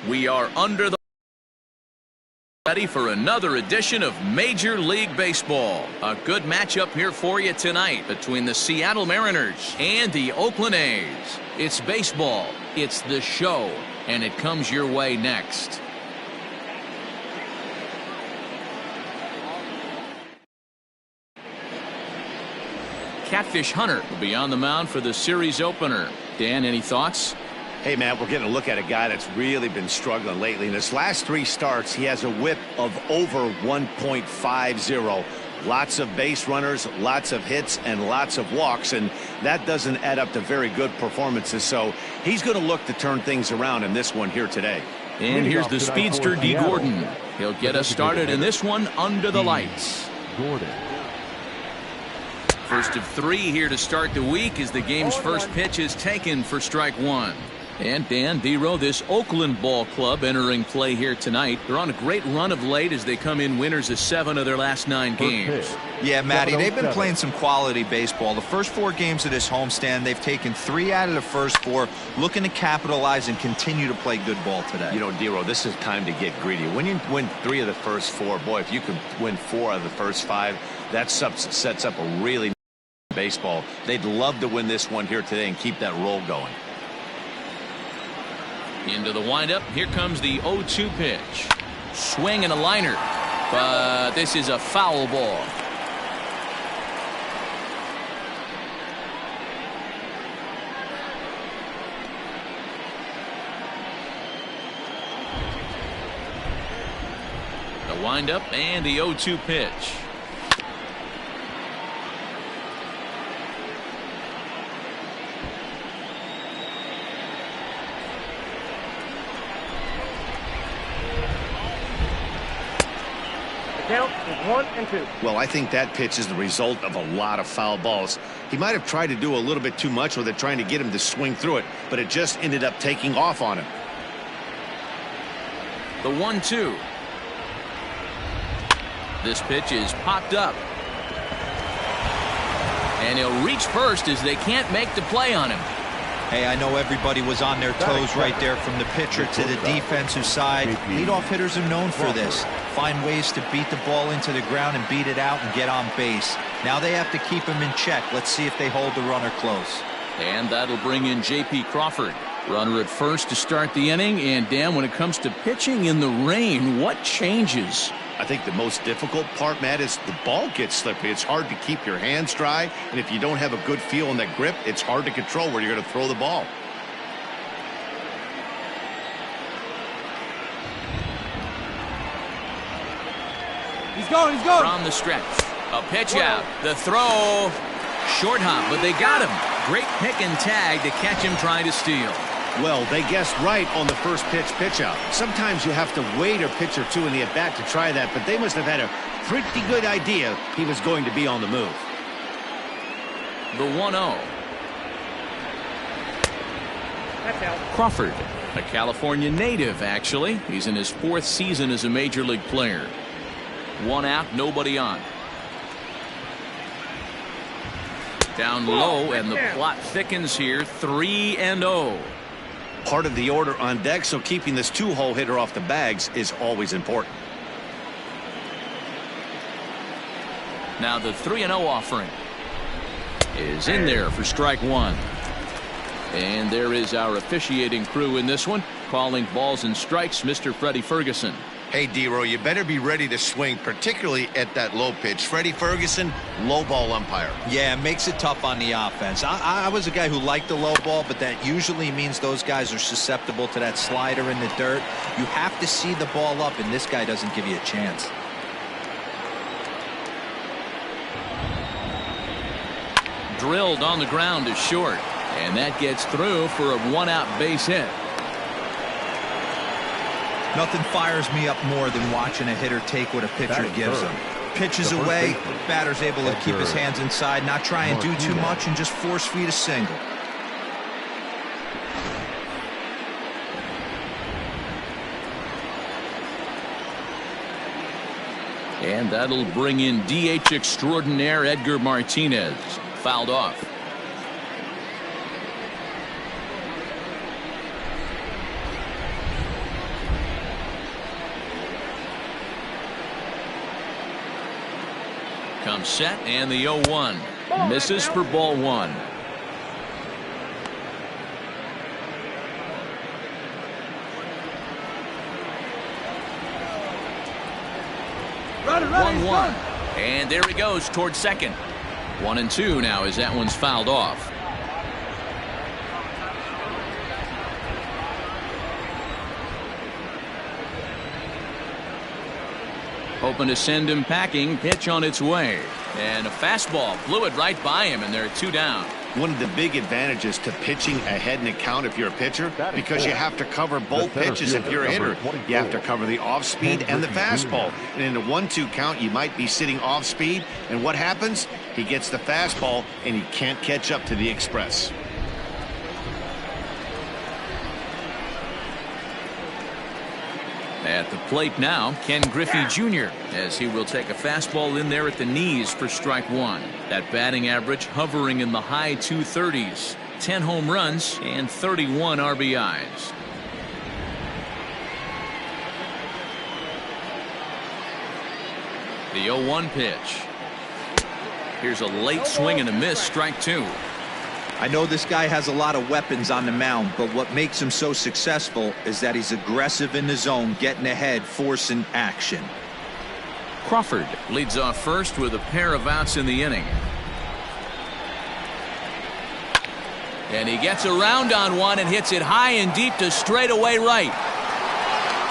We are under the ready for another edition of Major League Baseball. A good matchup here for you tonight between the Seattle Mariners and the Oakland A's. It's baseball, it's the show, and it comes your way next. Catfish Hunter will be on the mound for the series opener. Dan, any thoughts? Hey, man, we're getting a look at a guy that's really been struggling lately. In his last 3 starts, he has a whip of over 1.50. Lots of base runners, lots of hits, and lots of walks, and that doesn't add up to very good performances. So he's going to look to turn things around in this one here today. And here's the speedster, D. Gordon. He'll get us started in this one under the lights. First of 3 here to start the week as the game's first pitch is taken for strike 1. And Dan, D-Row, this Oakland ball club entering play here tonight. They're on a great run of late as they come in winners of 7 of their last 9 games. Yeah, Matty, they've been playing some quality baseball. The first 4 games of this homestand, they've taken 3 out of the first 4, looking to capitalize and continue to play good ball today. You know, D-Row, this is time to get greedy. When you win 3 of the first 4, boy, if you can win 4 out of the first 5, that sets up a really baseball. They'd love to win this one here today and keep that roll going. Into the windup. Here comes the 0-2 pitch. Swing and a liner. But this is a foul ball. The windup and the 0-2 pitch. Count is 1-2. Well, I think that pitch is the result of a lot of foul balls. He might have tried to do a little bit too much with it, trying to get him to swing through it, but it just ended up taking off on him. The 1-2. This pitch is popped up. And he'll reach first as they can't make the play on him. Hey, I know everybody was on their toes right there from the pitcher to the defensive side. Leadoff hitters are known for this. Find ways to beat the ball into the ground and beat it out and get on base. Now they have to keep him in check. Let's see if they hold the runner close. And that'll bring in J.P. Crawford. Runner at first to start the inning. And Dan, when it comes to pitching in the rain, what changes? I think the most difficult part, Matt, is the ball gets slippery. It's hard to keep your hands dry, and if you don't have a good feel in that grip, it's hard to control where you're going to throw the ball. He's going. From the stretch. A pitch out. The throw. Short hop, but they got him. Great pick and tag to catch him trying to steal. Well, they guessed right on the first pitch out. Sometimes you have to wait a pitch or 2 in the at-bat to try that, but they must have had a pretty good idea he was going to be on the move. The 1-0. That's out. Crawford, a California native, actually. He's in his 4th season as a major league player. 1 out, nobody on. Down low, and the plot thickens here. 3-0. Part of the order on deck, so keeping this 2-hole hitter off the bags is always important. Now the 3-0 offering is in there for strike 1. And there is our officiating crew in this one, calling balls and strikes, Mr. Freddie Ferguson. Hey, D-Row, you better be ready to swing, particularly at that low pitch. Freddie Ferguson, low ball umpire. Yeah, it makes it tough on the offense. I was a guy who liked the low ball, but that usually means those guys are susceptible to that slider in the dirt. You have to see the ball up, and this guy doesn't give you a chance. Drilled on the ground is short, and that gets through for a 1-out base hit. Nothing fires me up more than watching a hitter take what a pitcher gives him. Pitches away, batter's able to keep his hands inside, not try and do too much, and just force feed a single. And that'll bring in DH extraordinaire Edgar Martinez. Fouled off. Comes set and the 0-1. Misses for ball one. Run, 1-1. And there he goes towards second. 1-2 now as that one's fouled off. Hoping to send him packing. Pitch on its way. And a fastball blew it right by him, and they're 2 down. One of the big advantages to pitching ahead in a count if you're a pitcher, because you have to cover both pitches if you're a hitter. You have to cover the off speed and the fastball. And in a 1-2 count, you might be sitting off speed. And what happens? He gets the fastball, and he can't catch up to the express. At the plate now, Ken Griffey Jr. as he will take a fastball in there at the knees for strike one. That batting average hovering in the high 230s. 10 home runs and 31 RBIs. The 0-1 pitch. Here's a late swing and a miss, strike two. I know this guy has a lot of weapons on the mound, but what makes him so successful is that he's aggressive in the zone, getting ahead, forcing action. Crawford leads off first with a pair of outs in the inning. And he gets around on one and hits it high and deep to straightaway right.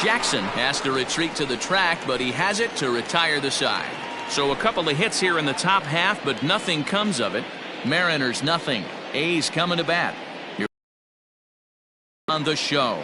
Jackson has to retreat to the track, but he has it to retire the side. So a couple of hits here in the top half, but nothing comes of it. Mariners nothing. A's coming to bat. You're on the show.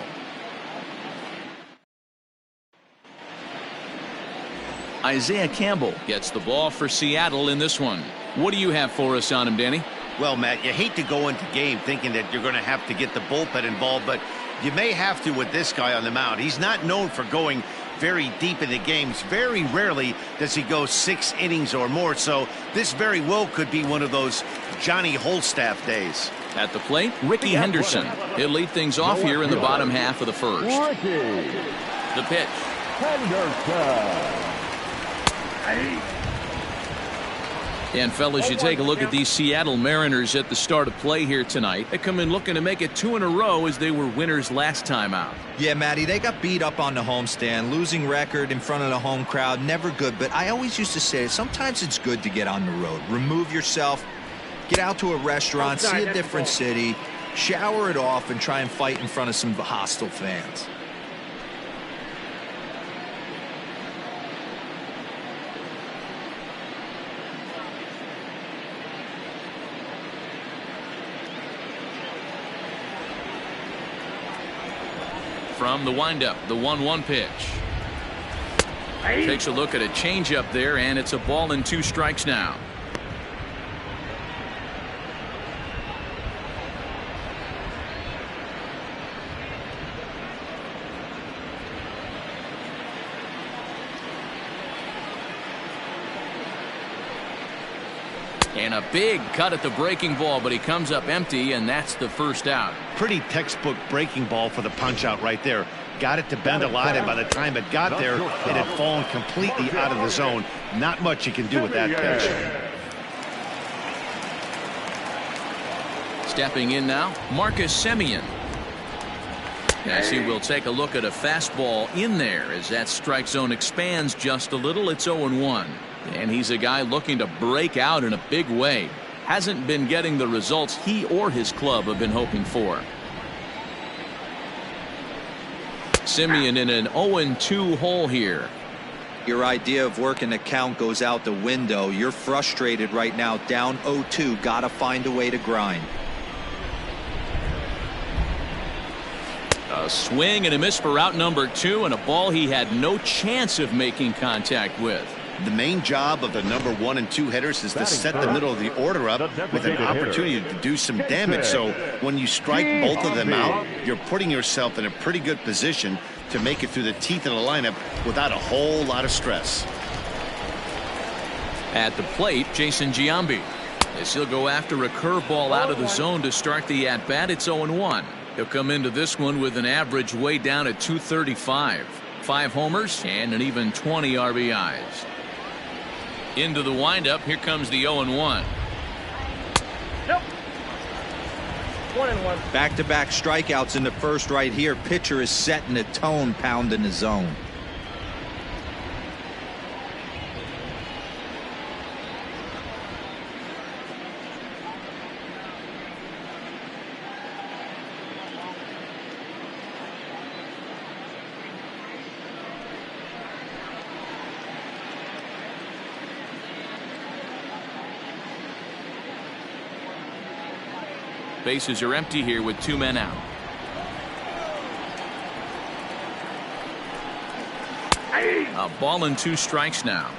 Isaiah Campbell gets the ball for Seattle in this one. What do you have for us on him, Danny? Well, Matt, you hate to go into game thinking that you're going to have to get the bullpen involved, but you may have to with this guy on the mound. He's not known for going very deep into games. Very rarely does he go 6 innings or more, so this very well could be one of those Johnny Holstaff days. At the plate, Ricky Henderson. He'll lead things off here in the bottom half of the first. The pitch. And fellas, you take a look at these Seattle Mariners at the start of play here tonight. They come in looking to make it 2 in a row as they were winners last time out. Yeah, Matty, they got beat up on the homestand. Losing record in front of the home crowd, never good. But I always used to say sometimes it's good to get on the road. Remove yourself, get out to a restaurant, see a different city, shower it off, and try and fight in front of some hostile fans. From the windup, the 1-1 pitch. Takes a look at a changeup there, and it's a ball and 2 strikes now. And a big cut at the breaking ball, but he comes up empty, and that's the first out. Pretty textbook breaking ball for the punch out right there. Got it to bend a lot, and by the time it got there, it had fallen completely out of the zone. Not much you can do with that pitch. Stepping in now, Marcus Simeon. As he will take a look at a fastball in there as that strike zone expands just a little. It's 0-1. And he's a guy looking to break out in a big way. Hasn't been getting the results he or his club have been hoping for. Simeon in an 0-2 hole here. Your idea of working the count goes out the window. You're frustrated right now, down 0-2. Gotta find a way to grind. A swing and a miss for out number 2, and a ball he had no chance of making contact with. The main job of the number 1 and 2 hitters is to set the middle of the order up with an opportunity to do some damage. So when you strike both of them out, you're putting yourself in a pretty good position to make it through the teeth of the lineup without a whole lot of stress. At the plate, Jason Giambi, as he'll go after a curveball out of the zone to start the at-bat. It's 0-1. He'll come into this one with an average way down at 235. 5 homers and an even 20 RBIs. Into the windup. Here comes the 0-1. Nope. 1-1. Back-to-back strikeouts in the first right here. Pitcher is setting the tone, pounding the zone. Bases are empty here with 2 men out. A ball and 2 strikes now.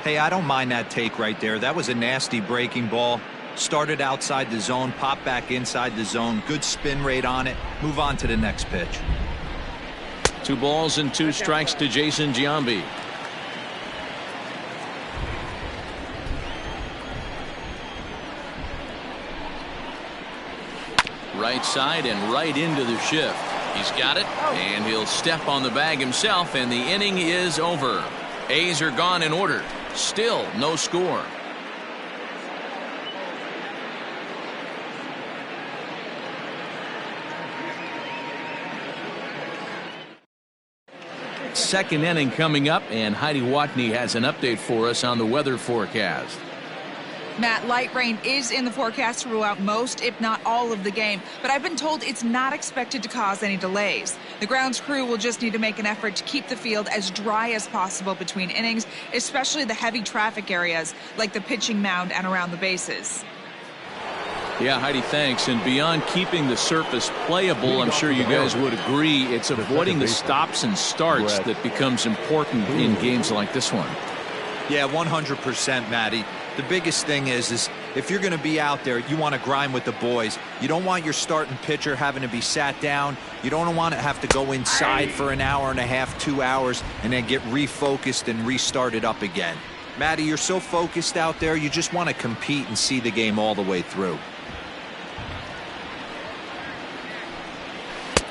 Hey, I don't mind that take right there. That was a nasty breaking ball. Started outside the zone, popped back inside the zone. Good spin rate on it. Move on to the next pitch. 2 balls and 2 strikes to Jason Giambi. Right side and right into the shift. He's got it, and he'll step on the bag himself, and the inning is over. A's are gone in order. Still no score. Second inning coming up, and Heidi Watney has an update for us on the weather forecast. Matt, light rain is in the forecast throughout most, if not all, of the game, but I've been told it's not expected to cause any delays. The grounds crew will just need to make an effort to keep the field as dry as possible between innings, especially the heavy traffic areas like the pitching mound and around the bases. Yeah, Heidi, thanks. And beyond keeping the surface playable, I'm sure you guys would agree, it's avoiding the stops and starts that becomes important in games like this one. Yeah, 100%, Matty. The biggest thing is if you're going to be out there, you want to grind with the boys. You don't want your starting pitcher having to be sat down. You don't want to have to go inside for an hour and a half, 2 hours, and then get refocused and restarted up again. Matty, you're so focused out there, you just want to compete and see the game all the way through.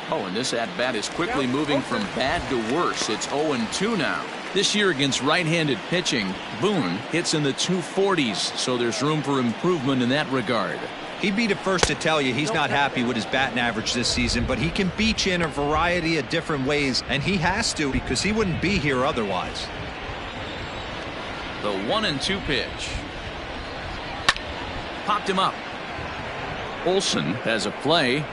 Oh, and this at-bat is quickly moving from bad to worse. It's 0-2 now. This year against right-handed pitching, Boone hits in the 240s, so there's room for improvement in that regard. He'd be the first to tell you he's not happy with his batting average this season, but he can beat you in a variety of different ways, and he has to because he wouldn't be here otherwise. The 1-2 pitch. Popped him up. Olsen has a play.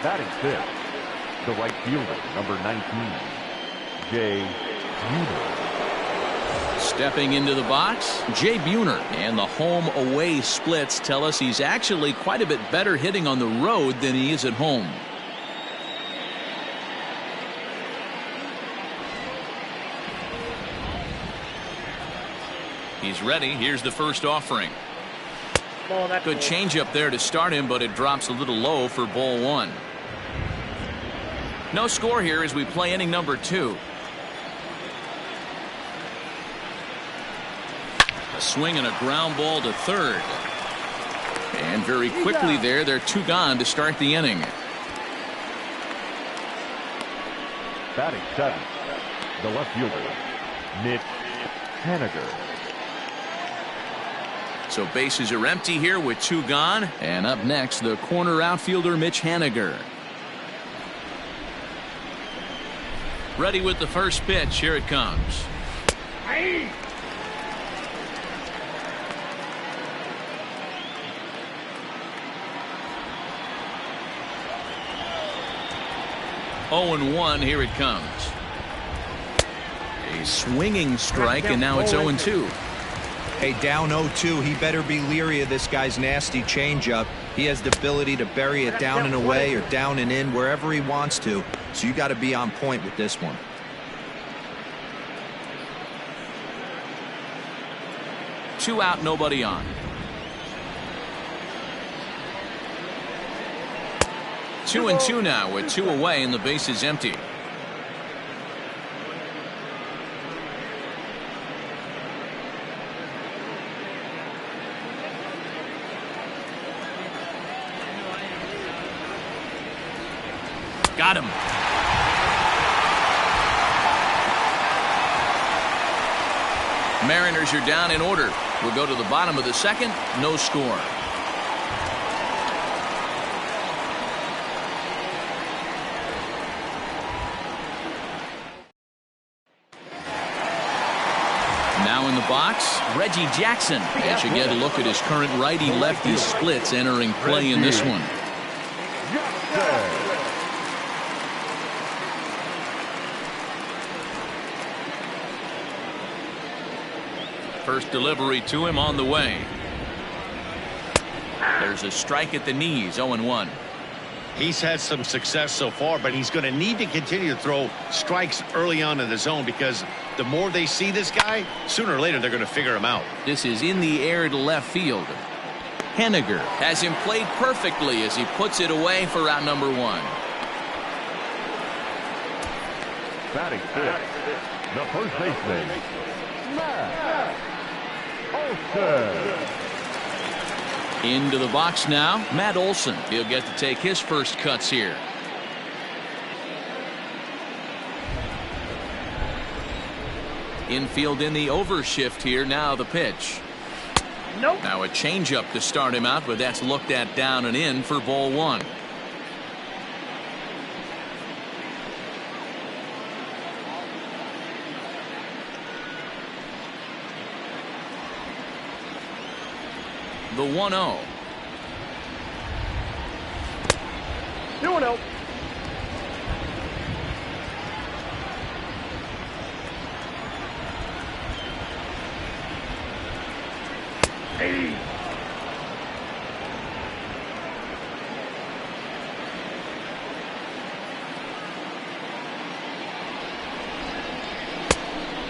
Batting fifth, the right fielder, number 19, Jay Buhner. Stepping into the box, Jay Buhner. And the home-away splits tell us he's actually quite a bit better hitting on the road than he is at home. He's ready. Here's the first offering. Good changeup there to start him, but it drops a little low for ball 1. No score here as we play inning number 2. A swing and a ground ball to third. And very quickly there, they're 2 gone to start the inning. Batting seventh, the left fielder, Mitch Haniger. So bases are empty here with 2 gone. And up next, the corner outfielder, Mitch Haniger. Ready with the first pitch. Here it comes. Hey. 0-1. Here it comes. A swinging strike, and now it's 0-2. Hey, down 0-2. He better be leery of this guy's nasty changeup. He has the ability to bury it down and away or down and in wherever he wants to. So you got to be on point with this one. Two out, nobody on. 2-2 now with 2 away and the base is empty. Got him. Mariners are down in order. We'll go to the bottom of the second. No score. Now in the box, Reggie Jackson. As you get a look at his current righty-lefty splits entering play in this one. First delivery to him on the way. There's a strike at the knees, 0-1. He's had some success so far, but he's going to need to continue to throw strikes early on in the zone, because the more they see this guy, sooner or later they're going to figure him out. This is in the air to left field. Henniger has him played perfectly as he puts it away for out number 1. Batting fifth, the first baseman, Matt Olson. Into the box now, Matt Olson. He'll get to take his first cuts here. Infield in the overshift here. Now the pitch. Nope. Now a changeup to start him out, but that's looked at down and in for ball 1. The 1-0. 2-0. Hey.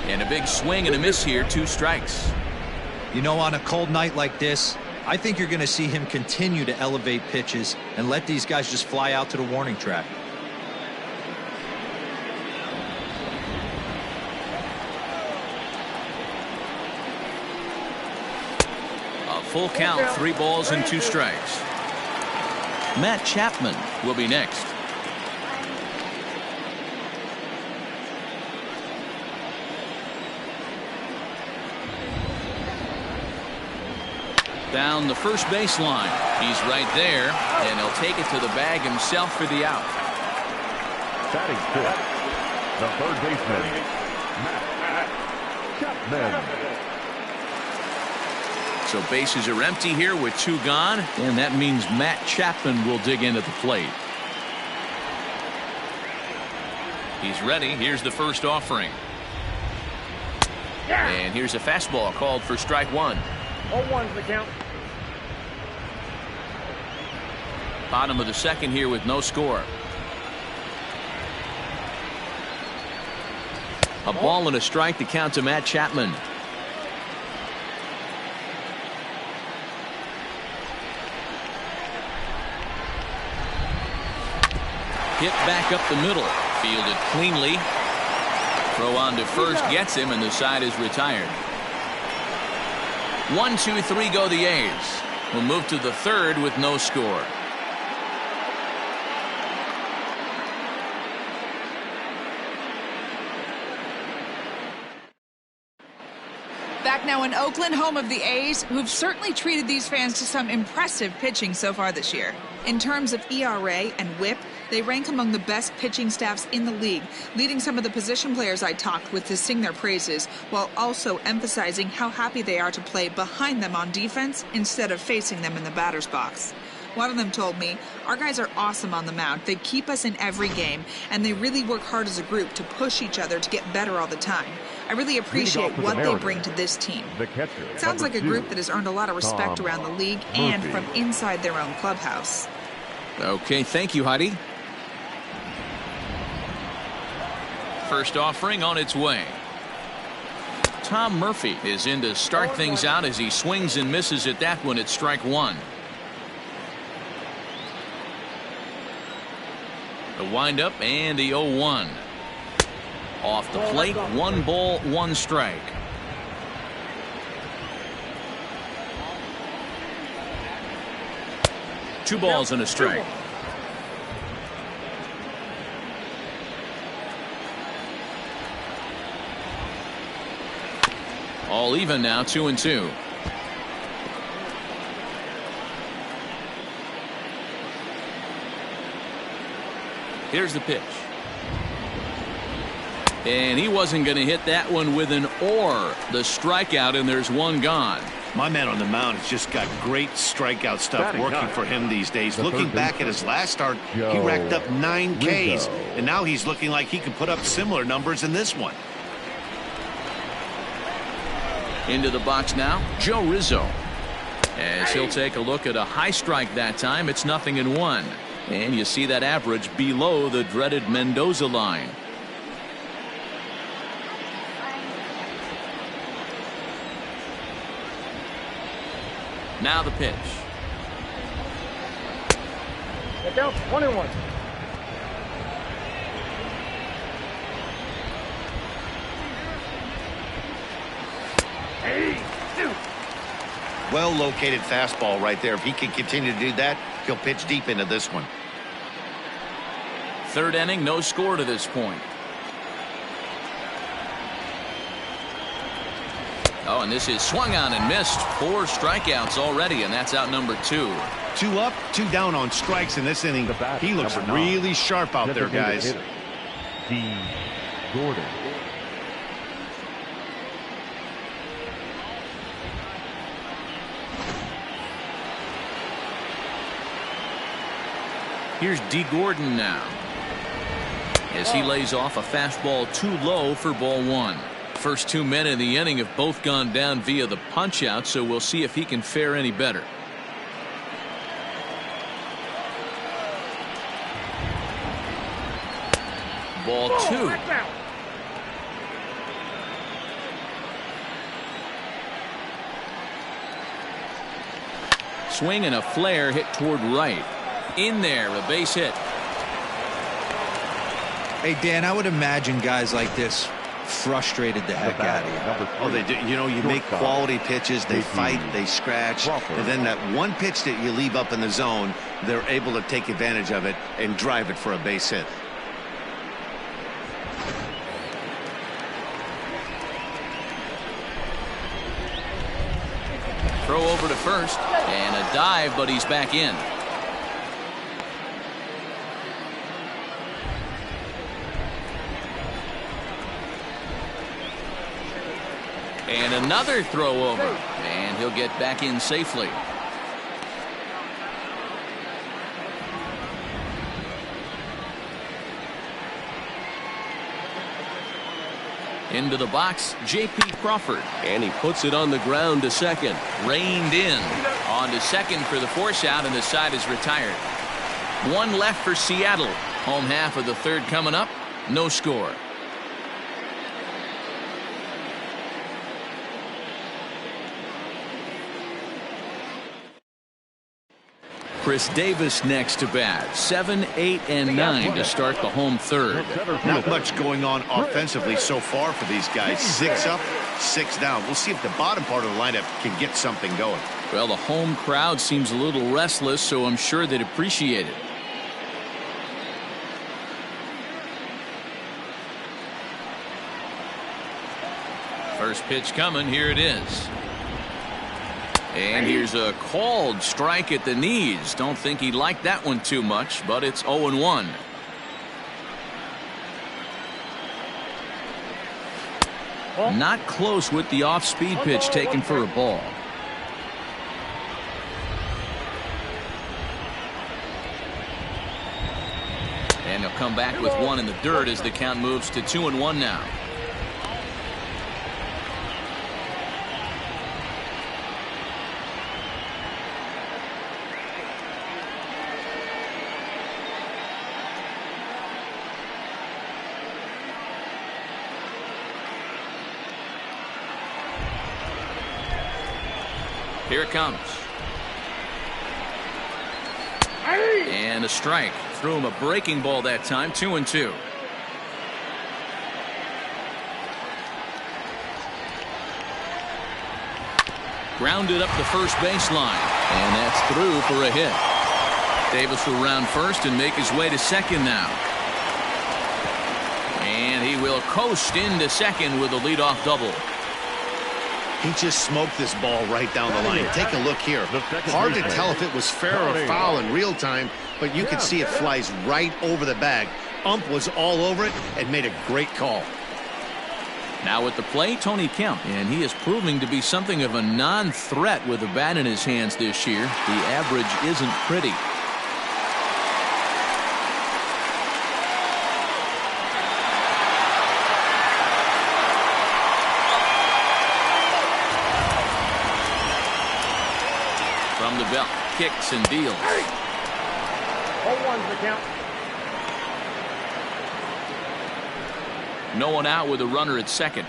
And a big swing and a miss here. 2 strikes. You know, on a cold night like this, I think you're going to see him continue to elevate pitches and let these guys just fly out to the warning track. A full count, 3 balls and 2 strikes. Matt Chapman will be next. Down the first baseline. He's right there, and he'll take it to the bag himself for the out. Batting fifth, the third baseman, Matt Chapman. So bases are empty here with 2 gone, and that means Matt Chapman will dig into the plate. He's ready. Here's the first offering. And here's a fastball called for strike 1. 0-1's the count. Bottom of the second here with no score. A ball and a strike to count to Matt Chapman. Hit back up the middle. Fielded cleanly. Throw on to first gets him, and the side is retired. 1, 2, 3 go the A's. We'll move to the third with no score. Back now in Oakland, home of the A's, who've certainly treated these fans to some impressive pitching so far this year. In terms of ERA and WHIP, they rank among the best pitching staffs in the league, leading some of the position players I talked with to sing their praises, while also emphasizing how happy they are to play behind them on defense instead of facing them in the batter's box. One of them told me, "Our guys are awesome on the mound. They keep us in every game, and they really work hard as a group to push each other to get better all the time. I really appreciate what they bring to this team." Sounds like a group that has earned a lot of respect around the league and from inside their own clubhouse. Okay, thank you, Heidi. First offering on its way. Tom Murphy is in to start things out as he swings and misses at that one at strike 1. The windup and the 0-1. Off the plate, 1 ball, 1 strike. Two balls and a strike. All even now, 2-2. Here's the pitch. And he wasn't going to hit that one with an or. The strikeout, and there's one gone. My man on the mound has just got great strikeout stuff working for him these days. Looking back at his last start, he racked up 9 Ks, and now he's looking like he can put up similar numbers in this one. Into the box now, Joe Rizzo. As he'll take a look at a high strike that time, it's 0-1. And you see that average below the dreaded Mendoza line. Now the pitch. It counts 1-1. Well located fastball right there. If he can continue to do that, he'll pitch deep into this one. Third inning, no score to this point. Oh, and this is swung on and missed. 4 strikeouts already, and that's out number 2. 2 up, 2 down on strikes in this inning. He looks really sharp out there, guys. Gordon. Here's D. Gordon now, as he lays off a fastball too low for ball 1. First 2 men in the inning have both gone down via the punch out, so we'll see if he can fare any better. Ball 2. Swing and a flare hit toward right. In there, a base hit. Hey, Dan, I would imagine guys like this frustrated the heck out of you. Oh, they do. You know, you make quality pitches, they fight, they scratch, and then that one pitch that you leave up in the zone, they're able to take advantage of it and drive it for a base hit. Throw over to first, and a dive, but he's back in. And another throw over, and he'll get back in safely. Into the box, J.P. Crawford, and he puts it on the ground to second. Reined in. On to second for the force out, and the side is retired. 1 left for Seattle. Home half of the third coming up. No score. Chris Davis next to bat. 7, 8, and 9 to start the home third. Not much going on offensively so far for these guys. 6 up, 6 down. We'll see if the bottom part of the lineup can get something going. Well, the home crowd seems a little restless, so I'm sure they'd appreciate it. First pitch coming. Here it is. And here's a called strike at the knees. Don't think he liked that one too much, but it's 0-1. Not close with the off-speed pitch taken for a ball. And he'll come back with 1 in the dirt as the count moves to 2-1 now. Here it comes. And a strike. Threw him a breaking ball that time. 2-2. Grounded up the first baseline. And that's through for a hit. Davis will round first and make his way to second now. And he will coast into second with a leadoff double. He just smoked this ball right down the line. Take a look here. Hard to tell if it was fair or foul in real time, but you can see it flies right over the bag. Ump was all over it and made a great call. Now at the plate, Tony Kemp, and he is proving to be something of a non-threat with a bat in his hands this year. The average isn't pretty. From the belt, kicks and deals. 0-1's the count. No one out with a runner at second.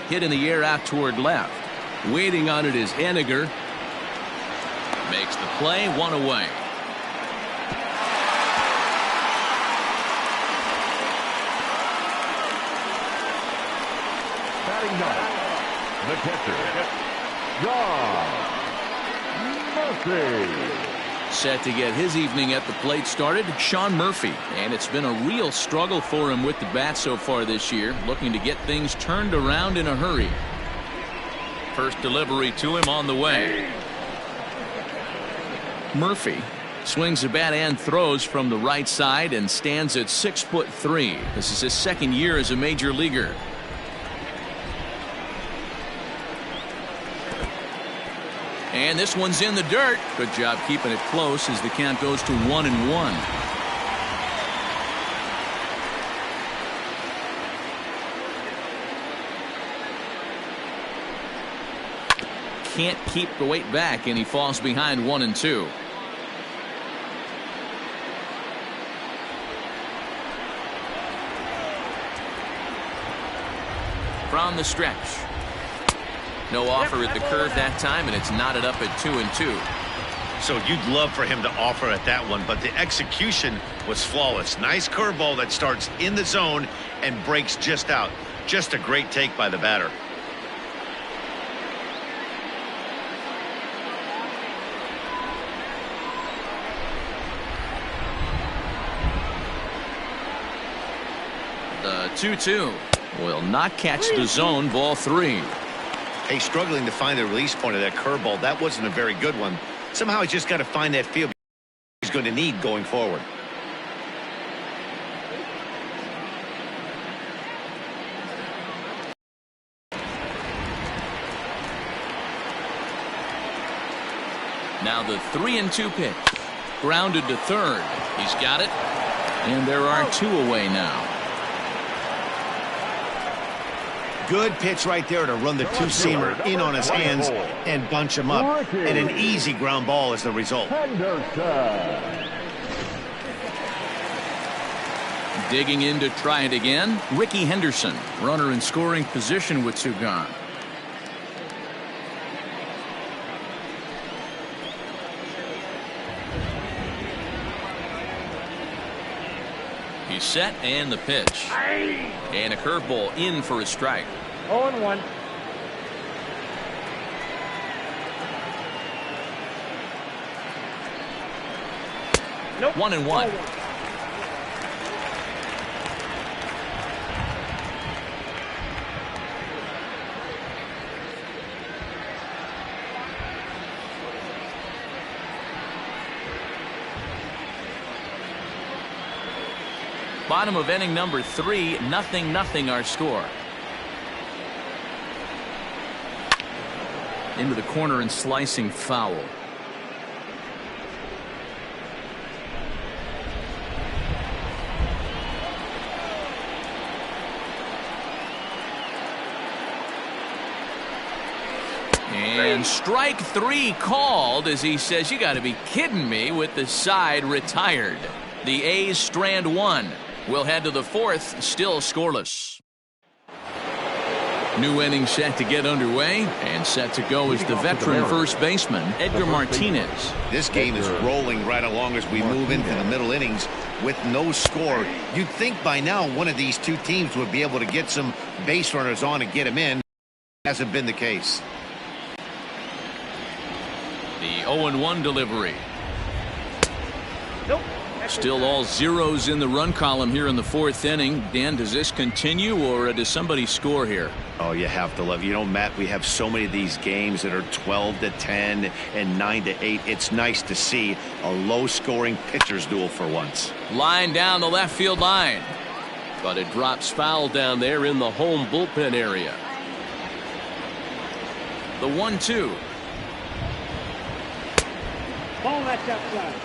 Hit in the air out toward left. Waiting on it is Edgar. Makes the play, one away. Batting ninth, the catcher, John Murphy. Set to get his evening at the plate started, Sean Murphy. And it's been a real struggle for him with the bat so far this year, looking to get things turned around in a hurry. First delivery to him on the way. Murphy swings the bat and throws from the right side and stands at 6'3". This is his second year as a major leaguer. And this one's in the dirt. Good job keeping it close as the count goes to 1-1. Can't keep the weight back, and he falls behind 1-2. From the stretch. No offer at the curve that time, and it's knotted up at 2-2. So you'd love for him to offer at that one, but the execution was flawless. Nice curveball that starts in the zone and breaks just out. Just a great take by the batter. The 2-2 will not catch the zone, ball 3. Hey, struggling to find the release point of that curveball. That wasn't a very good one. Somehow he's just got to find that field he's going to need going forward. Now the 3-2 pitch. Grounded to third. He's got it. And there are 2 away now. Good pitch right there to run the two-seamer in on his hands and bunch him up. And an easy ground ball is the result. Digging in to try it again, Ricky Henderson. Runner in scoring position with 2 gone. He's set, and the pitch. And a curveball in for a strike. 0-1. Nope. 1-1. Bottom of inning number 3, 0-0 our score. Into the corner and slicing foul. And strike 3 called as he says, "You got to be kidding me," with the side retired. The A's strand 1. We'll head to the 4th, still scoreless. New inning set to get underway, and set to go is the veteran first baseman, Edgar Martinez. This game is rolling right along as we move into the middle innings with no score. You'd think by now one of these 2 teams would be able to get some base runners on and get them in. Hasn't been the case. The 0-1 delivery. Nope. Still all zeros in the run column here in the fourth inning. Dan, does this continue, or does somebody score here? Oh, you have to love. You know, Matt, we have so many of these games that are 12-10 and 9-8. It's nice to see a low-scoring pitcher's duel for once. Line down the left field line, but it drops foul down there in the home bullpen area. The 1-2. Ball that's outside.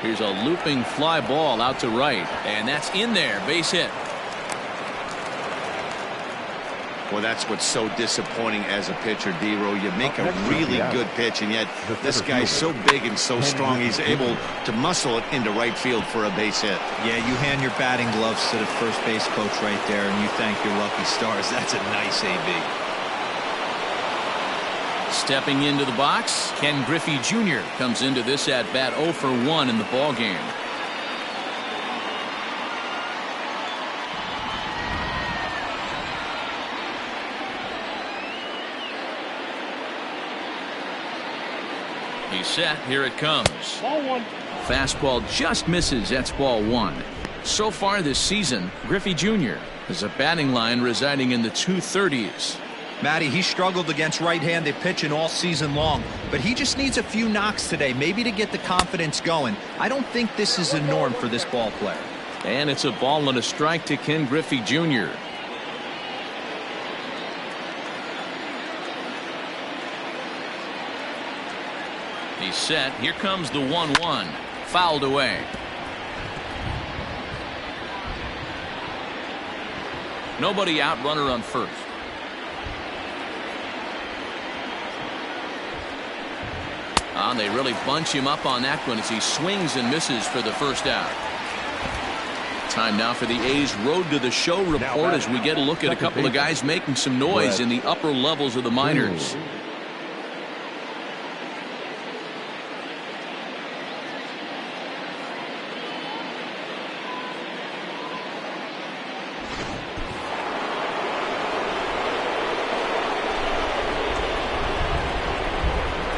Here's a looping fly ball out to right, and that's in there. Base hit. Well, that's what's so disappointing as a pitcher, D-Row. You make a really good pitch, and yet this guy's so big and so strong, he's able to muscle it into right field for a base hit. Yeah, you hand your batting gloves to the first base coach right there, and you thank your lucky stars. That's a nice AB. Stepping into the box, Ken Griffey Jr. comes into this at bat 0 for 1 in the ball game. He's set. Here it comes. Ball one. Fastball just misses. That's ball one. So far this season, Griffey Jr. has a batting line residing in the 230s. Matty, he struggled against right-handed pitching all season long, but he just needs a few knocks today, maybe to get the confidence going. I don't think this is a norm for this ball player. And it's a ball and a strike to Ken Griffey Jr. He's set. Here comes the 1-1. Fouled away. Nobody out, runner on first. They really bunch him up on that one as he swings and misses for the first out. Time now for the A's Road to the Show report as we get a look at a couple of guys making some noise in the upper levels of the minors.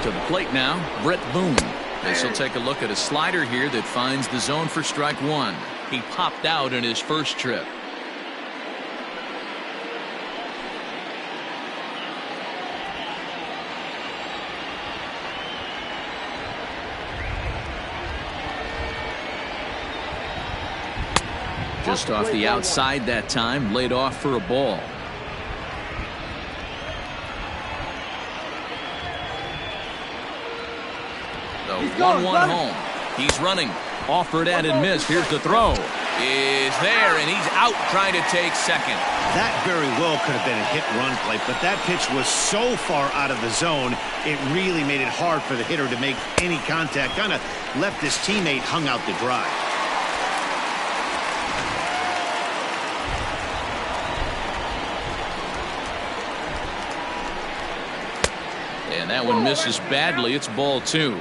To the plate now, Brett Boone. This will take a look at a slider here that finds the zone for strike one. He popped out in his first trip. Just off the outside that time, laid off for a ball. The 1-1 home. He's running. Offered at and missed. Here's the throw. Is there, and he's out trying to take second. That very well could have been a hit-run play, but that pitch was so far out of the zone, it really made it hard for the hitter to make any contact. Kind of left his teammate hung out to dry. And that one misses badly. It's ball two.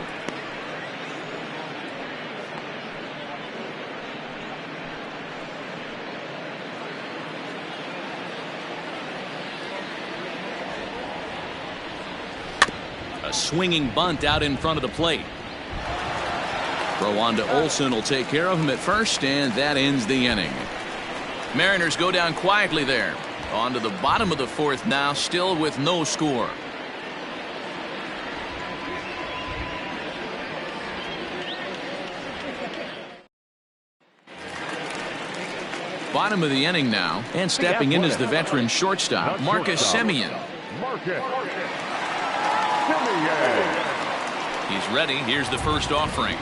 A swinging bunt out in front of the plate. Throw on to Olsen will take care of him at first, and that ends the inning. Mariners go down quietly there. On to the bottom of the fourth now, still with no score. Bottom of the inning now, and stepping in is the veteran shortstop, Marcus Simeon. He's ready. Here's the first offering.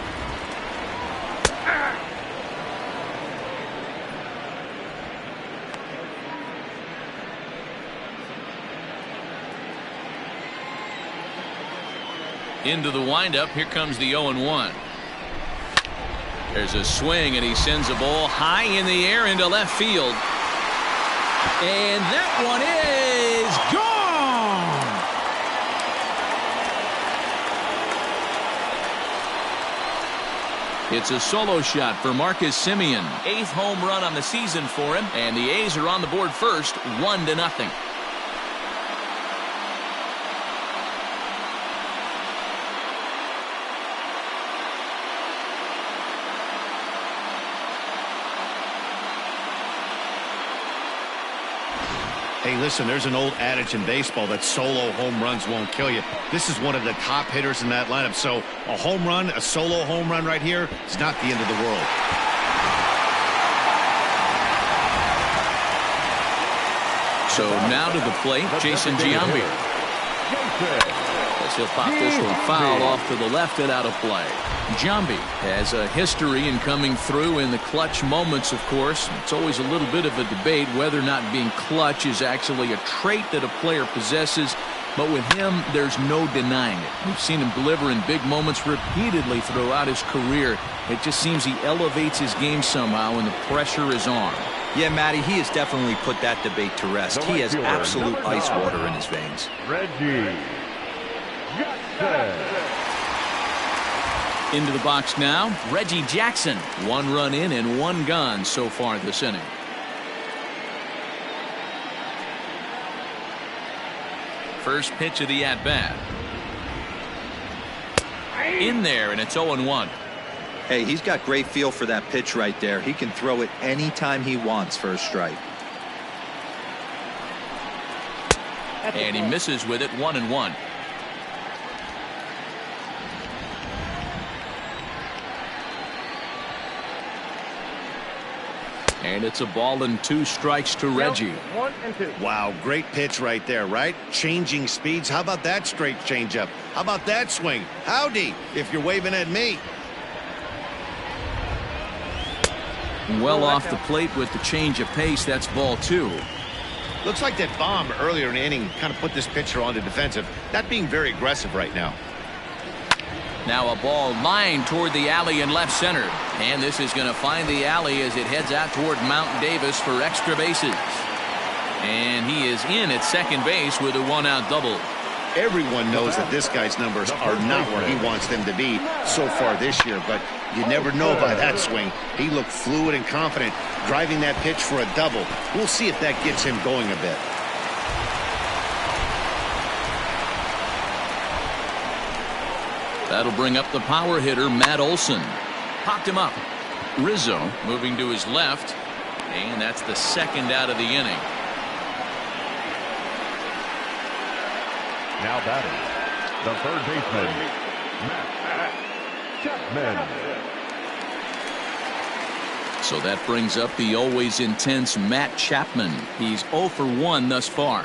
Into the windup. Here comes the 0-1. There's a swing, and he sends a ball high in the air into left field. And that one is gone. It's a solo shot for Marcus Simeon. 8th home run on the season for him, and the A's are on the board first, 1-0. Hey, listen, there's an old adage in baseball that solo home runs won't kill you. This is one of the top hitters in that lineup. So a home run, a solo home run right here is not the end of the world. So now to the plate, Jason Giambi. As he'll pop this one foul off to the left and out of play. Giambi has a history in coming through in the clutch moments, of course. It's always a little bit of a debate whether or not being clutch is actually a trait that a player possesses. But with him, there's no denying it. We've seen him deliver in big moments repeatedly throughout his career. It just seems he elevates his game somehow when the pressure is on. Yeah, Matty, he has definitely put that debate to rest. He has absolute ice water in his veins. Reggie Jackson. Into the box now, Reggie Jackson. 1 run in and 1 gone so far this inning. First pitch of the at-bat. In there, and it's 0-1. Hey, he's got great feel for that pitch right there. He can throw it anytime he wants for a strike. And he misses with it, 1-1. And it's a ball and 2 strikes to Reggie. 1 and 2. Wow, great pitch right there, right? Changing speeds. How about that straight changeup? How about that swing? Howdy, if you're waving at me. Well off the plate with the change of pace. That's ball 2. Looks like that bomb earlier in the inning kind of put this pitcher on the defensive. Not being very aggressive right now. Now a ball lined toward the alley in left center. And this is going to find the alley as it heads out toward Mount Davis for extra bases. And he is in at second base with a 1-out double. Everyone knows that this guy's numbers are not where he wants them to be so far this year, but you never know by that swing. He looked fluid and confident, driving that pitch for a double. We'll see if that gets him going a bit. That'll bring up the power hitter, Matt Olson. Popped him up. Rizzo moving to his left, and that's the 2nd out of the inning. Now batting, the third baseman, Matt Chapman. So that brings up the always intense Matt Chapman. He's 0 for 1 thus far.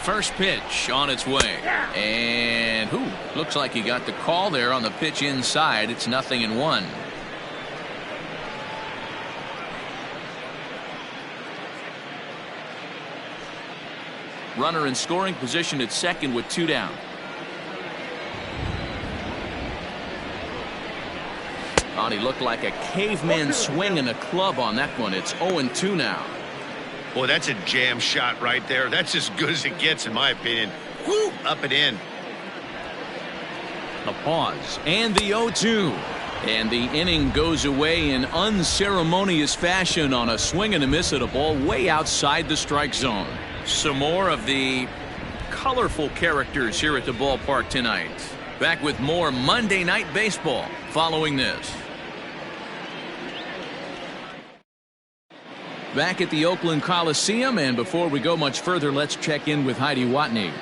First pitch on its way. And looks like he got the call there on the pitch inside. It's 0-1. Runner in scoring position at second with 2 down. He looked like a caveman swinging a club on that one. It's 0-2 now. Boy, that's a jam shot right there. That's as good as it gets, in my opinion. Woo, up and in. A pause and the 0-2. And the inning goes away in unceremonious fashion on a swing and a miss at a ball way outside the strike zone. Some more of the colorful characters here at the ballpark tonight. Back with more Monday Night Baseball following this. Back at the Oakland Coliseum, and before we go much further, let's check in with Heidi Watney.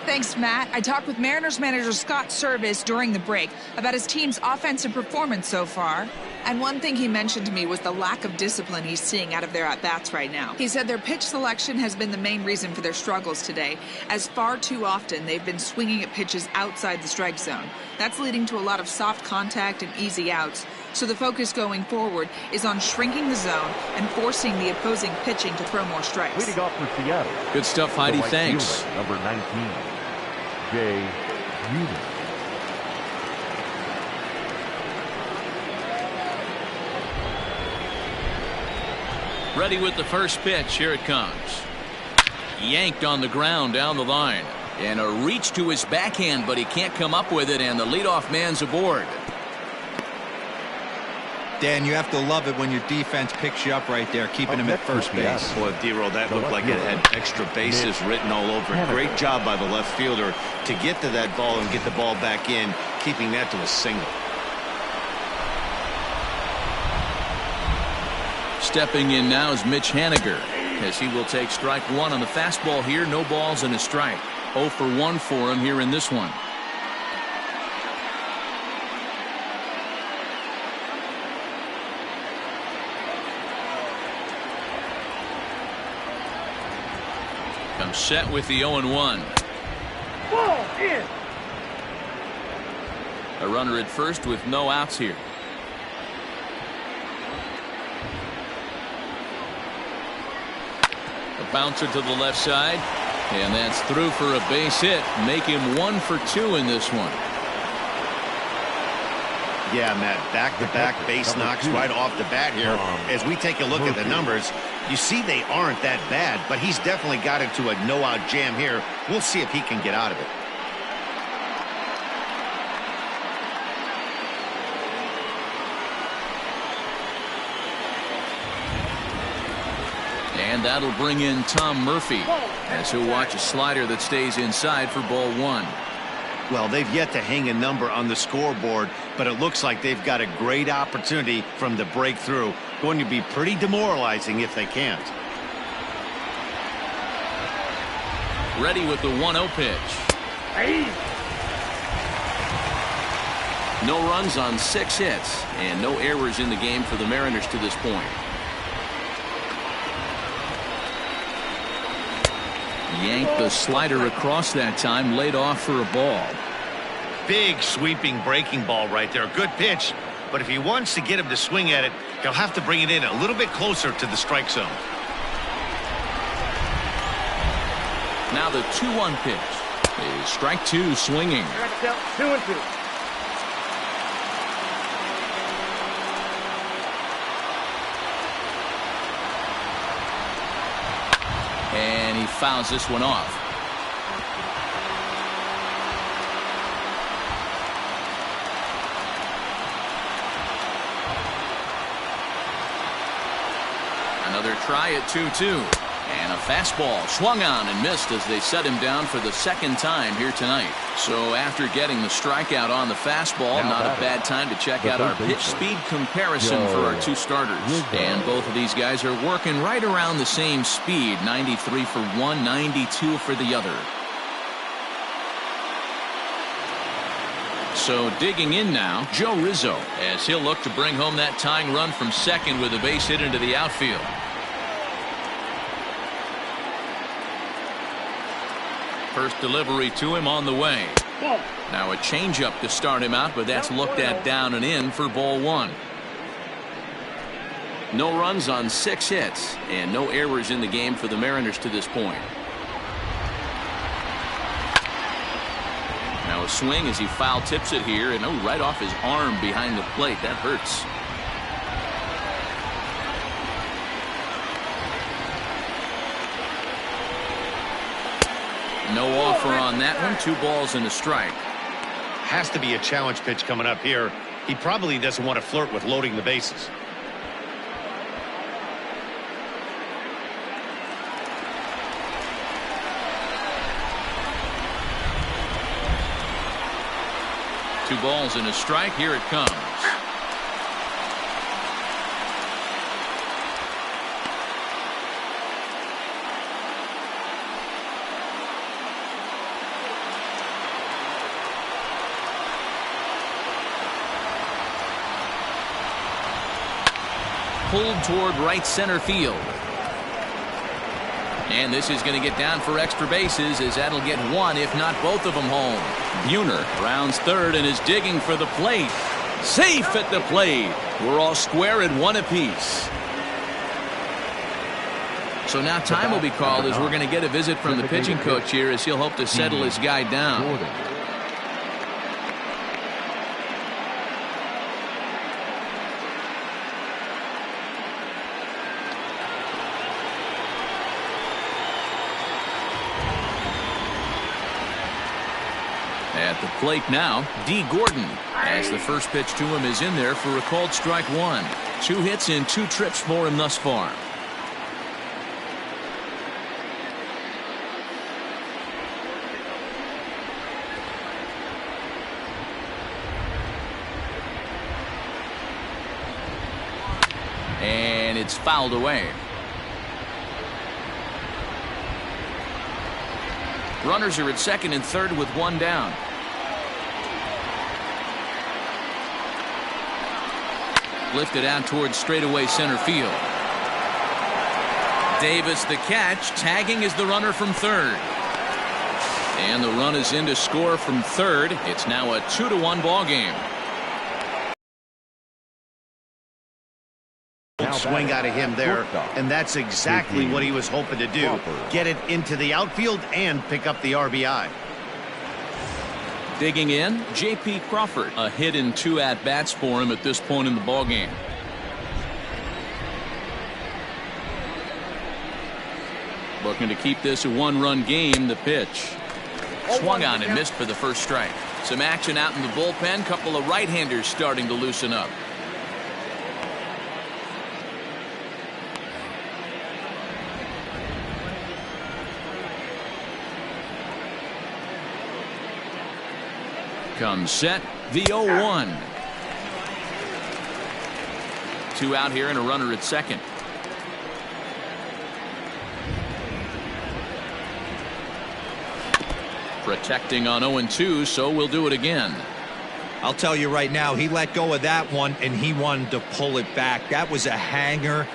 Thanks, Matt. I talked with Mariners manager Scott Service during the break about his team's offensive performance so far. And one thing he mentioned to me was the lack of discipline he's seeing out of their at-bats right now. He said their pitch selection has been the main reason for their struggles today, as far too often they've been swinging at pitches outside the strike zone. That's leading to a lot of soft contact and easy outs. So the focus going forward is on shrinking the zone and forcing the opposing pitching to throw more strikes. Leading off for Seattle. Good stuff, Heidi. Right Thanks. fielder, number 19, Jay Unit. Ready with the first pitch. Here it comes. Yanked on the ground down the line. And a reach to his backhand, but he can't come up with it, and the leadoff man's aboard. Dan, you have to love it when your defense picks you up right there, keeping him at first base. Boy, D-Roll, that looked like it had extra bases written all over it. Great job by the left fielder to get to that ball and get the ball back in, keeping that to a single. Stepping in now is Mitch Haniger, as he will take strike one on the fastball here. No balls and a strike. 0 for 1 for him here in this one. Comes set with the 0-1. Ball in. A runner at first with no outs here. A bouncer to the left side, and that's through for a base hit. Make him 1 for 2 in this one. Yeah, Matt, back-to-back base knocks right off the bat here. As we take a look at the numbers, you see they aren't that bad, but he's definitely got into a no-out jam here. We'll see if he can get out of it. And that'll bring in Tom Murphy, as he'll watch a slider that stays inside for ball 1. Well, they've yet to hang a number on the scoreboard, but it looks like they've got a great opportunity from the breakthrough. Going to be pretty demoralizing if they can't. Ready with the 1-0 pitch. Hey. No runs on 6 hits, and no errors in the game for the Mariners to this point. Yanked the slider across that time, laid off for a ball. Big sweeping breaking ball right there. Good pitch, but if he wants to get him to swing at it, he'll have to bring it in a little bit closer to the strike zone. Now the 2-1 pitch is strike 2, swinging. 2-2. And he fouls this one off. Another try at 2-2. And a fastball swung on and missed as they set him down for the second time here tonight. So after getting the strikeout on the fastball, not a bad time to check out our pitch speed comparison for our 2 starters. And both of these guys are working right around the same speed, 93 for one, 92 for the other. So digging in now, Joe Rizzo, as he'll look to bring home that tying run from second with a base hit into the outfield. First delivery to him on the way. Now a changeup to start him out, but that's looked at down and in for ball 1. No runs on 6 hits and no errors in the game for the Mariners to this point. Now a swing as he foul tips it here, and right off his arm behind the plate. That hurts. No offer on that one. 2 balls and a strike. Has to be a challenge pitch coming up here. He probably doesn't want to flirt with loading the bases. Two balls and a strike. Here it comes. Pulled toward right center field. And this is going to get down for extra bases, as that'll get one, if not both of them, home. Buhner rounds third and is digging for the plate. Safe at the plate. We're all square at 1 apiece. So now time will be called, as we're going to get a visit from the pitching coach here, as he'll hope to settle his guy down. At the plate now, D. Gordon, as the first pitch to him is in there for a called strike one. 2 hits in 2 trips for him thus far. And it's fouled away. Runners are at second and third with 1 down. Lifted out towards straightaway center field. Davis the catch, tagging is the runner from third. And the run is in to score from third. It's now a 2-1 ball game. Swing out of him there, and that's exactly what he was hoping to do. Get it into the outfield and pick up the RBI. Digging in, J.P. Crawford. A hit in 2 at-bats for him at this point in the ballgame. Looking to keep this a 1-run game. The pitch. Swung on and missed for the first strike. Some action out in the bullpen. Couple of right-handers starting to loosen up. Comes set, the 0-1. 2 out here and a runner at second. Protecting on 0-2, so we'll do it again. I'll tell you right now, he let go of that one and he wanted to pull it back. That was a hanger,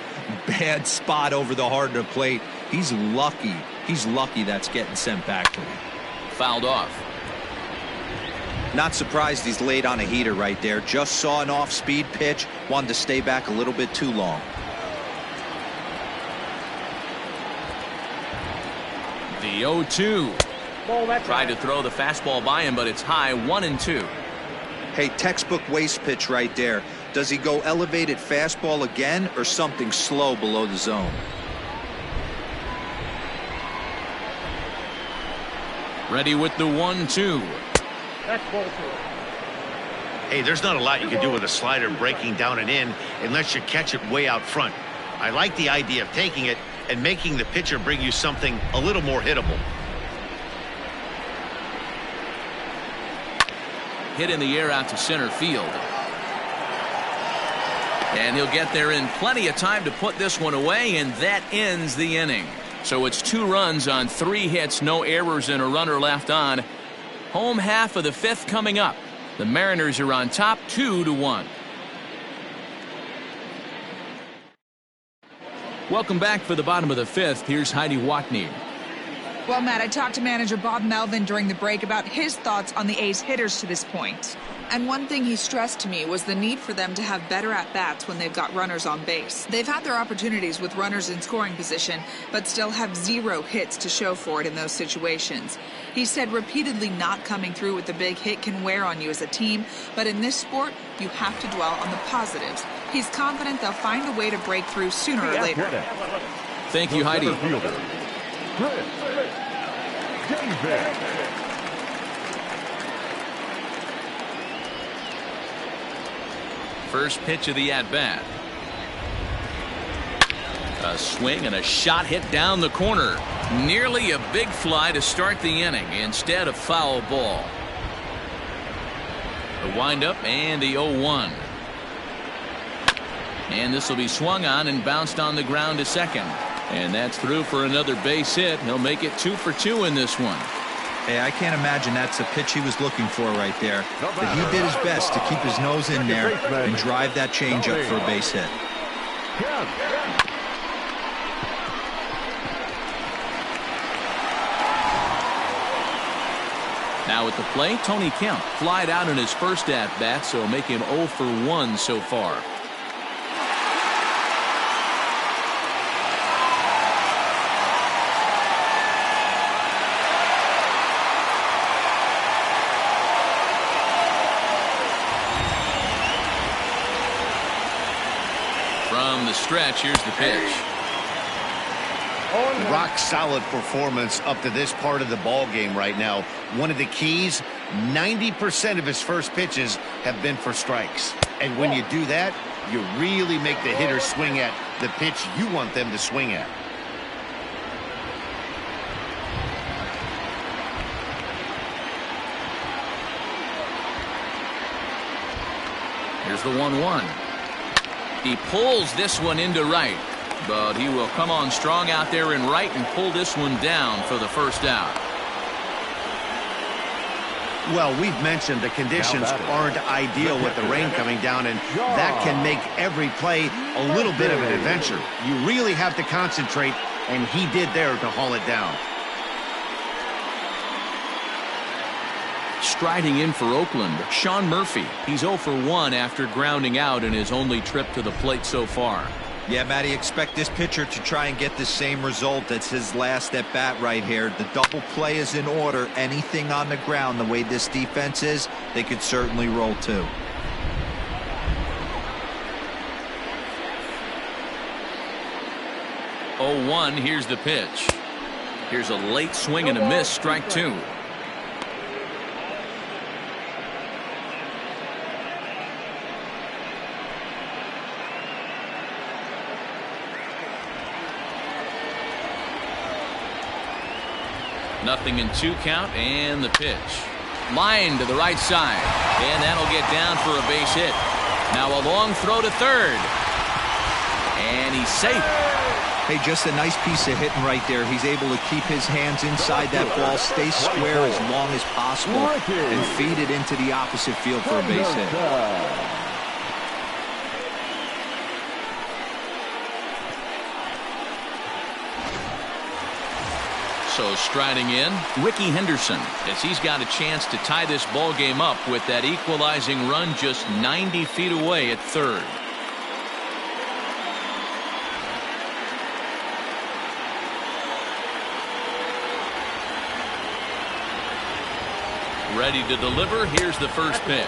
bad spot over the heart of the plate. He's lucky. He's lucky that's getting sent back to him. Fouled off. Not surprised he's laid on a heater right there. Just saw an off-speed pitch. Wanted to stay back a little bit too long. The 0-2. Tried to throw the fastball by him, but it's high. 1-2. Hey, textbook waste pitch right there. Does he go elevated fastball again or something slow below the zone? Ready with the 1-2. That's ball 2. Hey, there's not a lot you can do with a slider breaking down and in unless you catch it way out front. I like the idea of taking it and making the pitcher bring you something a little more hittable. Hit in the air out to center field. And he'll get there in plenty of time to put this one away, and that ends the inning. So it's 2 runs on 3 hits, no errors, and a runner left on. Home half of the 5th coming up. The Mariners are on top 2-1. Welcome back for the bottom of the 5th. Here's Heidi Watney. Well, Matt, I talked to manager Bob Melvin during the break about his thoughts on the A's hitters to this point. And one thing he stressed to me was the need for them to have better at-bats when they've got runners on base. They've had their opportunities with runners in scoring position, but still have 0 hits to show for it in those situations. He said repeatedly not coming through with the big hit can wear on you as a team, but in this sport, you have to dwell on the positives. He's confident they'll find a way to break through sooner or later. Thank you, Heidi. First pitch of the at-bat. A swing and a shot hit down the corner. Nearly a big fly to start the inning. Instead, a foul ball. The windup and the 0-1. And this will be swung on and bounced on the ground to second. And that's through for another base hit. He'll make it 2 for 2 in this one. Hey, I can't imagine that's the pitch he was looking for right there. But he did his best to keep his nose in there and drive that changeup for a base hit. Now at the plate, Tony Kemp flied out in his first at-bat, so make him 0 for 1 so far. From the stretch, here's the pitch. Rock solid performance up to this part of the ball game right now. One of the keys, 90% of his first pitches have been for strikes. And when you do that, you really make the hitter swing at the pitch you want them to swing at. Here's the 1-1. He pulls this one into right, but he will come on strong out there in right and pull this one down for the first out. Well, we've mentioned the conditions aren't ideal with the rain coming down, and that can make every play a little bit of an adventure. You really have to concentrate, and he did there to haul it down. Striding in for Oakland, Sean Murphy. He's 0 for 1 after grounding out in his only trip to the plate so far. Yeah, Matty, expect this pitcher to try and get the same result. That's his last at bat right here. The double play is in order. Anything on the ground, the way this defense is, they could certainly roll too. Oh, 1, here's the pitch. Here's a late swing and a miss, strike 2. Nothing in 2 count, and the pitch. Line to the right side, and that'll get down for a base hit. Now a long throw to third, and he's safe. Hey, just a nice piece of hitting right there. He's able to keep his hands inside that ball, stay square as long as possible, and feed it into the opposite field for a base hit. So striding in, Ricky Henderson, as he's got a chance to tie this ball game up with that equalizing run just 90 feet away at third. Ready to deliver. Here's the first pitch.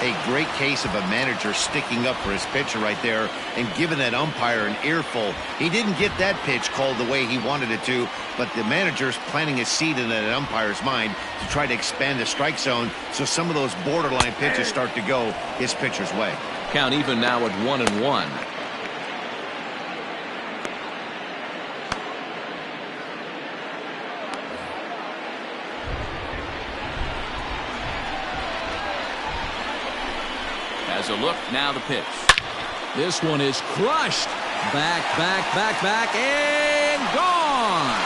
A great case of a manager sticking up for his pitcher right there and giving that umpire an earful. He didn't get that pitch called the way he wanted it to, but the manager's planting a seed in that umpire's mind to try to expand the strike zone so some of those borderline pitches start to go his pitcher's way. Count even now at 1-1. As a look, now the pitch. This one is crushed. Back, and gone.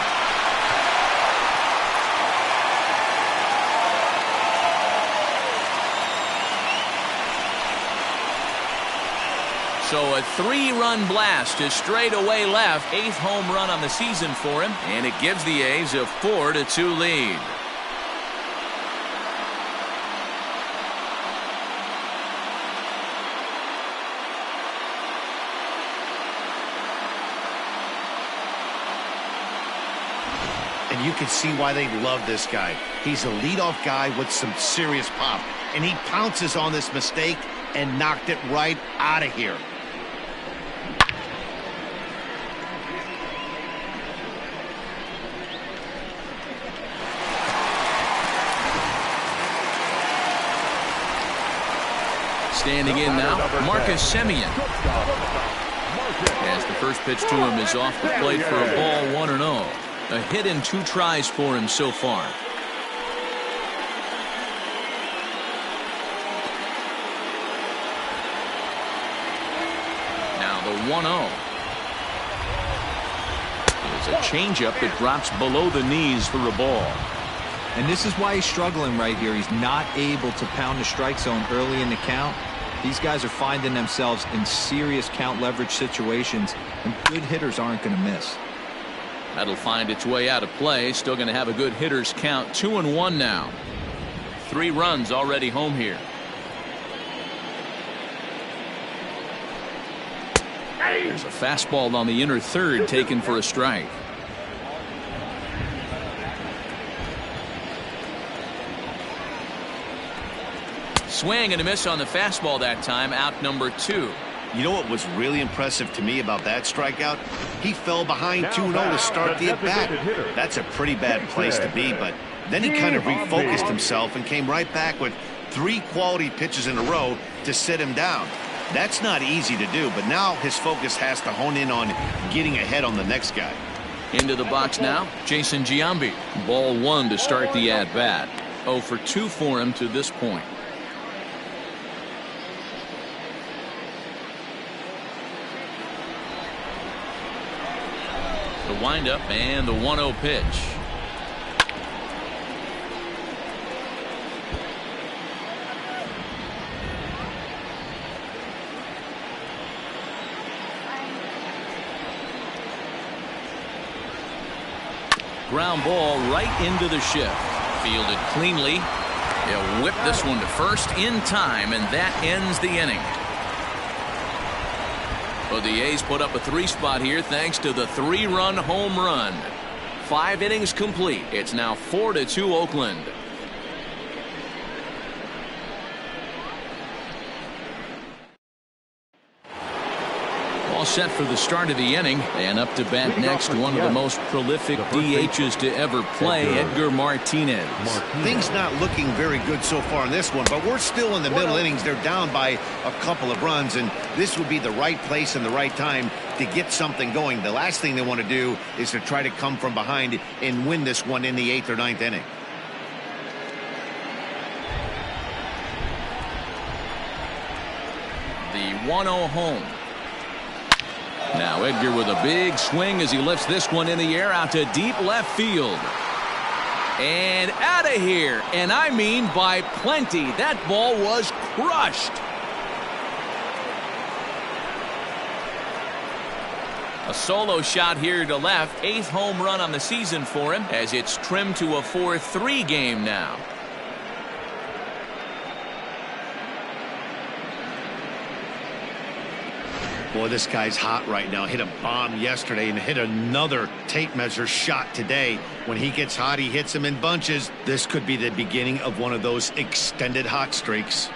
So a 3-run blast to straightaway left. 8th home run on the season for him, and it gives the A's a 4-2 lead. And you can see why they love this guy. He's a leadoff guy with some serious pop, and he pounces on this mistake and knocked it right out of here. Standing in now, Marcus Simeon. As the first pitch to him is off the plate for a ball, 1-0. A hit in 2 tries for him so far. Now the 1-0. Is a changeup that drops below the knees for a ball. And this is why he's struggling right here. He's not able to pound the strike zone early in the count. These guys are finding themselves in serious count leverage situations, and good hitters aren't going to miss. That'll find its way out of play. Still going to have a good hitter's count. 2-1 now. 3 runs already home here. There's a fastball on the inner third taken for a strike. Swing and a miss on the fastball that time. Out number 2. You know what was really impressive to me about that strikeout? He fell behind 2-0 to start the at-bat. That's a pretty bad place to be, but then he kind of refocused himself and came right back with 3 quality pitches in a row to sit him down. That's not easy to do, but now his focus has to hone in on getting ahead on the next guy. Into the box now, Jason Giambi. Ball 1 to start the at-bat. 0 for 2 for him to this point. The windup and the 1-0 pitch. Ground ball right into the shift. Fielded cleanly. He'll whip this one to first in time, and that ends the inning. Well, the A's put up a 3 spot here thanks to the 3-run home run. 5 innings complete. It's now 4-2 Oakland. All set for the start of the inning, and up to bat next, one of the most prolific DHs to ever play, Edgar Martinez. Things not looking very good so far in this one, but we're still in the middle innings. They're down by a couple of runs, and this would be the right place and the right time to get something going. The last thing they want to do is to try to come from behind and win this one in the 8th or 9th inning. The 1-0 home. Now Edgar with a big swing as he lifts this one in the air out to deep left field. And out of here. And I mean by plenty. That ball was crushed. A solo shot here to left. 8th home run on the season for him as it's trimmed to a 4-3 game now. Boy, this guy's hot right now. Hit a bomb yesterday and hit another tape measure shot today. When he gets hot, he hits them in bunches. This could be the beginning of one of those extended hot streaks.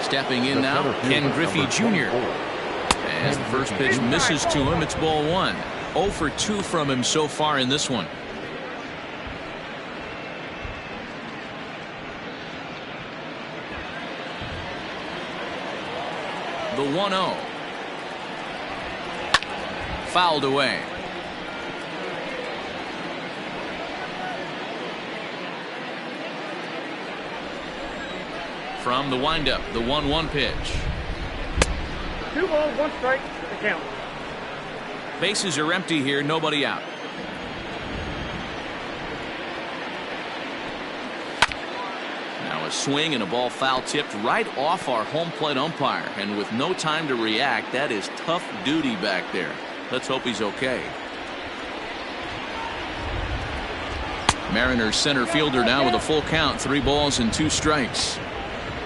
Stepping in now, Ken Griffey Jr. As the first pitch misses to him, it's ball 1. 0 for 2 from him so far in this one. The 1-0. Fouled away. From the windup, the 1-1 pitch. 2 balls, 1 strike, the count. Bases are empty here, nobody out. Now a swing and a ball foul tipped right off our home plate umpire, and with no time to react, that is tough duty back there. Let's hope he's okay. Mariners center fielder now with a full count, 3 balls and 2 strikes.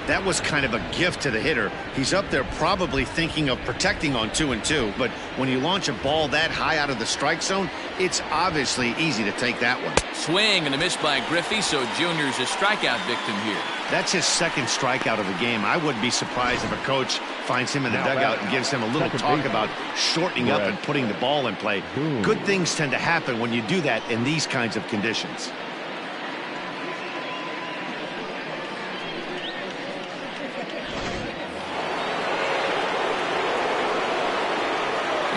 That was kind of a gift to the hitter. He's up there probably thinking of protecting on 2-2, but when you launch a ball that high out of the strike zone, it's obviously easy to take that one. Swing and a miss by Griffey, so Junior's a strikeout victim here. That's his 2nd strikeout of the game. I wouldn't be surprised if a coach finds him in the dugout and gives him a little talk about shortening up and putting the ball in play. Good things tend to happen when you do that in these kinds of conditions.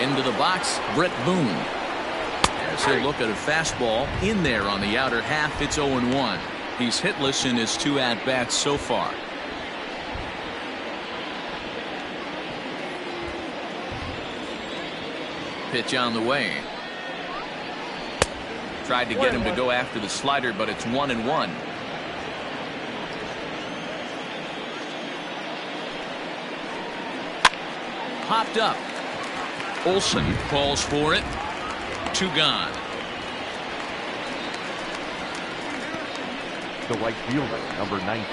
Into the box, Brett Boone. As he'll look at a fastball in there on the outer half, it's 0-1. He's hitless in his 2 at-bats so far. Pitch on the way. Tried to get him to go after the slider, but it's 1-1. Popped up. Olsen calls for it. 2 gone. The right fielder, number 19,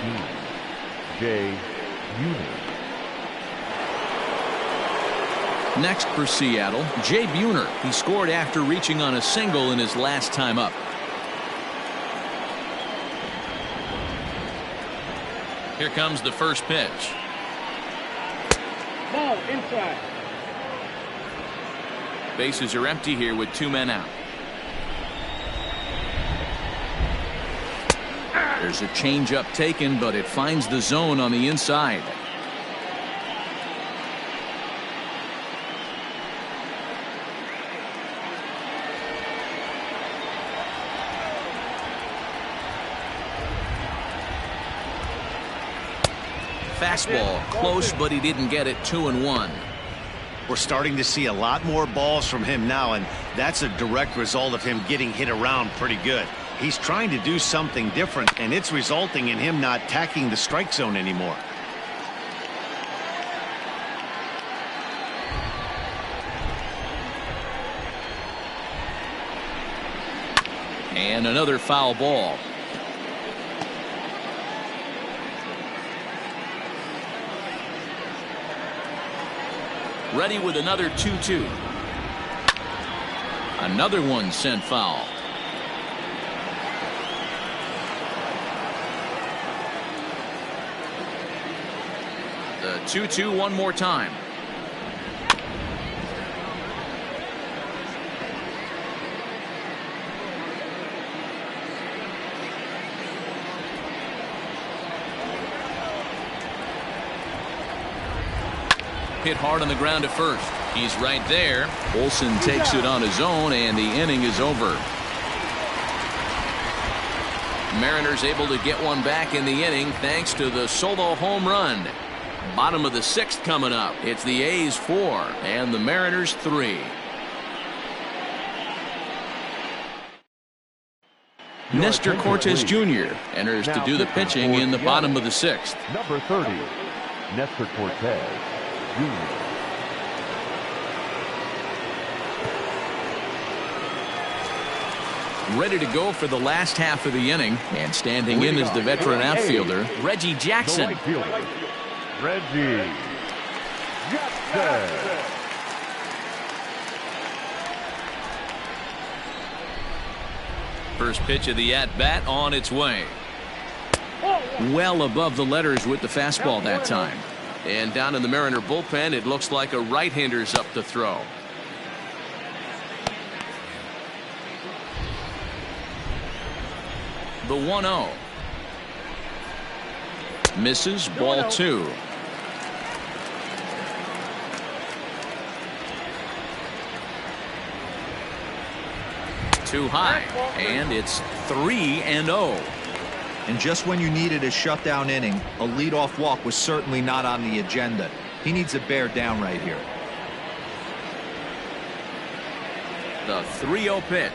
Jay Union. Next for Seattle, Jay Buhner. He scored after reaching on a single in his last time up. Here comes the first pitch. Ball inside. Bases are empty here with 2 men out. There's a changeup taken, but it finds the zone on the inside. Fastball close, but he didn't get it. 2-1. We're starting to see a lot more balls from him now, and that's a direct result of him getting hit around pretty good. He's trying to do something different, and it's resulting in him not attacking the strike zone anymore. And another foul ball. Ready with another 2-2. Another one sent foul. The 2-2 one more time. Hit hard on the ground at first. He's right there. Olsen takes it on his own, and the inning is over. Mariners able to get one back in the inning thanks to the solo home run. Bottom of the 6th coming up. It's the A's 4 and the Mariners 3. Nestor Cortes Jr. enters to do the pitching in the bottom of the 6th. Number 30, Nestor Cortes Jr. Ready to go for the last half of the inning, and standing in is the veteran outfielder, Reggie Jackson. Reggie Jackson. First pitch of the at-bat on its way. Well above the letters with the fastball that time. And down in the Mariner bullpen, it looks like a right-hander's up to throw. The 1-0. Misses, ball 2. Too high, and it's 3-0. And just when you needed a shutdown inning, a leadoff walk was certainly not on the agenda. He needs to bear down right here. The 3-0 pitch.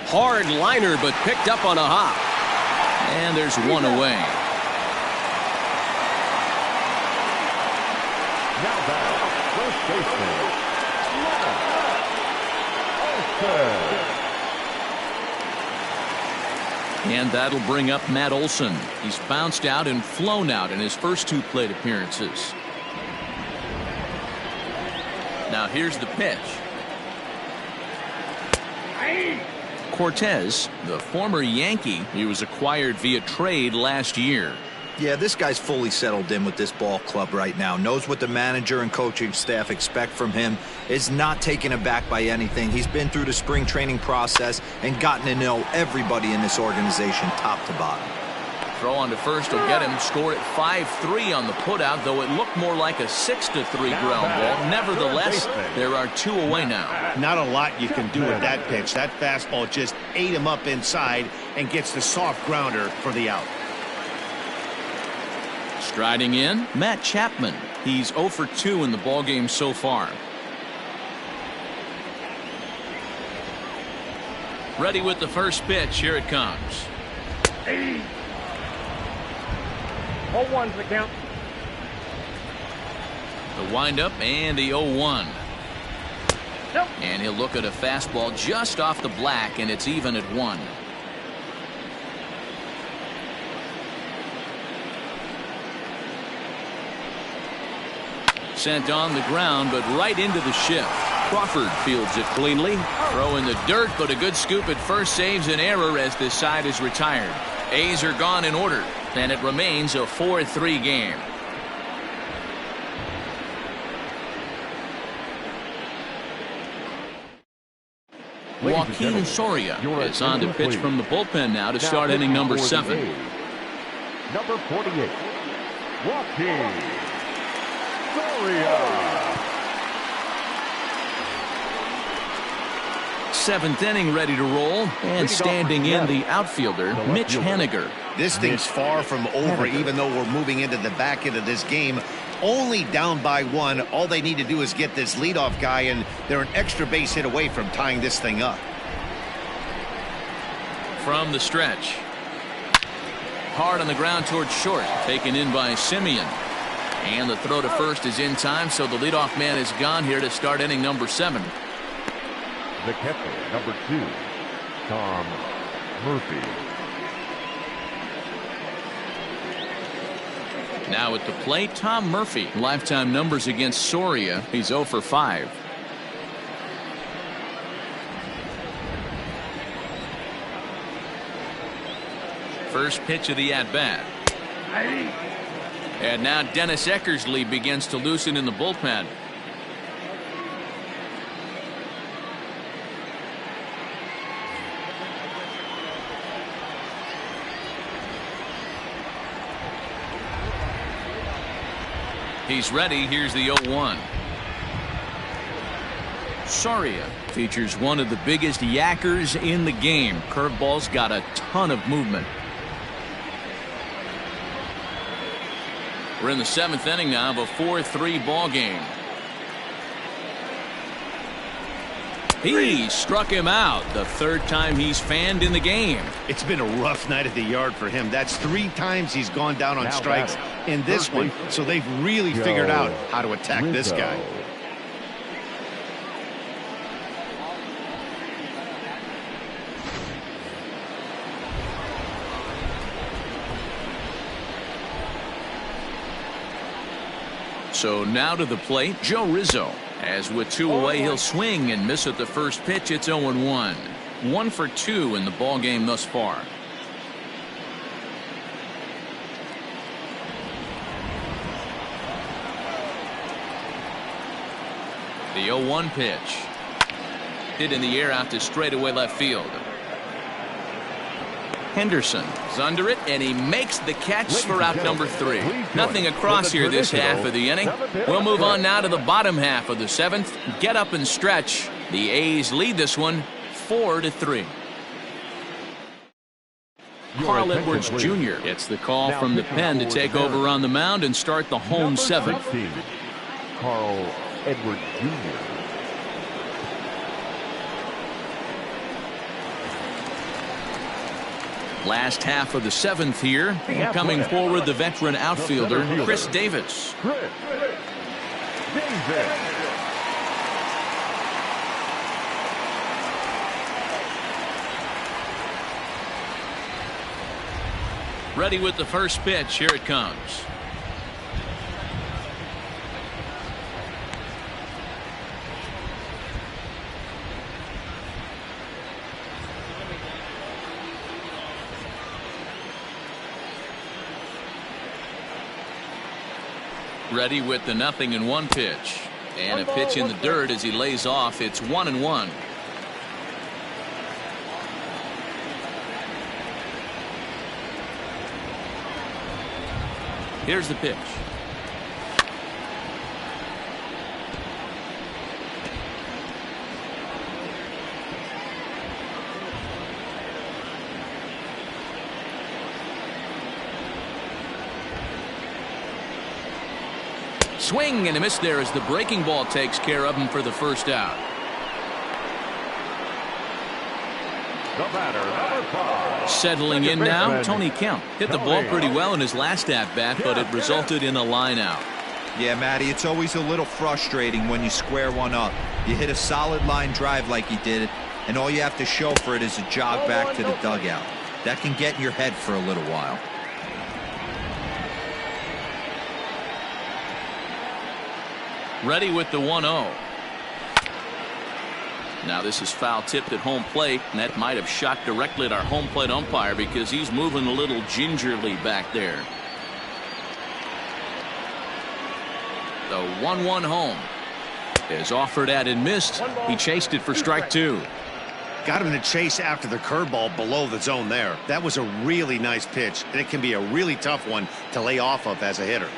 Hard liner, but picked up on a hop. And there's one away. Now back, first baseman. And that'll bring up Matt Olson. He's bounced out and flown out in his first 2 plate appearances. Now here's the pitch. Cortes, the former Yankee, he was acquired via trade last year. Yeah, this guy's fully settled in with this ball club right now. Knows what the manager and coaching staff expect from him. Is not taken aback by anything. He's been through the spring training process and gotten to know everybody in this organization top to bottom. Throw on to first will get him. Scored at 5-3 on the putout, though it looked more like a 6-3 ground ball. Nevertheless, there are 2 away now. Not a lot you can do with that pitch. That fastball just ate him up inside and gets the soft grounder for the out. Striding in, Matt Chapman. He's 0 for 2 in the ballgame so far. Ready with the first pitch. Here it comes. 0-1's the count. The windup and the 0-1. And he'll look at a fastball just off the black, and it's even at 1. Sent on the ground, but right into the shift. Crawford fields it cleanly. Throw in the dirt, but a good scoop at first saves an error as this side is retired. A's are gone in order, and it remains a 4-3 game. Joaquin Soria is on to pitch from the bullpen now to start inning number 7. Number 48, Joaquin Soria. 7th inning ready to roll, and standing in the outfielder, Mitch Haniger. This thing's far from over, even though we're moving into the back end of this game. Only down by 1. All they need to do is get this leadoff guy, and they're an extra base hit away from tying this thing up. From the stretch. Hard on the ground towards short, taken in by Simeon. And the throw to first is in time, so the leadoff man is gone here to start inning number 7. The catcher, number 2, Tom Murphy. Now at the plate, Tom Murphy. Lifetime numbers against Soria. He's 0 for 5. First pitch of the at-bat. And now Dennis Eckersley begins to loosen in the bullpen. He's ready. Here's the 0-1. Soria features one of the biggest yackers in the game. Curveball's got a ton of movement. We're in the 7th inning now of a 4-3 ball game. He struck him out, the 3rd time he's fanned in the game. It's been a rough night at the yard for him. That's 3 times he's gone down on strikes in this one. So they've really figured out how to attack this guy. So now to the plate, Joe Rizzo. As with 2 away, he'll swing and miss at the first pitch. It's 0-1. 1 for 2 in the ball game thus far. The 0-1 pitch. Hit in the air out to straightaway left field. Henderson is under it, and he makes the catch for out number 3. Nothing across here this half of the inning. We'll move on now to the bottom half of the 7th. Get up and stretch. The A's lead this one 4-3. Carl Edwards Jr. gets the call from the pen to take over on the mound and start the home 7th. Carl Edwards Jr. Last half of the 7th here. And coming forward, the veteran outfielder, Chris Davis. Ready with the first pitch. Here it comes. Ready with the 0-1 pitch. And a pitch in the dirt as he lays off. It's 1-1. Here's the pitch. Swing and a miss there as the breaking ball takes care of him for the first out. The batter, number 5. Settling in now, Tony Kemp. Hit the ball pretty well in his last at-bat, but it resulted in a line out. Yeah, Matty, it's always a little frustrating when you square one up. You hit a solid line drive like he did, and all you have to show for it is a jog back to the dugout. That can get in your head for a little while. Ready with the 1-0. Now this is foul tipped at home plate, and that might have shot directly at our home plate umpire because he's moving a little gingerly back there. The 1-1 home is offered at and missed. He chased it for strike 2. Got him to chase after the curveball below the zone there. That was a really nice pitch, and it can be a really tough one to lay off of as a hitter.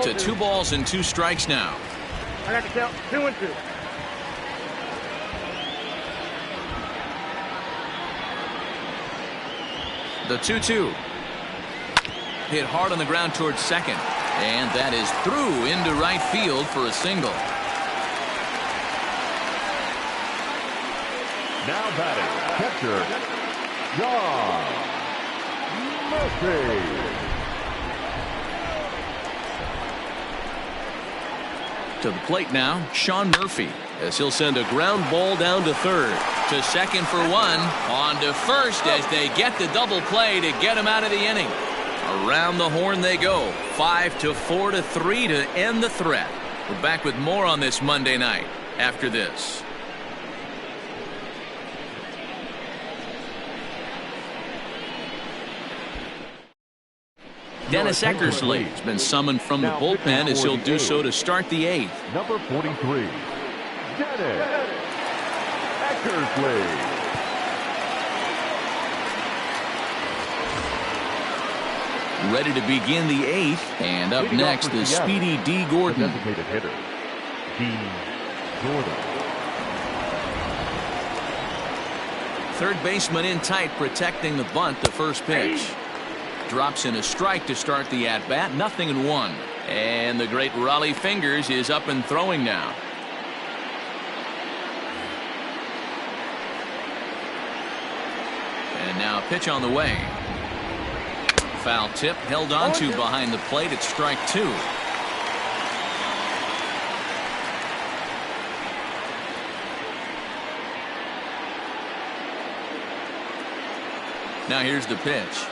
To 2 balls and 2 strikes now. I got to count 2-2. The 2-2. Hit hard on the ground towards second. And that is through into right field for a single. Now batting, catcher, John Murphy. To the plate now, Sean Murphy, as he'll send a ground ball down to third. To second for 1. On to first as they get the double play to get him out of the inning. Around the horn they go. 5-4-3 to end the threat. We're back with more on this Monday night after this. Dennis Eckersley has been summoned from the bullpen as he'll do so to start the 8th. Number 43, Dennis Eckersley. Ready to begin the 8th, and up next the speedy D. Gordon. Designated hitter, D. Gordon. Third baseman in tight, protecting the bunt. The first pitch drops in a strike to start the at-bat. 0-1, and the great Raleigh Fingers is up and throwing now. And now a pitch on the way. Foul tip, held on to behind the plate at strike 2. Now here's the pitch.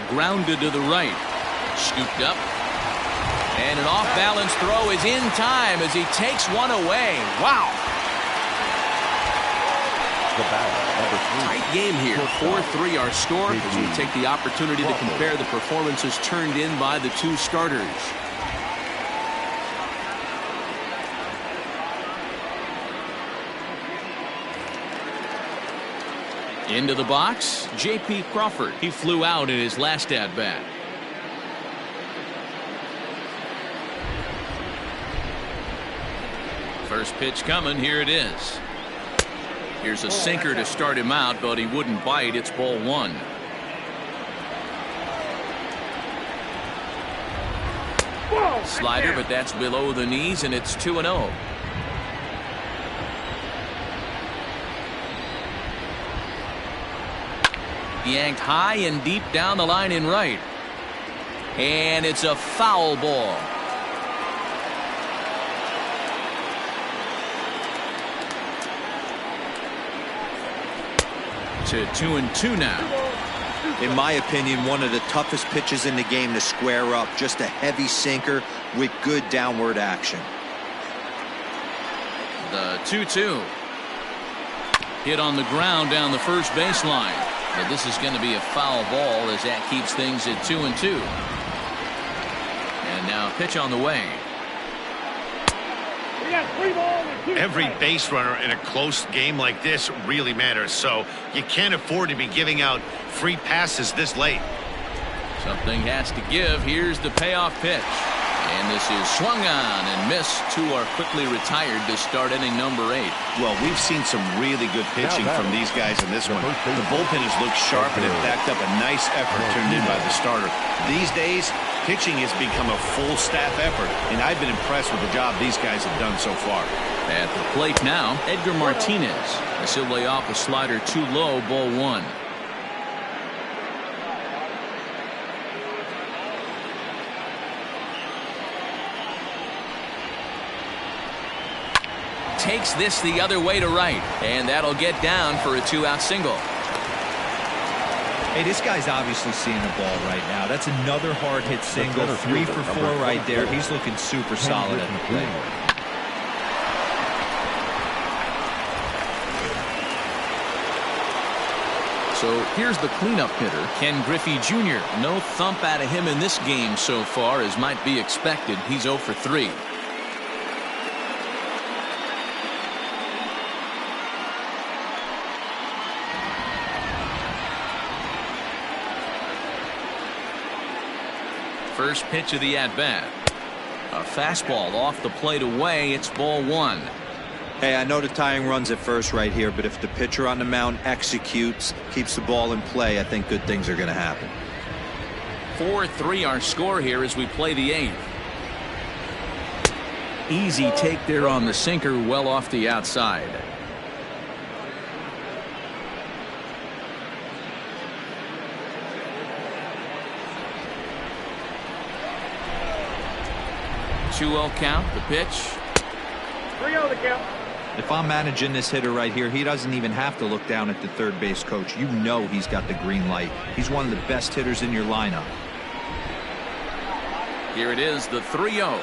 Grounded to the right. Scooped up. And an off-balance throw is in time as he takes one away. Wow. The batter, number 3. Tight game here. 4-3 our score as we take the opportunity to compare the performances turned in by the 2 starters. Into the box, J.P. Crawford. He flew out in his last at-bat. First pitch coming. Here it is. Here's a sinker to start him out, but he wouldn't bite. It's ball 1. Slider, but that's below the knees, and it's 2-0. Yanked high and deep down the line in right. And it's a foul ball. To 2-2 now. In my opinion, one of the toughest pitches in the game to square up. Just a heavy sinker with good downward action. The 2-2. Hit on the ground down the first baseline. But this is going to be a foul ball as that keeps things at 2-2. And now pitch on the way. We got 3 balls and 2 Every strikes. base runner in a close game like this really matters, so you can't afford to be giving out free passes this late. Something has to give. Here's the payoff pitch. And this is swung on and missed. 2 are quickly retired to start inning number 8. Well, we've seen some really good pitching from these guys in this one. The bullpen has looked sharp and it backed up a nice effort turned in by the starter. These days, pitching has become a full staff effort, and I've been impressed with the job these guys have done so far. At the plate now, Edgar Martinez. As he'll lay off a slider too low, ball 1. Takes this the other way to right, and that'll get down for a 2-out single. Hey, this guy's obviously seeing the ball right now. That's another hard hit single. 3 for 4 right there. He's looking super solid at the plate. So here's the cleanup hitter, Ken Griffey Jr. No thump out of him in this game so far, as might be expected. He's 0 for 3. First pitch of the at-bat. A fastball off the plate away. It's ball 1. Hey, I know the tying run's at first right here, but if the pitcher on the mound executes, keeps the ball in play, I think good things are going to happen. 4-3 our score here as we play the 8th. Easy take there on the sinker, well off the outside. Two-0 count, the pitch. 3-0 the count. If I'm managing this hitter right here, he doesn't even have to look down at the third base coach. You know he's got the green light. He's one of the best hitters in your lineup. Here it is, the 3-0.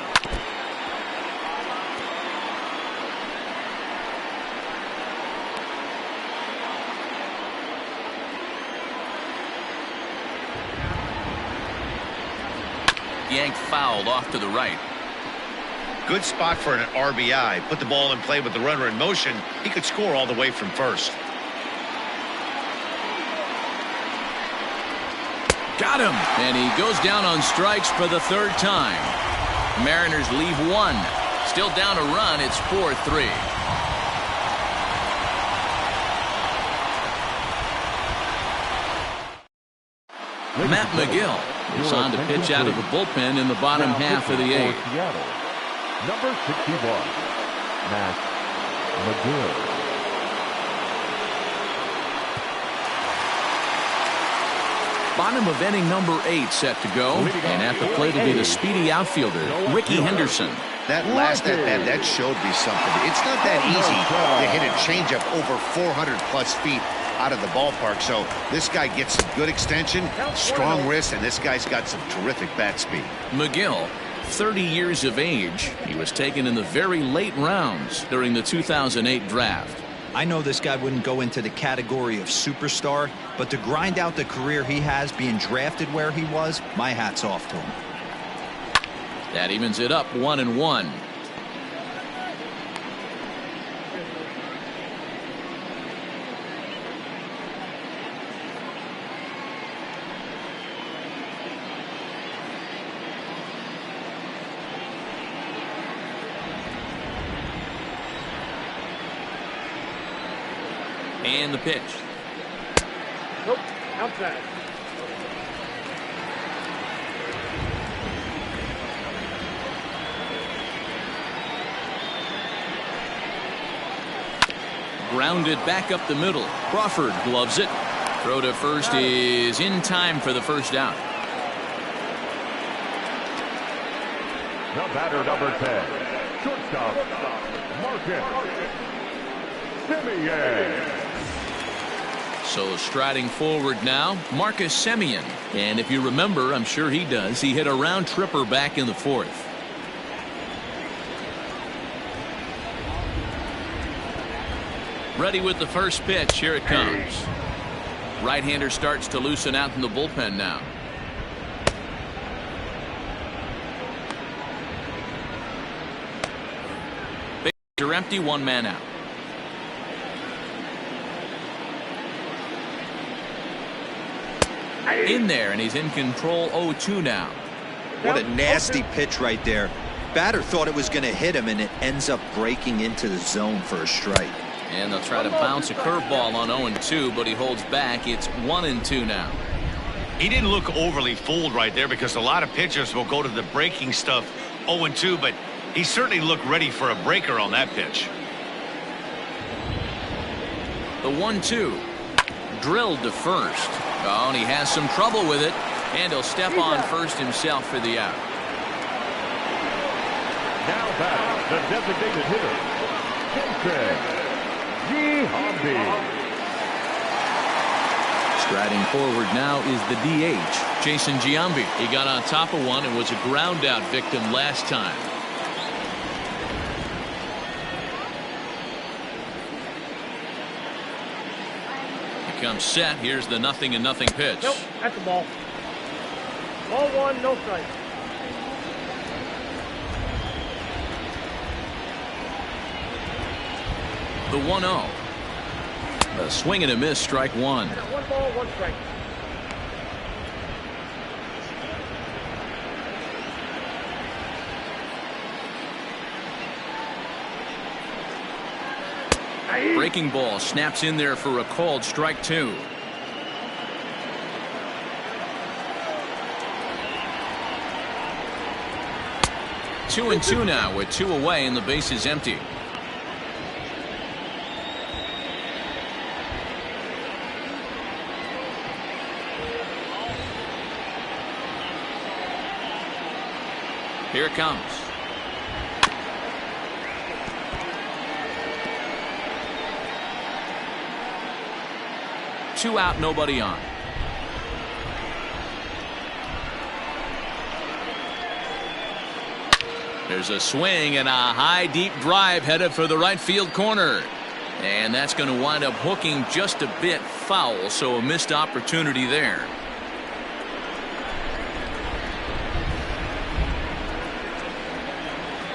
Yanked fouled off to the right. Good spot for an RBI. Put the ball in play with the runner in motion. He could score all the way from first. Got him. And he goes down on strikes for the 3rd time. Mariners leave 1. Still down a run. It's 4-3. Matt McGill is on to pitch out of the bullpen in the bottom half of the 8th. Number 61, Matt McGill. Bottom of inning number 8 set to go, and at the plate will be the speedy outfielder, Ricky Henderson. That last at-bat, that showed me something. It's not that easy to hit a changeup over 400-plus feet out of the ballpark. So this guy gets some good extension, strong wrist, and this guy's got some terrific bat speed. McGill, 30 years of age. He was taken in the very late rounds during the 2008 draft. I know this guy wouldn't go into the category of superstar, but to grind out the career he has being drafted where he was, my hat's off to him. That evens it up 1-1. And the pitch. Nope, outside. Grounded back up the middle. Crawford gloves it. Throw to first is in time for the first out. The batter, number 10, shortstop, Simeon. So striding forward now, Marcus Simeon. And if you remember, I'm sure he does, he hit a round tripper back in the 4th. Ready with the first pitch. Here it comes. Right-hander starts to loosen out in the bullpen now. Bases are empty, 1 man out. In there, and he's in control. 0-2 now. What a nasty pitch right there. Batter thought it was going to hit him, and it ends up breaking into the zone for a strike. And they'll try to bounce a curveball on 0-2, but he holds back. It's 1-2 now. He didn't look overly fooled right there, because a lot of pitchers will go to the breaking stuff 0-2, but he certainly looked ready for a breaker on that pitch. The 1-2 drilled to first. Oh, and he has some trouble with it, and he'll step on first himself for the out. Now back, the designated hitter, Riding forward now is the DH, Jason Giambi. He got on top of one and was a ground out victim last time. He comes set. Here's the 0-0 pitch. Nope, that's a ball. Ball one, no strike. The 1-0. A swing and a miss, strike one. One ball, one strike. Breaking ball snaps in there for a called strike two. Two and two now with two away and the base is empty. Here it comes. Two out, nobody on. There's a swing and a high deep drive headed for the right field corner. And that's going to wind up hooking just a bit foul, so a missed opportunity there.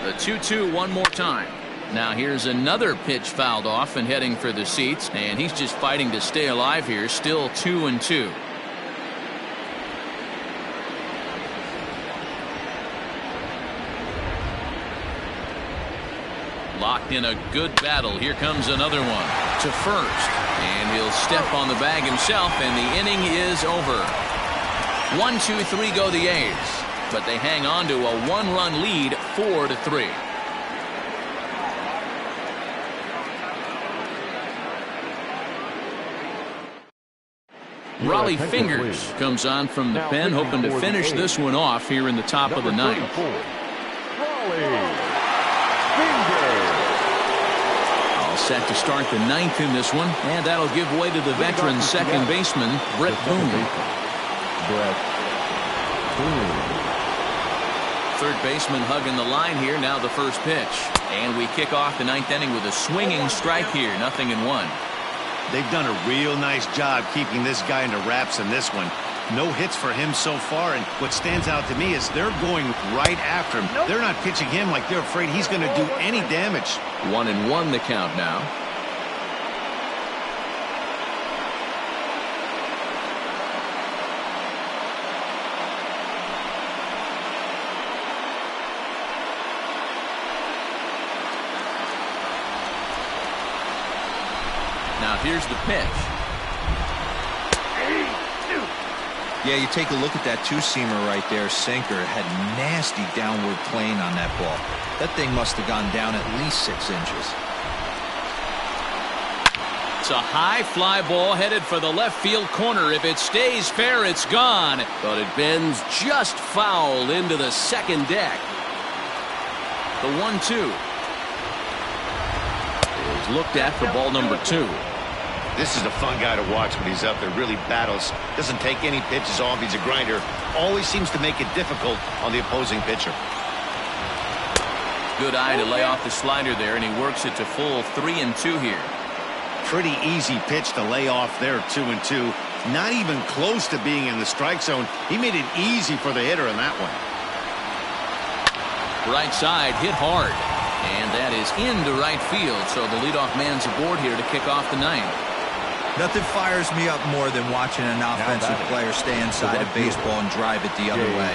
The 2-2 one more time. Now here's another pitch fouled off and heading for the seats, and he's just fighting to stay alive here. Still 2-2. Locked in a good battle. Here comes another one to first, and he'll step on the bag himself, and the inning is over. 1-2-3 go the A's, but they hang on to a one-run lead, 4-3. Raleigh Fingers comes on from the pen, hoping to finish this one off here in the top of the ninth. All set to start the ninth in this one, and that'll give way to the veteran second baseman, Brett Boone. Third baseman hugging the line here. Now the first pitch, and we kick off the ninth inning with a swinging strike here. 0-1. They've done a real nice job keeping this guy into wraps in this one. No hits for him so far, and what stands out to me is they're going right after him. They're not pitching him like they're afraid he's going to do any damage. 1-1 the count now. Now here's the pitch. Yeah, you take a look at that two-seamer right there, sinker. It had nasty downward plane on that ball. That thing must have gone down at least 6 inches. It's a high fly ball headed for the left field corner. If it stays fair, it's gone. But it bends just foul into the second deck. The 1-2 is looked at for ball number 2. This is a fun guy to watch when he's up there. Really battles. Doesn't take any pitches off. He's a grinder. Always seems to make it difficult on the opposing pitcher. Good eye to lay off the slider there, and he works it to full 3-2 here. Pretty easy pitch to lay off there, 2-2. Not even close to being in the strike zone. He made it easy for the hitter in that one. Right side hit hard, and that is into right field. So the leadoff man's aboard here to kick off the ninth. Nothing fires me up more than watching an offensive player stay inside of baseball and drive it the other way.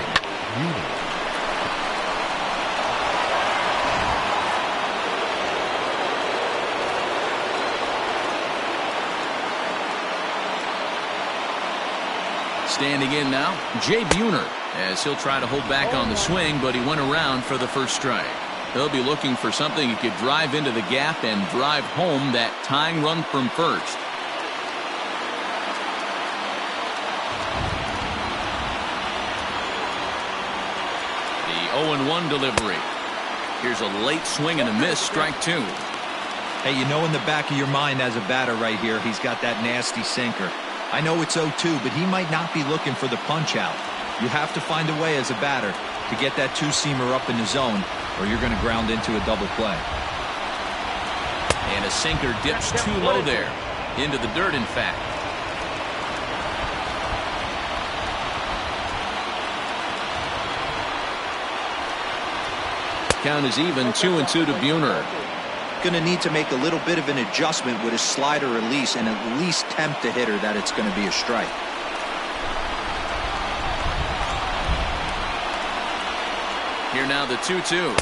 Standing in now, Jay Buhner, as he'll try to hold back on the swing, but he went around for the first strike. He'll be looking for something he could drive into the gap and drive home that tying run from first. The 0-1 delivery. Here's a late swing and a miss, strike 2. Hey, you know in the back of your mind as a batter right here, he's got that nasty sinker. I know it's 0-2, but he might not be looking for the punch out. You have to find a way as a batter to get that two-seamer up in the zone, or you're going to ground into a double play. And a sinker dips too low there. Into the dirt, in fact. Count is even, 2-2 to Buhner. Going to need to make a little bit of an adjustment with his slider release and at least tempt the hitter that it's going to be a strike. Here now the 2-2.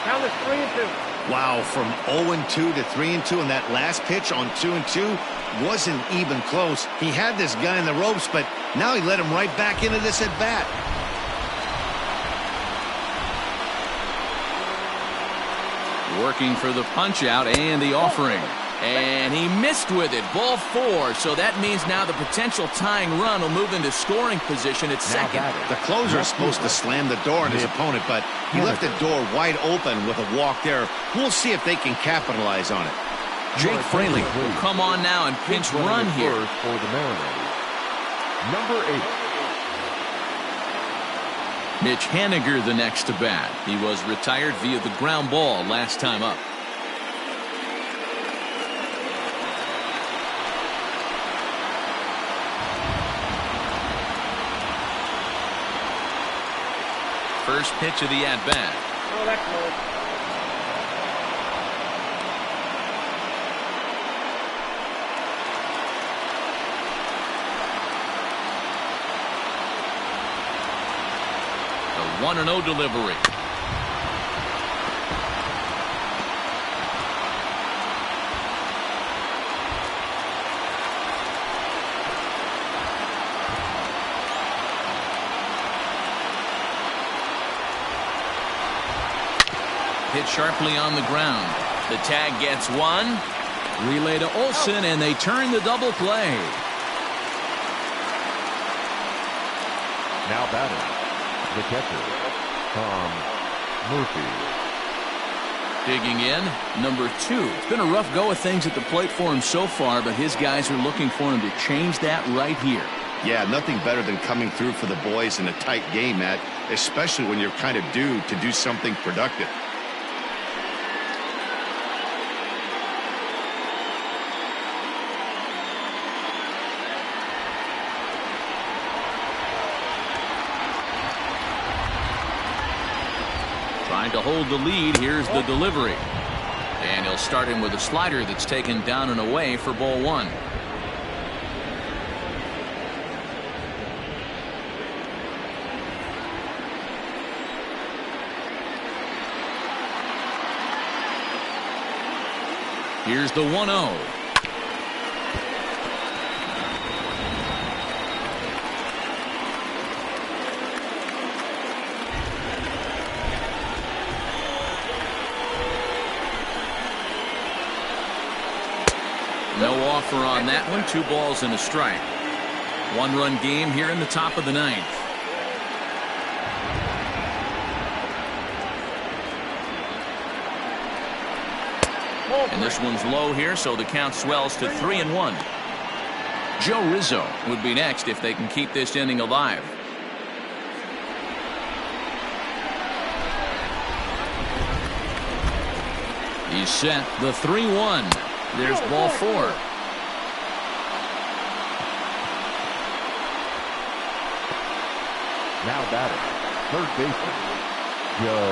Count is 3-2. Wow, from 0-2 to 3-2, and that last pitch on 2-2 wasn't even close. He had this guy in the ropes, but now he let him right back into this at bat. Working for the punch out and the offering. And he missed with it. Ball 4. So that means now the potential tying run will move into scoring position at second. The closer is supposed to slam the door on his opponent, but he left the door wide open with a walk there. We'll see if they can capitalize on it. Jake Fraley will come on now and pinch run here. For the Mariners, number 8. Mitch Haniger the next to bat. He was retired via the ground ball last time up. First pitch of the at-bat. Oh, that's low. The 1-0 delivery. Hit sharply on the ground. The tag gets one. Relay to Olsen, and they turn the double play. Now batting, the catcher, Tom Murphy. Digging in, number 2. It's been a rough go of things at the plate for him so far, but his guys are looking for him to change that right here. Yeah, nothing better than coming through for the boys in a tight game, Matt, especially when you're kind of due to do something productive. Trying to hold the lead. Here's the delivery. And he'll start him with a slider that's taken down and away for ball 1. Here's the 1-0. No offer on that one. 2 balls and a strike. 1-run game here in the top of the 9th. And this one's low here, so the count swells to 3-1. Joe Rizzo would be next if they can keep this inning alive. He's set. The 3-1. There's ball 4. Now batting, third baseman, Joe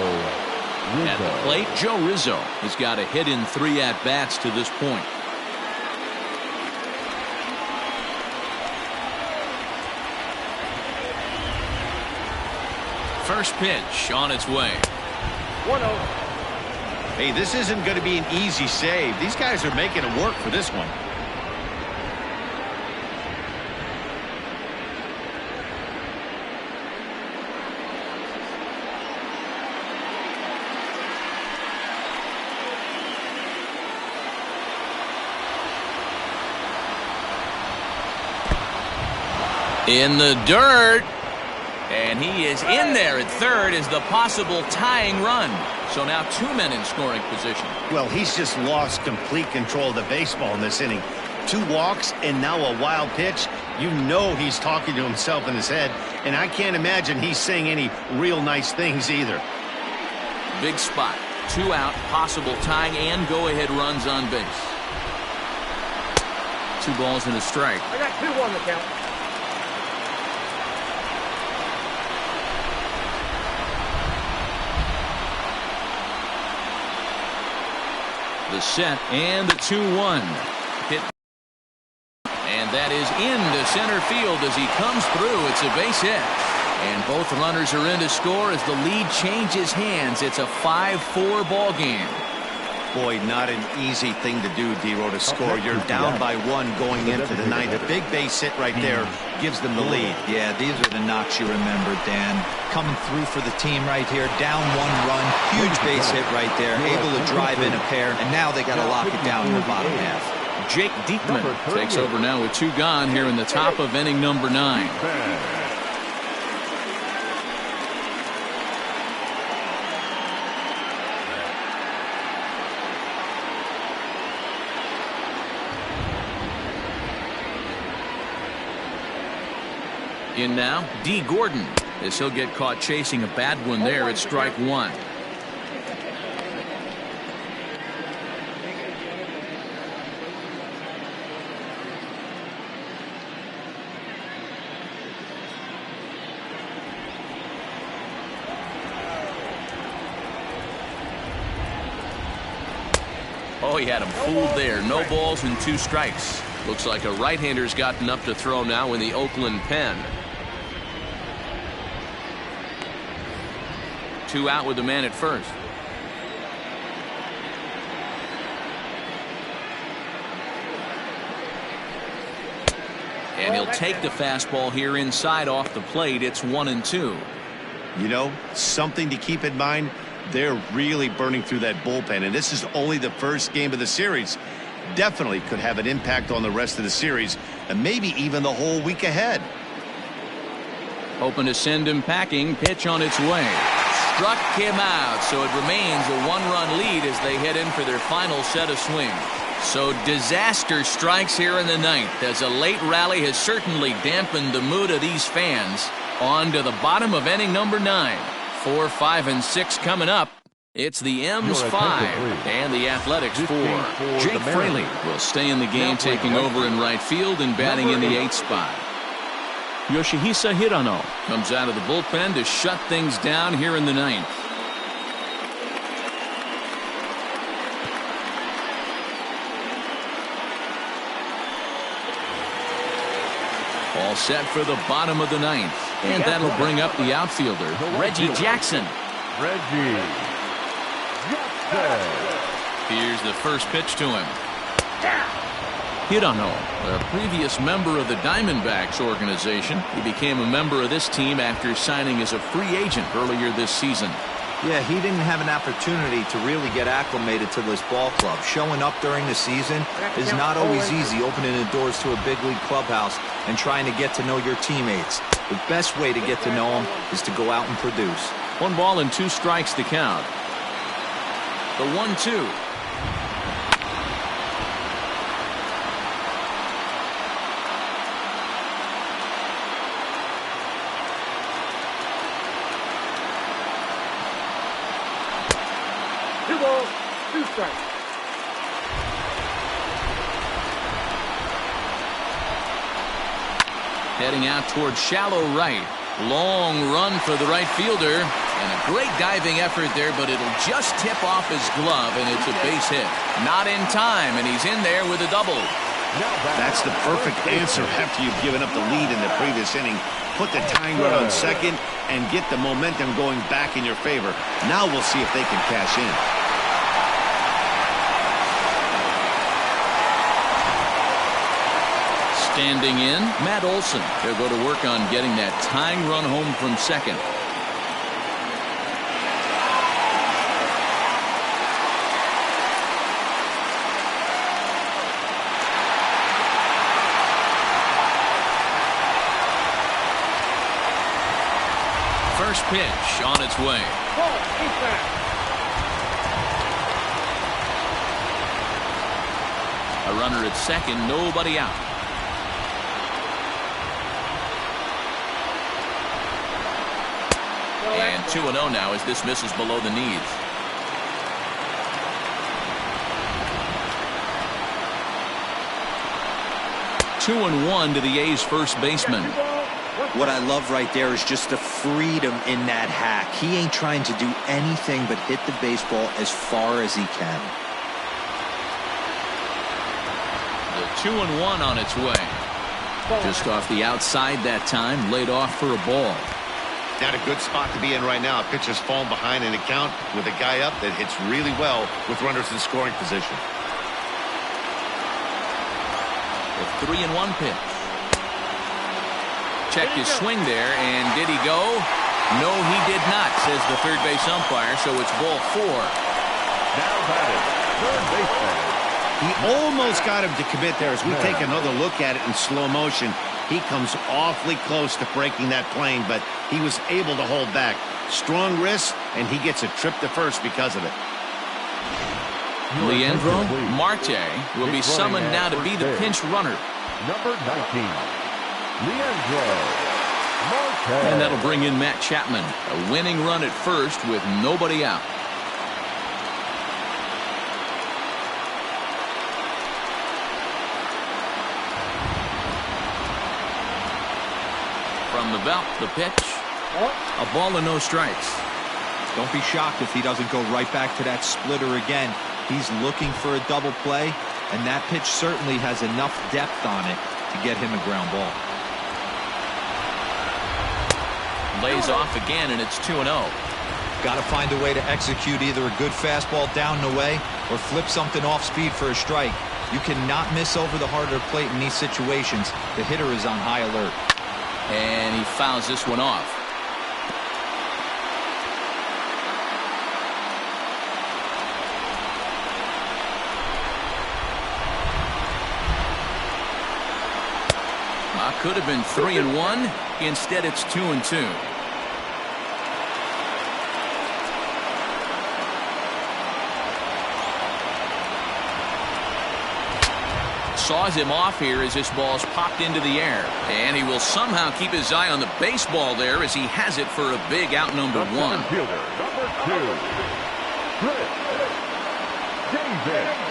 Rizzo. At the plate, Joe Rizzo has got a hit in 3 at-bats to this point. First pitch on its way. 1-0. Hey, this isn't going to be an easy save. These guys are making it work for this one. In the dirt. And he is in there at third as the possible tying run. So now 2 men in scoring position. Well, he's just lost complete control of the baseball in this inning. 2 walks and now a wild pitch. You know he's talking to himself in his head, and I can't imagine he's saying any real nice things either. Big spot. 2 out, possible tying and go-ahead runs on base. 2 balls and a strike. I got 2 on the count. The set and the 2-1 hit, and that is into center field as he comes through. It's a base hit, and both runners are in to score as the lead changes hands. It's a 5-4 ball game. Boy, not an easy thing to do, D-Row, to score. You're down by 1 going into the 9th. A big base hit right there gives them the lead. Yeah, these are the knocks you remember, Dan. Coming through for the team right here. Down 1 run. Huge base hit right there. Able to drive in a pair. And now they got to lock it down in the bottom half. Jake Diekman takes over now with 2 gone here in the top of inning number 9. In now, D. Gordon, as he'll get caught chasing a bad one there at strike 1. Oh, he had him fooled there. No balls and 2 strikes. Looks like a right-hander's gotten up to throw now in the Oakland pen. 2 out with the man at first. And he'll take the fastball here inside off the plate. It's 1-2. You know, something to keep in mind, they're really burning through that bullpen, and this is only the first game of the series. Definitely could have an impact on the rest of the series and maybe even the whole week ahead. Hoping to send him packing. Pitch on its way. Struck him out, so it remains a 1-run lead as they head in for their final set of swings. So disaster strikes here in the 9th as a late rally has certainly dampened the mood of these fans. On to the bottom of inning number 9. 4, 5, and 6 coming up. It's the M's 5 and the Athletics 4. Jake Fraley will stay in the game, taking over in right field and batting in the 8th spot. Yoshihisa Hirano comes out of the bullpen to shut things down here in the 9th. All set for the bottom of the 9th. And that'll bring up the outfielder, Reggie Jackson. Reggie Jackson. Here's the first pitch to him. Hirano, a previous member of the Diamondbacks organization. He became a member of this team after signing as a free agent earlier this season. Yeah, he didn't have an opportunity to really get acclimated to this ball club. Showing up during the season is not always easy, opening the doors to a big league clubhouse and trying to get to know your teammates. The best way to get to know them is to go out and produce. 1 ball and 2 strikes to count. The 1-2. Heading out towards shallow right. Long run for the right fielder. And a great diving effort there, but it'll just tip off his glove, and it's a base hit. Not in time, and he's in there with a double. That's the perfect answer after you've given up the lead in the previous inning. Put the tying run on second and get the momentum going back in your favor. Now we'll see if they can cash in. Standing in, Matt Olson. He'll go to work on getting that tying run home from second. First pitch on its way. A runner at second, nobody out. And 2-0 now as this misses below the knees. Two and one to the A's first baseman. What I love right there is just the freedom in that hack. He ain't trying to do anything but hit the baseball as far as he can. The 2-1 on its way. Just off the outside that time, laid off for a ball. Not a good spot to be in right now. A pitcher's falling behind in a count with a guy up that hits really well with runners in scoring position. The 3-1 pitch. Checked his swing there, and did he go? No, he did not, says the third base umpire, so it's ball 4. Now batting, third baseman. He almost got him to commit there. As we take another look at it in slow motion, he comes awfully close to breaking that plane, but he was able to hold back. Strong wrist, and he gets a trip to first because of it. Leandro Marte will be summoned now to be the pinch runner. Number 19, Leandro Marte. And that'll bring in Matt Chapman. A winning run at first with nobody out. From the belt, the pitch. A ball and no strikes. Don't be shocked if he doesn't go right back to that splitter again. He's looking for a double play, and that pitch certainly has enough depth on it to get him a ground ball. Lays off again, and it's 2-0. Got to find a way to execute either a good fastball down and away or flip something off speed for a strike. You cannot miss over the harder plate in these situations. The hitter is on high alert. And he fouls this one off. Could have been 3-1. Instead, it's 2-2. Saws him off here as this ball's popped into the air. And he will somehow keep his eye on the baseball there as he has it for a big out number 1. Number 2, Davis.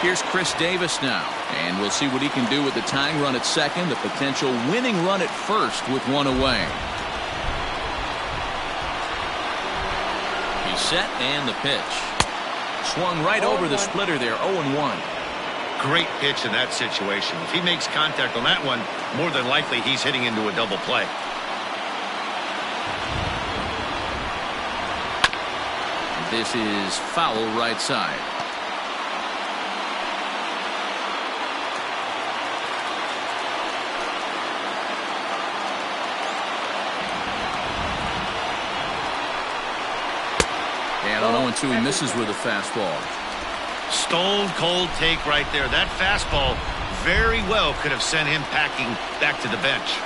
Here's Chris Davis now, and we'll see what he can do with the tying run at second, the potential winning run at first with one away. He's set, and the pitch. Swung right over the splitter there, 0-1. Great pitch in that situation. If he makes contact on that one, more than likely he's hitting into a double play. This is foul right side. And on 0-2, he misses with a fastball. Stone cold take right there. That fastball very well could have sent him packing back to the bench.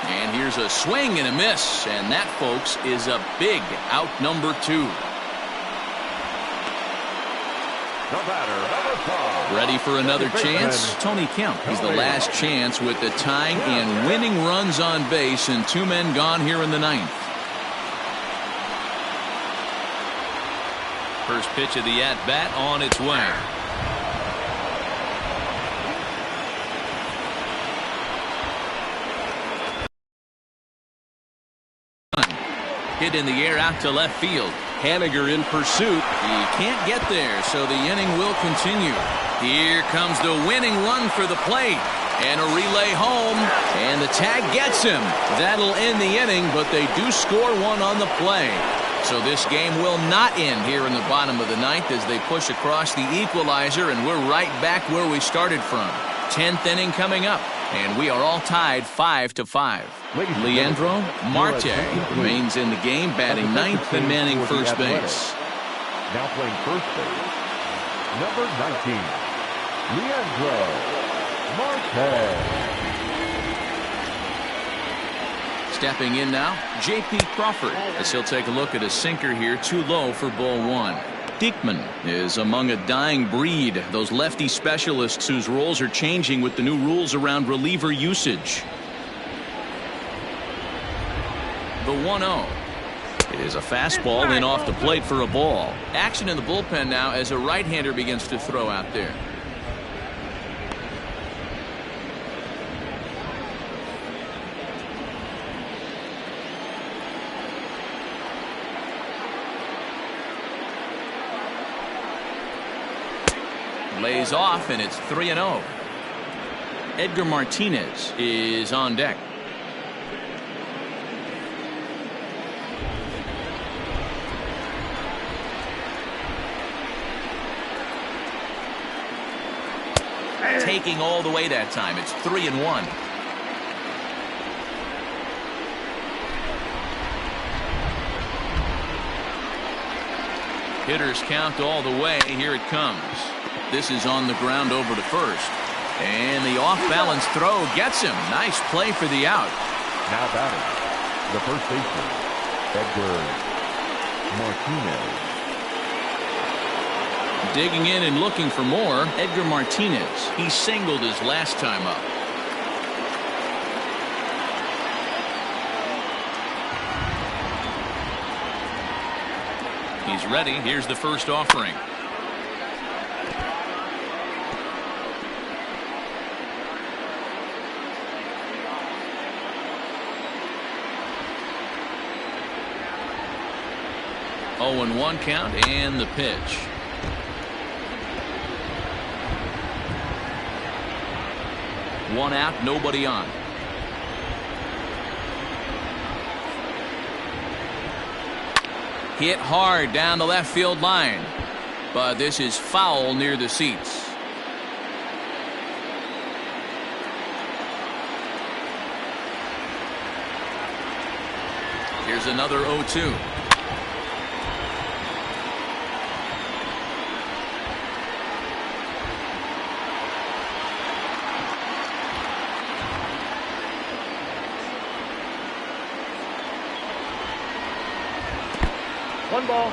And here's a swing and a miss, and that, folks, is a big out number 2. The batter, number 5. Ready for another chance? Tony Kemp. He's the last chance with the tying and winning runs on base and 2 men gone here in the 9th. First pitch of the at-bat on its way. Hit in the air out to left field. Haniger in pursuit. He can't get there, so the inning will continue. Here comes the winning run for the plate. And a relay home. And the tag gets him. That'll end the inning, but they do score one on the play. So this game will not end here in the bottom of the 9th as they push across the equalizer, and we're right back where we started from. 10th inning coming up, and we are all tied 5-5. Leandro Marte remains in the game, batting 9th and manning first base. Now playing first base, number 19, Leandro Marte. Stepping in now, J.P. Crawford, as he'll take a look at a sinker here, too low for ball one. Diekman is among a dying breed, those lefty specialists whose roles are changing with the new rules around reliever usage. The 1-0 is a fastball in off the plate for a ball. Action in the bullpen now as a right-hander begins to throw out there. Lays off, and it's 3-0. Edgar Martinez is on deck. Taking all the way that time. It's 3-1. Hitters count all the way. Here it comes. This is on the ground over to first. And the off-balance throw gets him. Nice play for the out. Now batting, the first baseman, Edgar Martinez. Digging in and looking for more, Edgar Martinez. He singled his last time up. He's ready. Here's the first offering. Oh, and 1 count, and the pitch. One out, nobody on. Hit hard down the left field line, but this is foul near the seats. Here's another 0-2. One ball,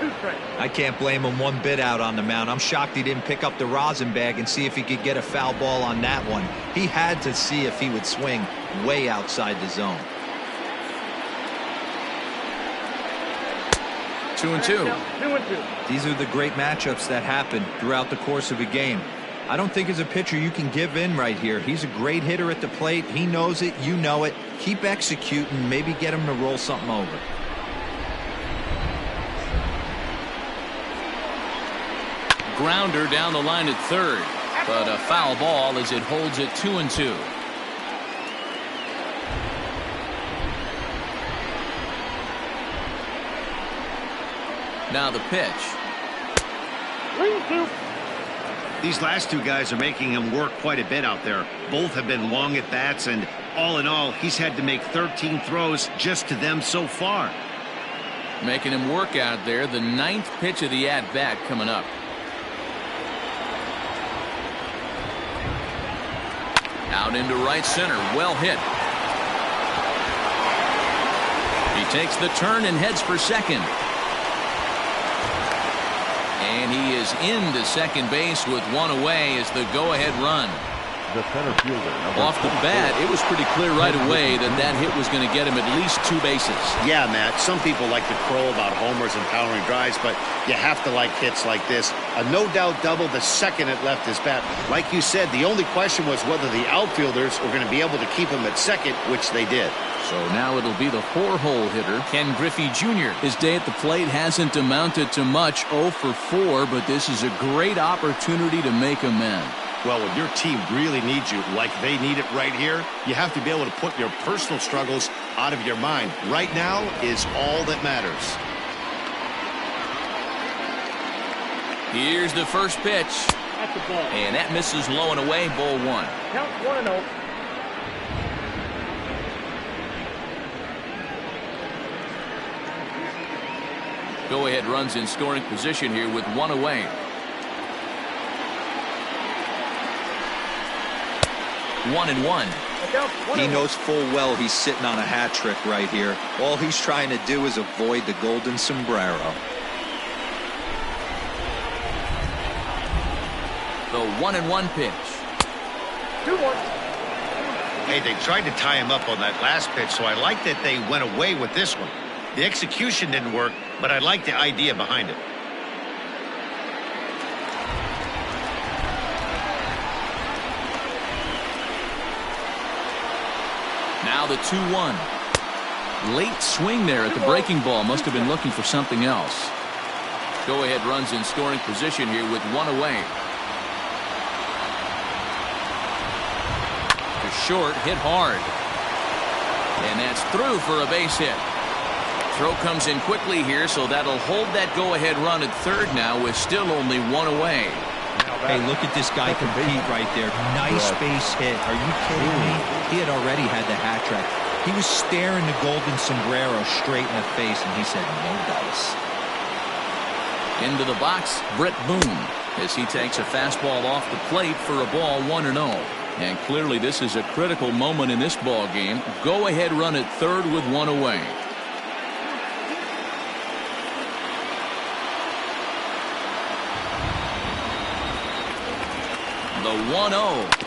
2 strikes. I can't blame him one bit out on the mound. I'm shocked he didn't pick up the rosin bag and see if he could get a foul ball on that one. He had to see if he would swing way outside the zone. 2-2. 2-2. These are the great matchups that happen throughout the course of a game. I don't think as a pitcher you can give in right here. He's a great hitter at the plate. He knows it. You know it. Keep executing. Maybe get him to roll something over. Grounder down the line at third, but a foul ball as it holds it 2-2. Now the pitch. 3-2. These last two guys are making him work quite a bit out there. Both have been long at bats, and all in all, he's had to make 13 throws just to them so far. Making him work out there. The 9th pitch of the at-bat coming up. Out into right center. Well hit. He takes the turn and heads for second. And he is into second base with 1 away as the go-ahead run. The center fielder. Off the bat, it was pretty clear right away that that hit was going to get him at least 2 bases. Yeah, Matt, some people like to crow about homers and powering drives, but you have to like hits like this. A no-doubt double the second it left his bat. Like you said, the only question was whether the outfielders were going to be able to keep him at second, which they did. So now it'll be the 4-hole hitter, Ken Griffey Jr. His day at the plate hasn't amounted to much, 0 for 4, but this is a great opportunity to make amends. Well, when your team really needs you, like they need it right here, you have to be able to put your personal struggles out of your mind. Right now is all that matters. Here's the first pitch. That's the ball. And that misses low and away, ball 1. Count 1-0. Go-ahead runs in scoring position here with 1 away. 0-1. 1-1. He knows full well he's sitting on a hat trick right here. All he's trying to do is avoid the golden sombrero. The 1-1 pitch. 2-1. Hey, they tried to tie him up on that last pitch, so I like that they went away with this one. The execution didn't work, but I like the idea behind it. Now the 2-1. Late swing there at the breaking ball. Must have been looking for something else. Go-ahead runs in scoring position here with one away. To short, hit hard. And that's through for a base hit. Throw comes in quickly here, so that'll hold that go-ahead run at third now with still only one away. Hey, look at this guy compete right there. Nice base hit. Are you kidding me? He had already had the hat trick. He was staring the golden sombrero straight in the face, and he said, no dice. Into the box, Brett Boone, as he takes a fastball off the plate for a ball 1-0. And clearly this is a critical moment in this ball game. Go ahead run at third with one away. The 1-0.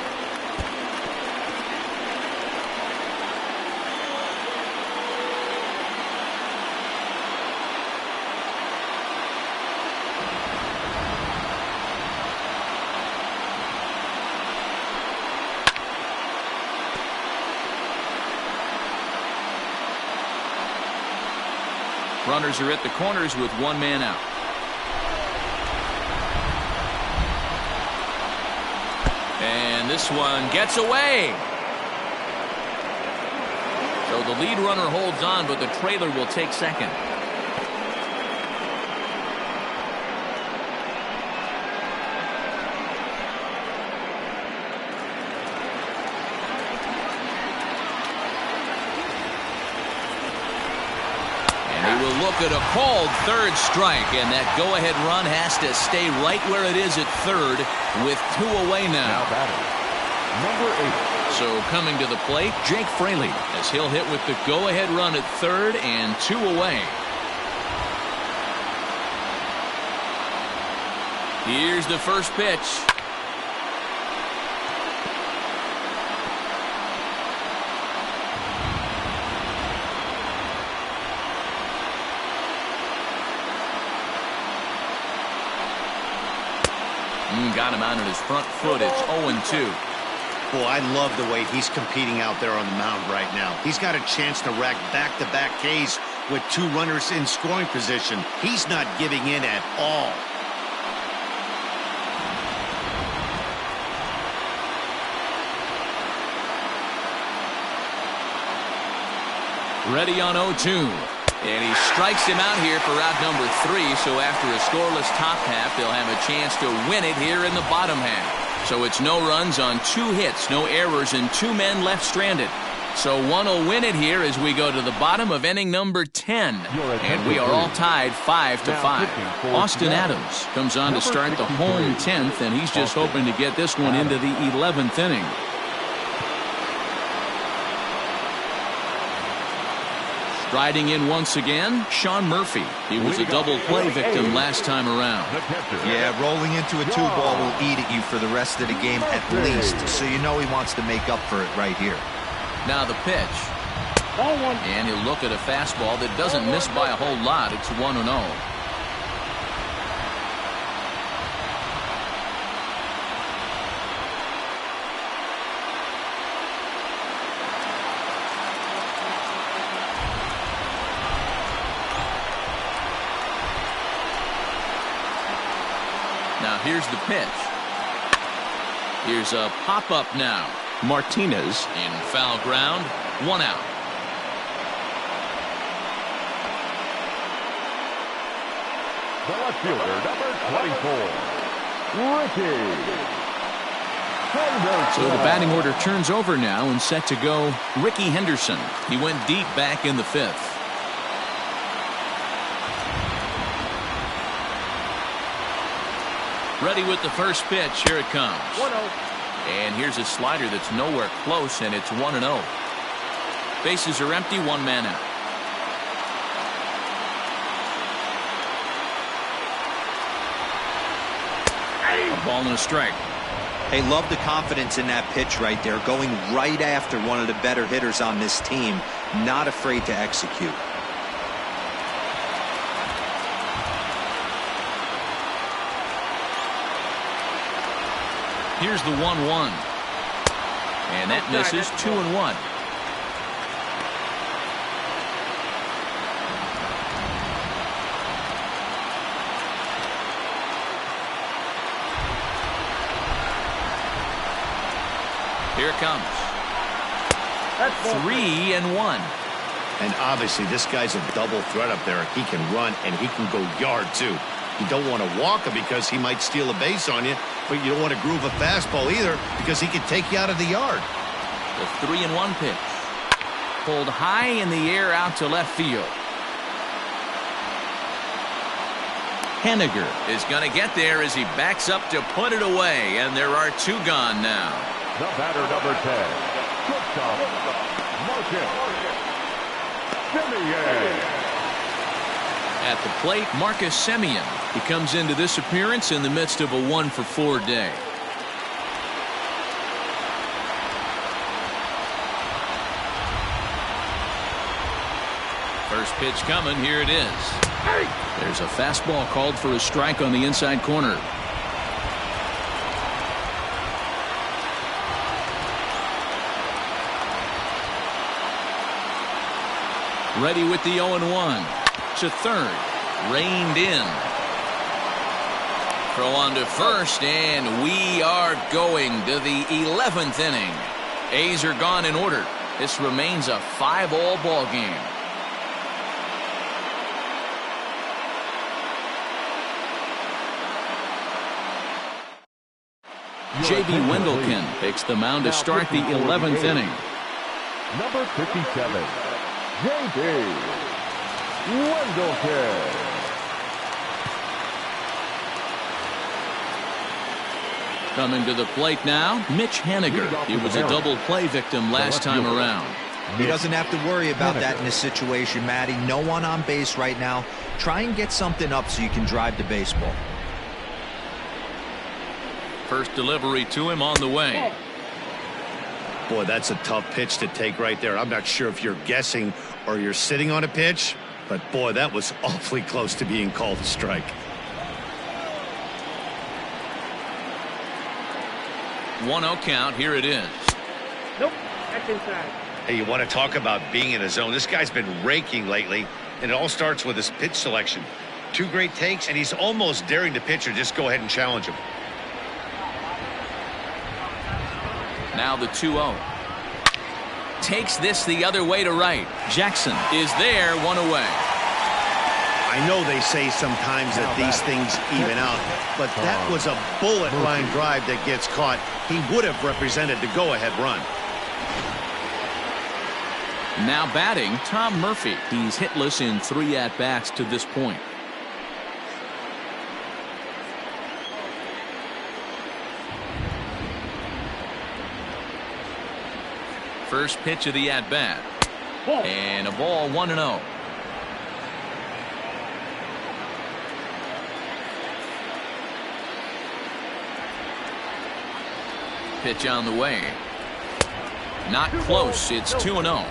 Runners are at the corners with one man out. And this one gets away. So the lead runner holds on, but the trailer will take second. Look at a called third strike, and that go-ahead run has to stay right where it is at third with two away now. Number 8. So coming to the plate, Jake Fraley, as he'll hit with the go-ahead run at third and two away. Here's the first pitch. Got him out on his front foot. It's 0-2. Boy, I love the way he's competing out there on the mound right now. He's got a chance to rack back-to-back Ks with two runners in scoring position. He's not giving in at all. Ready on 0-2. And he strikes him out here for out number 3. So after a scoreless top half, they'll have a chance to win it here in the bottom half. So it's no runs on 2 hits, no errors, and 2 men left stranded. So one will win it here as we go to the bottom of inning number 10. And we are all tied 5-5. Austin Adams comes on to start the home 10th, and he's just hoping to get this one into the 11th inning. Striding in once again, Sean Murphy. He was a double play victim last time around. Yeah, rolling into a 2-ball will eat at you for the rest of the game at least, so you know he wants to make up for it right here. Now the pitch. And he'll look at a fastball that doesn't miss by a whole lot. It's 1-0. Now here's the pitch. Here's a pop-up now. Martinez in foul ground. 1 out. The left fielder, number 24, Ricky. So the batting order turns over now and set to go Ricky Henderson. He went deep back in the 5th. Ready with the first pitch. Here it comes. 1-0. And here's a slider that's nowhere close, and it's 1-0. Bases are empty, one man out. A ball and a strike. Hey, love the confidence in that pitch right there, going right after one of the better hitters on this team, not afraid to execute. Here's the 1-1. And that misses. 2-1. Here it comes. That's 3-1. And obviously this guy's a double threat up there. He can run and he can go yard too. You don't want to walk him because he might steal a base on you, but you don't want to groove a fastball either because he can take you out of the yard. The 3-1 pitch. Pulled high in the air out to left field. Henniger is going to get there as he backs up to put it away, and there are two gone now. The batter, number 10. Shortstop, Simeon. At the plate, Marcus Simeon. He comes into this appearance in the midst of a 1-for-4 day. First pitch coming. Here it is. There's a fastball called for a strike on the inside corner. Ready with the 0-1. To third. Reined in. Throw on to first, and we are going to the 11th inning. A's are gone in order. This remains a 5-all ball game. J.B. Wendelken takes the mound to start the 11th inning. Number 57, J.B. Wendelken. Coming to the plate now, Mitch Henniger. He was a double play victim last time around. He doesn't have to worry about that in this situation, Matty. No one on base right now. Try and get something up so you can drive the baseball. First delivery to him on the way. Boy, that's a tough pitch to take right there. I'm not sure if you're guessing or you're sitting on a pitch, but boy, that was awfully close to being called a strike. 1-0 count. Here it is. Nope, that's inside. Hey, you want to talk about being in a zone? This guy's been raking lately, and it all starts with his pitch selection. Two great takes, and he's almost daring the pitcher just go ahead and challenge him. Now the 2-0. Takes this the other way to right. Jackson is there, one away. I know they say sometimes that these things even out, but that was a bullet line drive that gets caught. He would have represented the go-ahead run. Now batting, Tom Murphy. He's hitless in 3 at-bats to this point. First pitch of the at-bat. And a ball, 1-0. Pitch on the way. Not close. It's 2-0.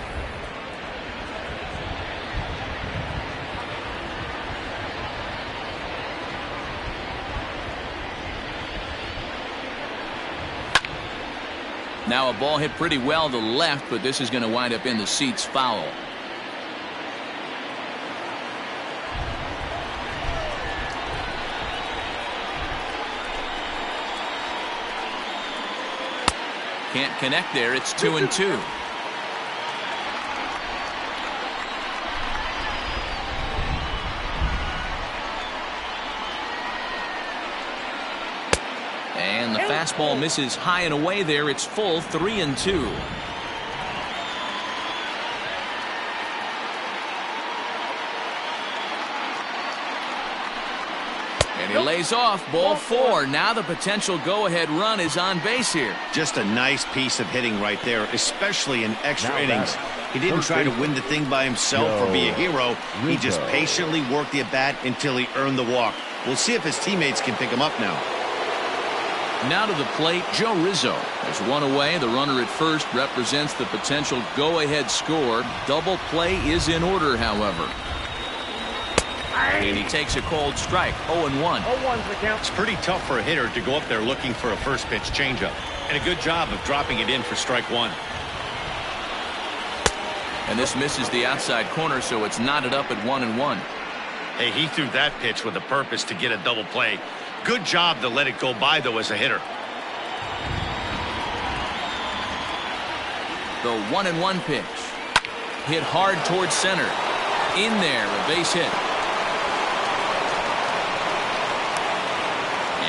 Now a ball hit pretty well to left, but this is going to wind up in the seats foul. Can't connect there. It's 2-2. And the fastball misses high and away there. It's full, 3-2. And And he lays off ball 4. Now the potential go-ahead run is on base here. Just a nice piece of hitting right there, especially in extra innings. He didn't try to win the thing by himself or be a hero. He just patiently worked the at-bat until he earned the walk. We'll see if his teammates can pick him up now. Now to the plate, Joe Rizzo. There's one away. The runner at first represents the potential go-ahead score. Double play is in order, however. And he takes a cold strike. 0-1. 0-1's the count. It's pretty tough for a hitter to go up there looking for a first pitch changeup. And a good job of dropping it in for strike 1. And this misses the outside corner, so it's knotted up at 1-1. Hey, he threw that pitch with a purpose to get a double play. Good job to let it go by, though, as a hitter. The 1-1 pitch. Hit hard towards center. In there, a base hit.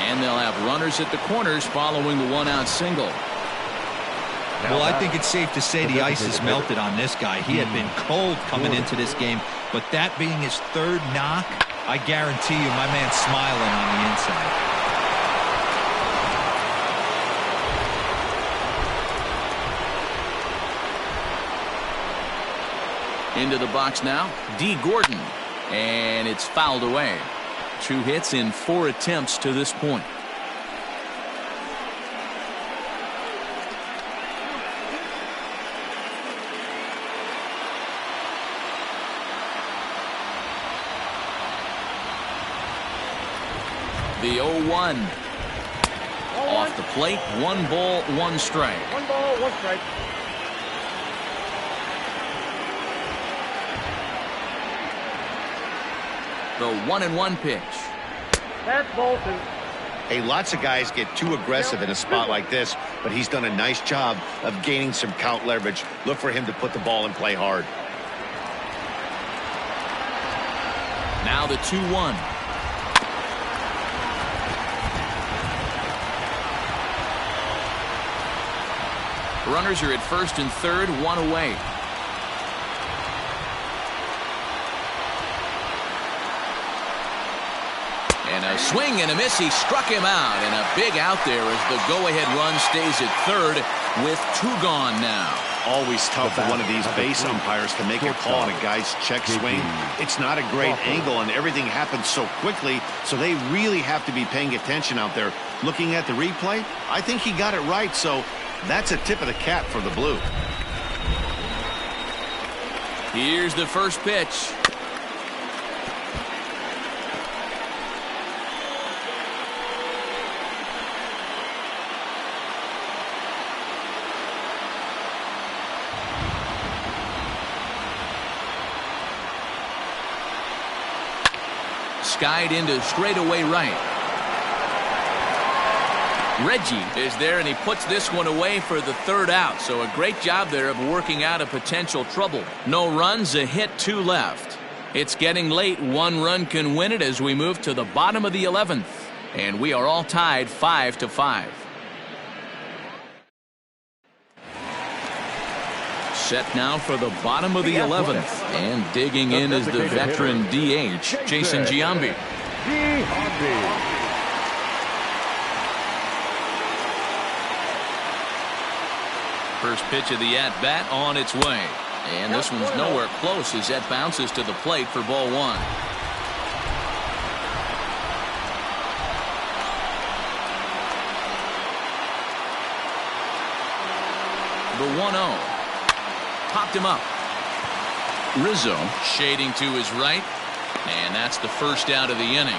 And they'll have runners at the corners following the one-out single. Well, I think it's safe to say the ice has melted on this guy. He had been cold coming into this game, but that being his third knock, I guarantee you my man's smiling on the inside. Into the box now, D. Gordon. And it's fouled away. 2 hits in 4 attempts to this point. The 0-1. Off the plate, 1 ball, 1 strike. 1 ball, 1 strike. The 1-1 pitch. That's ball 2. Hey, lots of guys get too aggressive in a spot like this, but he's done a nice job of gaining some count leverage. Look for him to put the ball in play hard. Now the 2-1. Runners are at first and third, 1 away. And a swing and a miss. He struck him out, and a big out there as the go-ahead run stays at third with 2 gone now. Always tough for one of these base umpires to make a call on a guy's check swing. It's not a great angle, and everything happens so quickly, so they really have to be paying attention out there. Looking at the replay, I think he got it right, so that's a tip of the cap for the Blue. Here's the first pitch. Skied into straightaway right. Reggie is there, and he puts this one away for the 3rd out. So a great job there of working out a potential trouble. No runs, a hit, 2 left. It's getting late. 1 run can win it as we move to the bottom of the 11th. And we are all tied 5-5. Set now for the bottom of the 11th. And digging in is the veteran DH, Jason Giambi. First pitch of the at-bat on its way. And this one's nowhere close as that bounces to the plate for ball 1. The 1-0. Popped him up. Rizzo shading to his right. And that's the first out of the inning.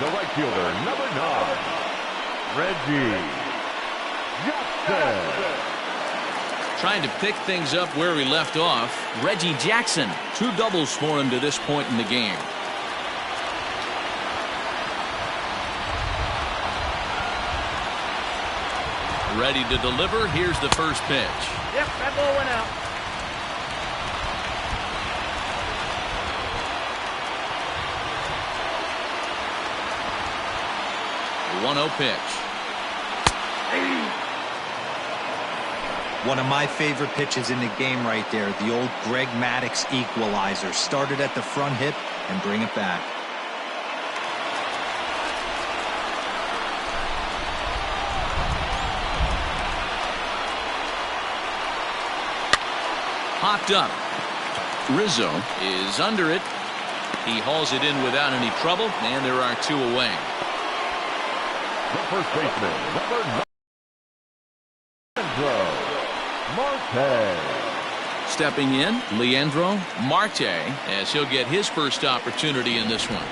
The right fielder, number 9, Reggie Jackson. Trying to pick things up where he left off. Reggie Jackson. 2 doubles for him to this point in the game. Ready to deliver. Here's the first pitch. Yep, that ball went out. The 1-0 pitch. One of my favorite pitches in the game right there. The old Greg Maddux equalizer. Started at the front hip and bring it back. Popped up. Rizzo is under it. He hauls it in without any trouble, and there are 2 away. The first baseman, number 9, Marte. Stepping in, Leandro Marte, as he'll get his first opportunity in this one.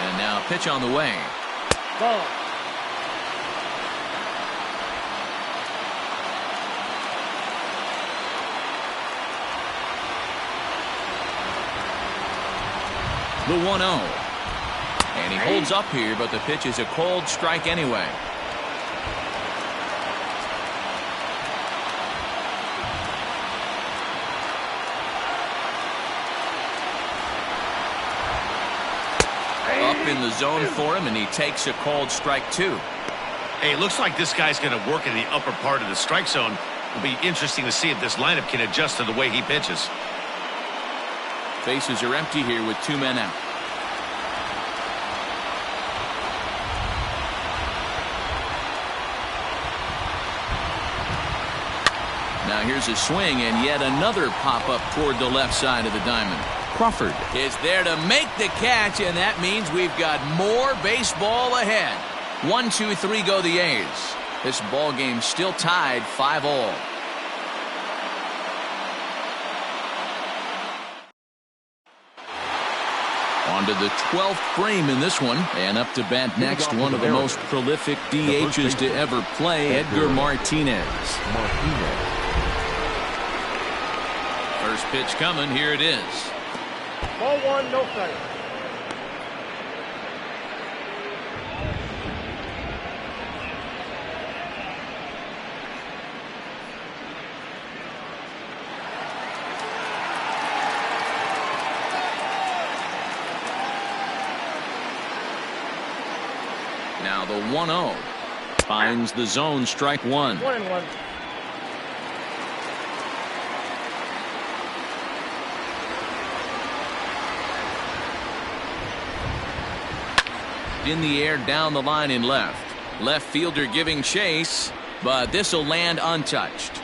And now pitch on the way. Ball. The 1-0. And he holds up here, but the pitch is a cold strike anyway. Up in the zone for him, and he takes a cold strike 2. Hey, it looks like this guy's going to work in the upper part of the strike zone. It'll be interesting to see if this lineup can adjust to the way he pitches. Bases are empty here with 2 men out. Now here's a swing, and yet another pop-up toward the left side of the diamond. Crawford is there to make the catch, and that means we've got more baseball ahead. 1, 2, 3 go the A's. This ball game still tied 5-all. On to the 12th frame in this one, and up to bat next, one of the most prolific DHs to ever play, Edgar Martinez. First pitch coming, here it is. Ball 1, no strike. Now the 1-0 finds the zone, strike 1. 1-1. In the air, down the line in left. Left fielder giving chase, but this will land untouched.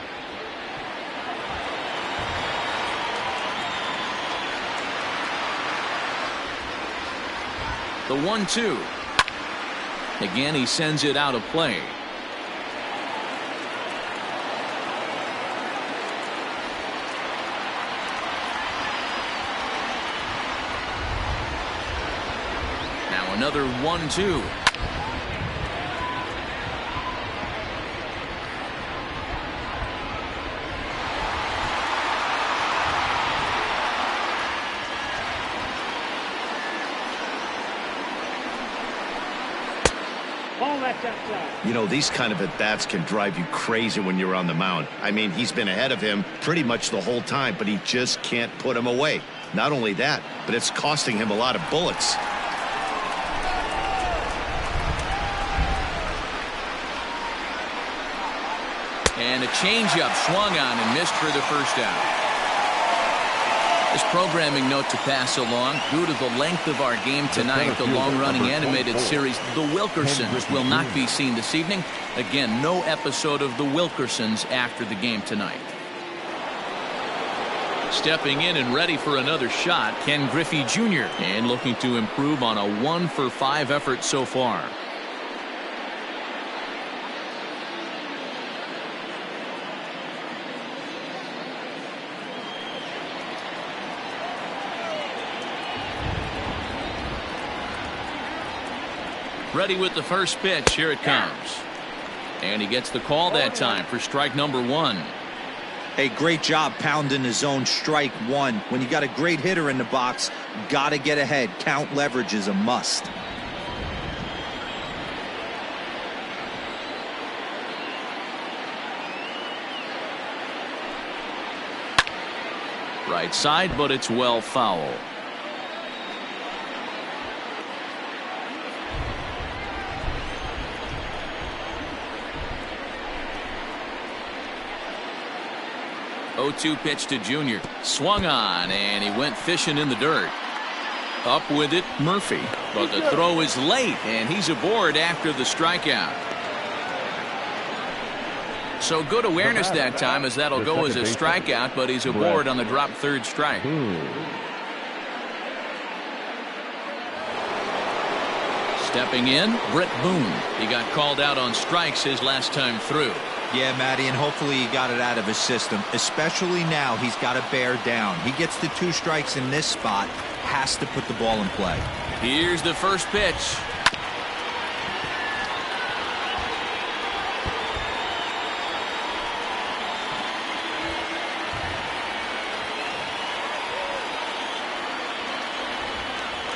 The 1-2. Again, he sends it out of play. Now another 1-2. You know, these kind of at-bats can drive you crazy when you're on the mound. I mean, he's been ahead of him pretty much the whole time, but he just can't put him away. Not only that, but it's costing him a lot of bullets. And a changeup swung on and missed for the first out. This programming note to pass along: due to the length of our game tonight, the long-running animated series The Wilkersons will not be seen this evening. Again, no episode of The Wilkersons after the game tonight. Stepping in and ready for another shot, Ken Griffey Jr. and looking to improve on a 1-for-5 effort so far. Ready with the first pitch. Here it comes. And he gets the call that time for strike number 1. Hey, great job pounding the zone, strike 1. When you got a great hitter in the box, got to get ahead. Count leverage is a must. Right side, but it's well foul. Oh-2 pitch to Jr. Swung on, and he went fishing in the dirt. Up with it, Murphy. But the throw is late, and he's aboard after the strikeout. So good awareness that time, as that'll go as a strikeout, but he's aboard on the drop third strike. Stepping in, Brett Boone. He got called out on strikes his last time through. Yeah, Matty, and hopefully he got it out of his system. Especially now, he's got to bear down. He gets the 2 strikes in this spot, has to put the ball in play. Here's the first pitch.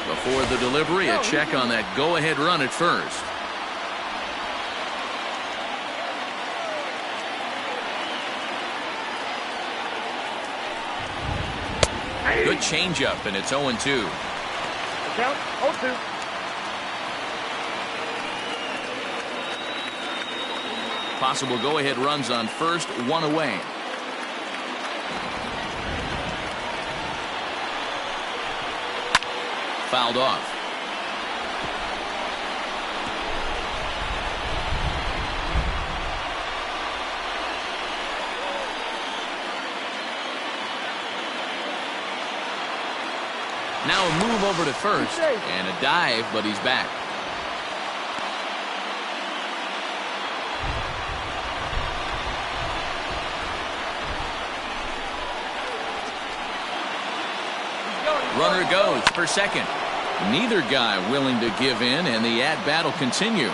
Before the delivery, a check on that go-ahead run at first. Good changeup, and it's 0-2. Count 0-2. Possible go-ahead runs on first, 1 away. Fouled off. Now a move over to first, and a dive, but he's back. Runner goes for second. Neither guy willing to give in, and the at-bat will continue.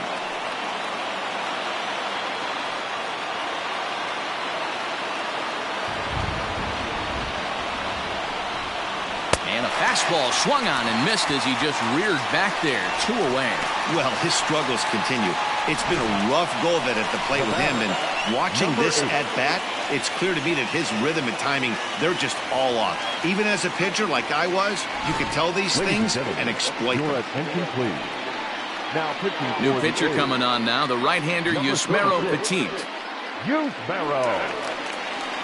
And a fastball swung on and missed as he just reared back there, 2 away. Well, his struggles continue. It's been a rough go of it at the plate with him, and watching this at-bat, it's clear to me that his rhythm and timing, they're just all off. Even as a pitcher like I was, you could tell these things and exploit them. Attention, please. Now pitching. New pitcher coming on now, the right-hander Yusmeiro Petit. Yusmeiro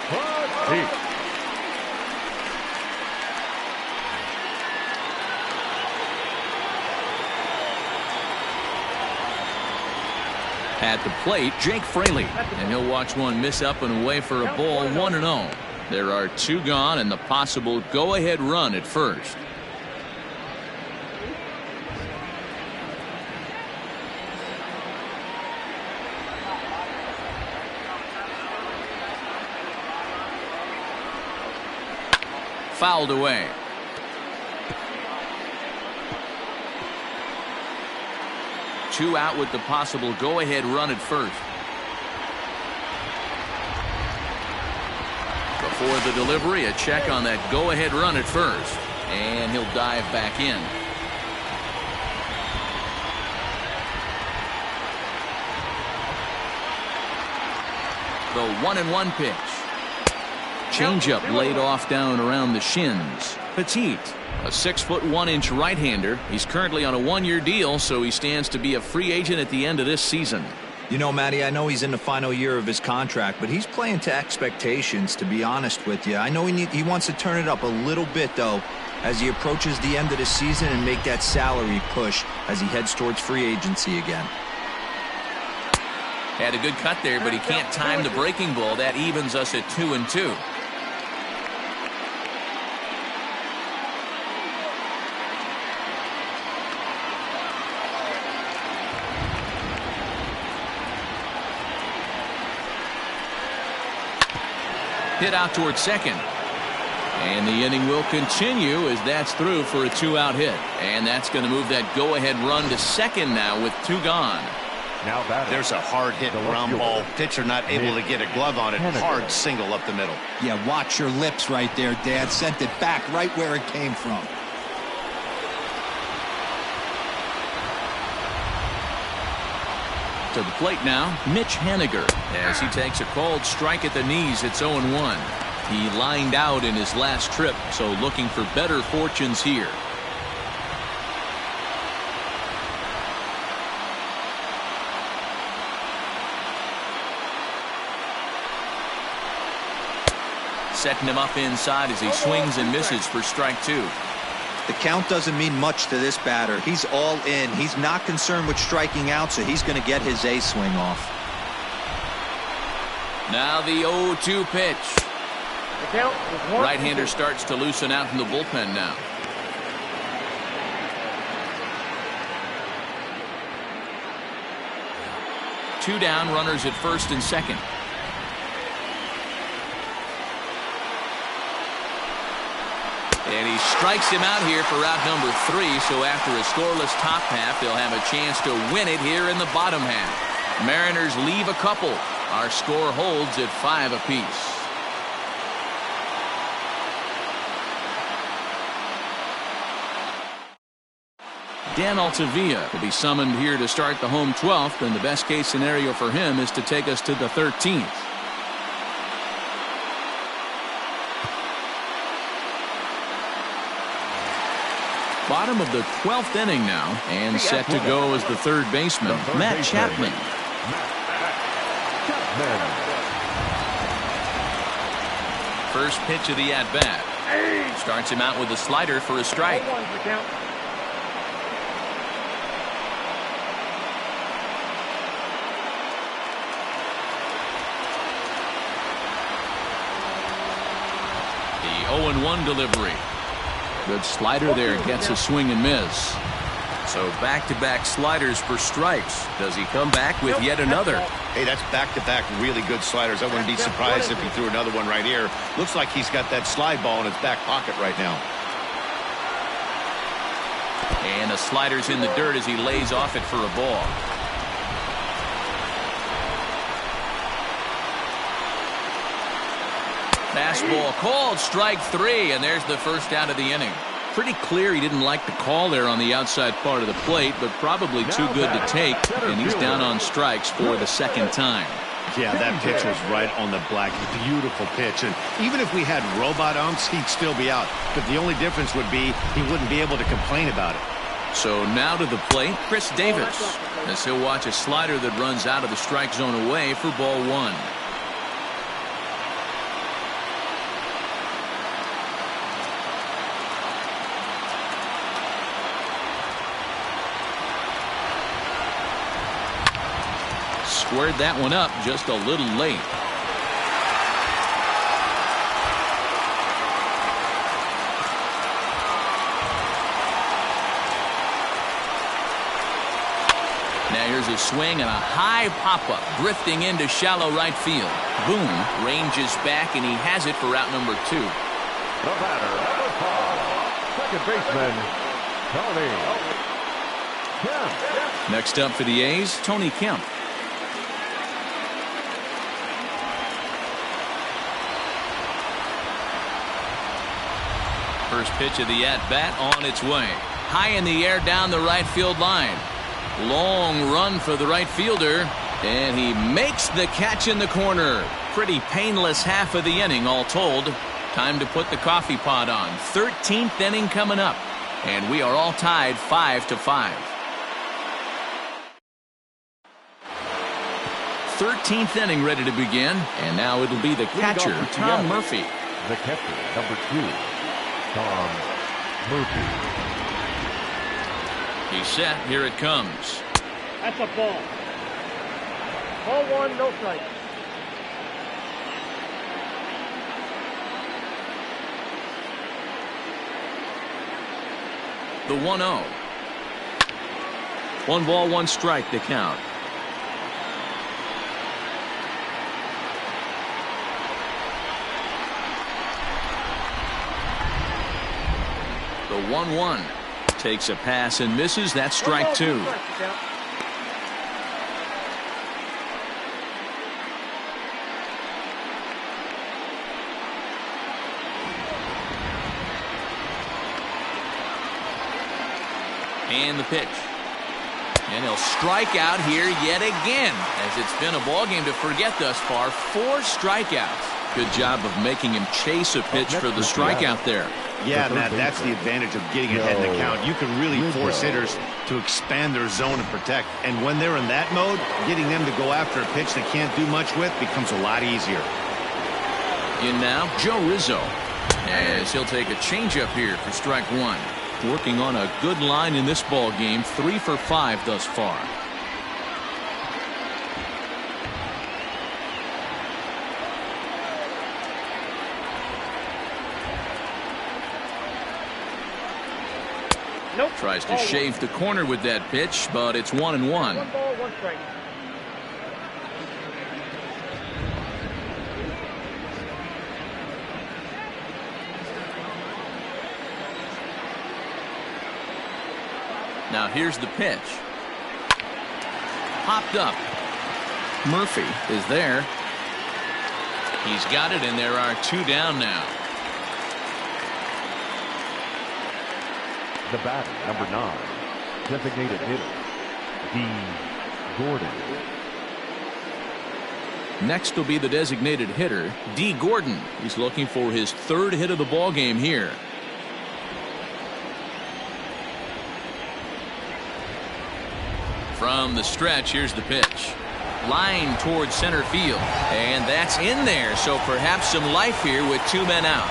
Petit. At the plate, Jake Fraley, and he'll watch one miss up and away for a ball, 1-0. There are 2 gone, and the possible go-ahead run at first. Fouled away. Two out with the possible go-ahead run at first. Before the delivery, a check on that go-ahead run at first. And he'll dive back in. The 1-1 pitch. Changeup laid off down around the shins. Petit, a 6'1" right-hander. He's currently on a 1-year deal, so he stands to be a free agent at the end of this season. You know, Matty, I know he's in the final year of his contract, but he's playing to expectations, to be honest with you. I know he wants to turn it up a little bit, though, as he approaches the end of the season and make that salary push as he heads towards free agency again. Had a good cut there, but he can't time the breaking ball. That evens us at 2-2. Hit out towards second. And the inning will continue as that's through for a 2-out hit. And that's going to move that go-ahead run to second now with 2 gone. Now there's a hard hit ground ball. Pitcher not able to get a glove on it. Hard single up the middle. Yeah, watch your lips right there, Dad. Sent it back right where it came from. To the plate now, Mitch Haniger, as he takes a called strike at the knees. It's 0-1. He lined out in his last trip, so looking for better fortunes here. Setting him up inside as he swings and misses for strike 2. The count doesn't mean much to this batter. He's all in. He's not concerned with striking out, so he's going to get his A swing off. Now the 0-2 pitch. The count is 1-2. Right-hander starts to loosen out in the bullpen now. Two down, runners at first and second. And he strikes him out here for out number 3, so after a scoreless top half, they'll have a chance to win it here in the bottom half. Mariners leave a couple. Our score holds at 5 apiece. Dan Altavilla will be summoned here to start the home 12th, and the best case scenario for him is to take us to the 13th. Bottom of the 12th inning now, and set to go as the third baseman, Matt Chapman. First pitch of the at-bat. Starts him out with a slider for a strike. The 0-1 delivery. Good slider there, gets a swing and miss. So back-to-back sliders for strikes. Does he come back with yet another? Hey, that's back-to-back really good sliders. I wouldn't be surprised if he threw another one right here. Looks like he's got that slide ball in his back pocket right now. And the slider's in the dirt as he lays off it for a ball. Fastball called, strike 3, and there's the first out of the inning. Pretty clear he didn't like the call there on the outside part of the plate, but probably too good to take, and he's down on strikes for the second time. Yeah, that pitch was right on the black. Beautiful pitch, and even if we had robot umps, he'd still be out. But the only difference would be he wouldn't be able to complain about it. So now to the plate, Chris Davis, as he'll watch a slider that runs out of the strike zone away for ball 1. Squared that one up just a little late. Now here's a swing and a high pop-up drifting into shallow right field. Boom ranges back, and he has it for out number 2. The batter at the top, second baseman, Tony Kemp. Next up for the A's, Tony Kemp. First pitch of the at-bat on its way. High in the air down the right field line. Long run for the right fielder, and he makes the catch in the corner. Pretty painless half of the inning all told. Time to put the coffee pot on. 13th inning coming up, and we are all tied 5-5. 13th inning ready to begin, and now it'll be the catcher, Tom Murphy. The catcher, number 2, Tom Murphy. He's set. Here it comes. That's a ball. Ball 1, no strike. The 1-0. 1 ball, 1 strike to count. The 1-1 takes a pass and misses. That's strike 2. And the pitch. And he'll strike out here yet again, as it's been a ball game to forget thus far. 4 strikeouts. Good job of making him chase a pitch for the strikeout there. Yeah, Matt, that's the advantage of getting ahead in the count. You can really force hitters to expand their zone and protect. And when they're in that mode, getting them to go after a pitch they can't do much with becomes a lot easier. In now, Joe Rizzo, as he'll take a changeup here for strike 1. Working on a good line in this ball game, 3 for 5 thus far. Nope. Tries to Ball shave one. the corner with that pitch, but it's 1-1. 1 ball, 1 strike. Now here's the pitch. Popped up. Murphy is there. He's got it, and there are 2 down now. The batter, number 9, designated hitter, D. Gordon. Next will be the designated hitter, D. Gordon. He's looking for his 3rd hit of the ball game here. From the stretch, here's the pitch. Line towards center field, and that's in there, so perhaps some life here with 2 men out.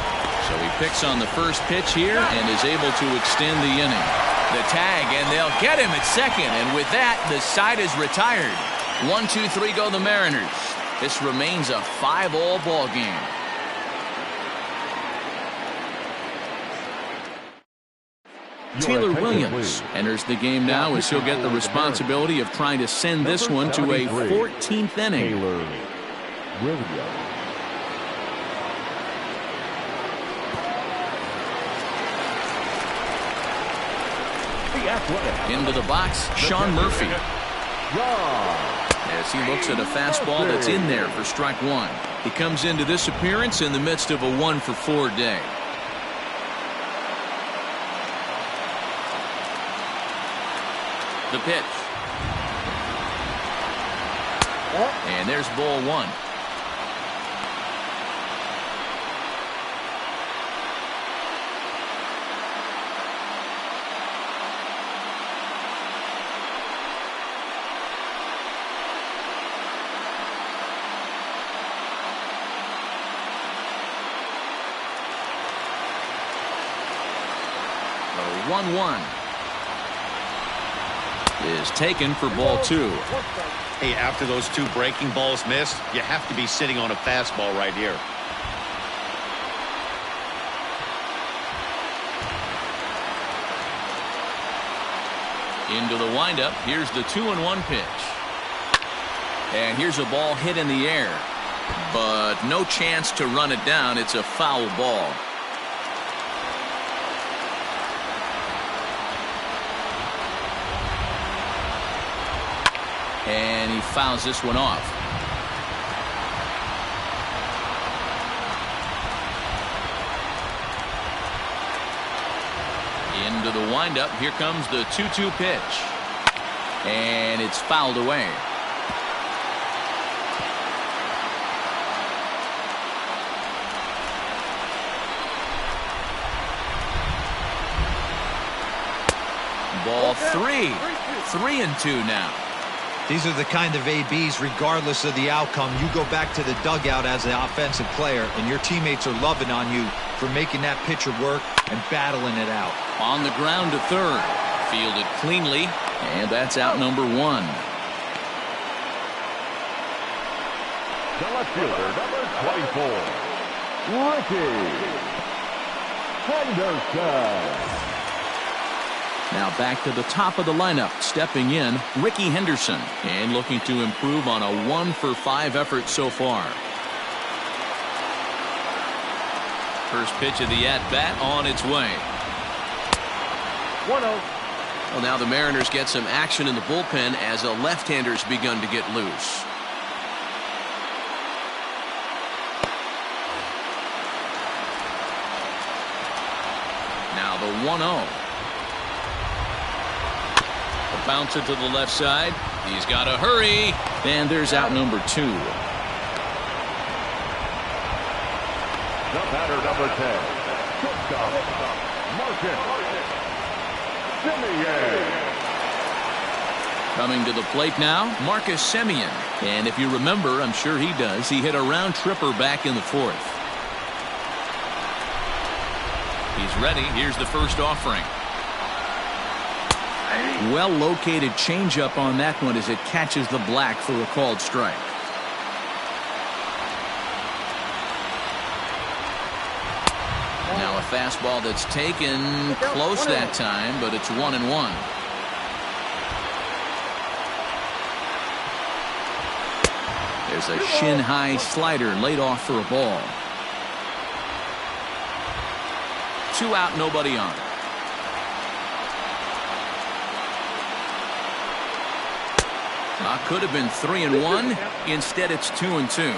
So he picks on the first pitch here and is able to extend the inning. The tag, and they'll get him at second, and with that, the side is retired. 1, 2, 3 go the Mariners. This remains a 5-all ball game. Taylor Williams enters the game now as he'll get the responsibility of trying to send this one to a 14th inning. Taylor Williams. Into the box, Sean Murphy. As he looks at a fastball that's in there for strike 1. He comes into this appearance in the midst of a 1-for-4 day. The pitch. And there's ball 1. The 1-1 is taken for ball 2. Hey, after those 2 breaking balls missed, you have to be sitting on a fastball right here. Into the windup. Here's the 2-1 pitch. And here's a ball hit in the air, but no chance to run it down. It's a foul ball. And he fouls this one off. Into the windup. Here comes the 2-2 pitch. And it's fouled away. Ball 3. 3-2 now. These are the kind of ABs, regardless of the outcome. You go back to the dugout as an offensive player, and your teammates are loving on you for making that pitcher work and battling it out. On the ground to third. Fielded cleanly, and that's out number 1. The left fielder, number 24, Ricky Henderson. Now back to the top of the lineup. Stepping in, Ricky Henderson. And looking to improve on a 1-for-5 effort so far. First pitch of the at-bat on its way. 1-0. Well, now the Mariners get some action in the bullpen as a left-hander's begun to get loose. Now the 1-0. Bounce it to the left side. He's got to hurry. And there's out number 2. The batter, number 10, Simeon. Coming to the plate now, Marcus Simeon. And if you remember, I'm sure he does, he hit a round tripper back in the 4th. He's ready. Here's the first offering. Well located changeup on that one as it catches the black for a called strike. Now a fastball that's taken close that time, but it's 1-1. There's a shin-high slider laid off for a ball. 2 out, nobody on. Could have been 3-1. Instead, it's 2-2.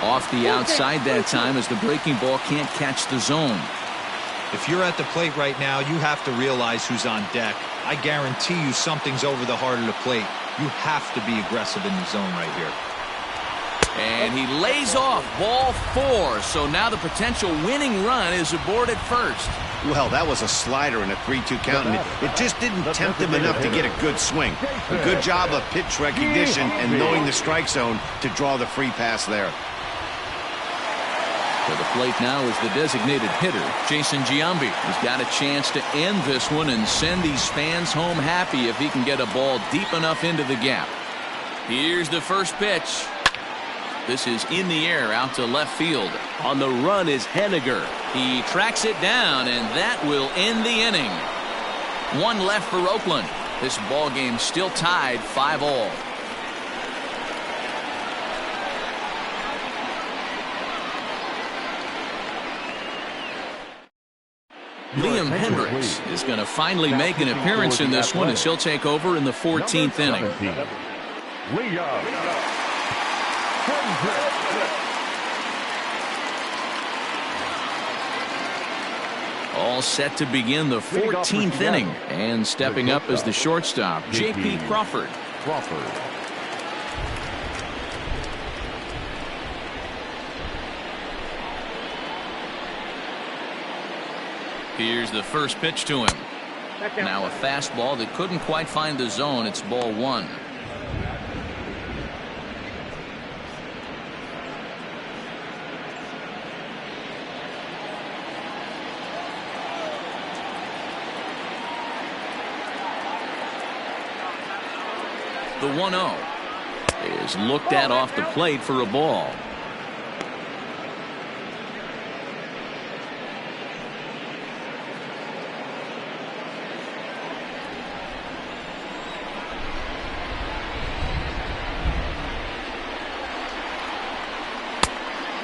Off the outside that time as the breaking ball can't catch the zone. If you're at the plate right now, you have to realize who's on deck. I guarantee you something's over the heart of the plate. You have to be aggressive in the zone right here. And he lays off ball 4. So now the potential winning run is aboard at first. Well, that was a slider in a 3-2 count, and it just didn't tempt him enough to get a good swing. A good job of pitch recognition and knowing the strike zone to draw the free pass there. To the plate now is the designated hitter, Jason Giambi. He's got a chance to end this one and send these fans home happy if he can get a ball deep enough into the gap. Here's the first pitch. This is in the air out to left field. On the run is Henniger. He tracks it down, and that will end the inning. 1 left for Oakland. This ball game still tied 5-all. Liam Hendricks is going to finally make an appearance in this one as he'll take over in the 14th inning. All set to begin the 14th inning, and stepping up as the shortstop, J.P. Crawford. Here's the first pitch to him. Now a fastball that couldn't quite find the zone. It's ball 1. The 1-0 is looked at off the plate for a ball.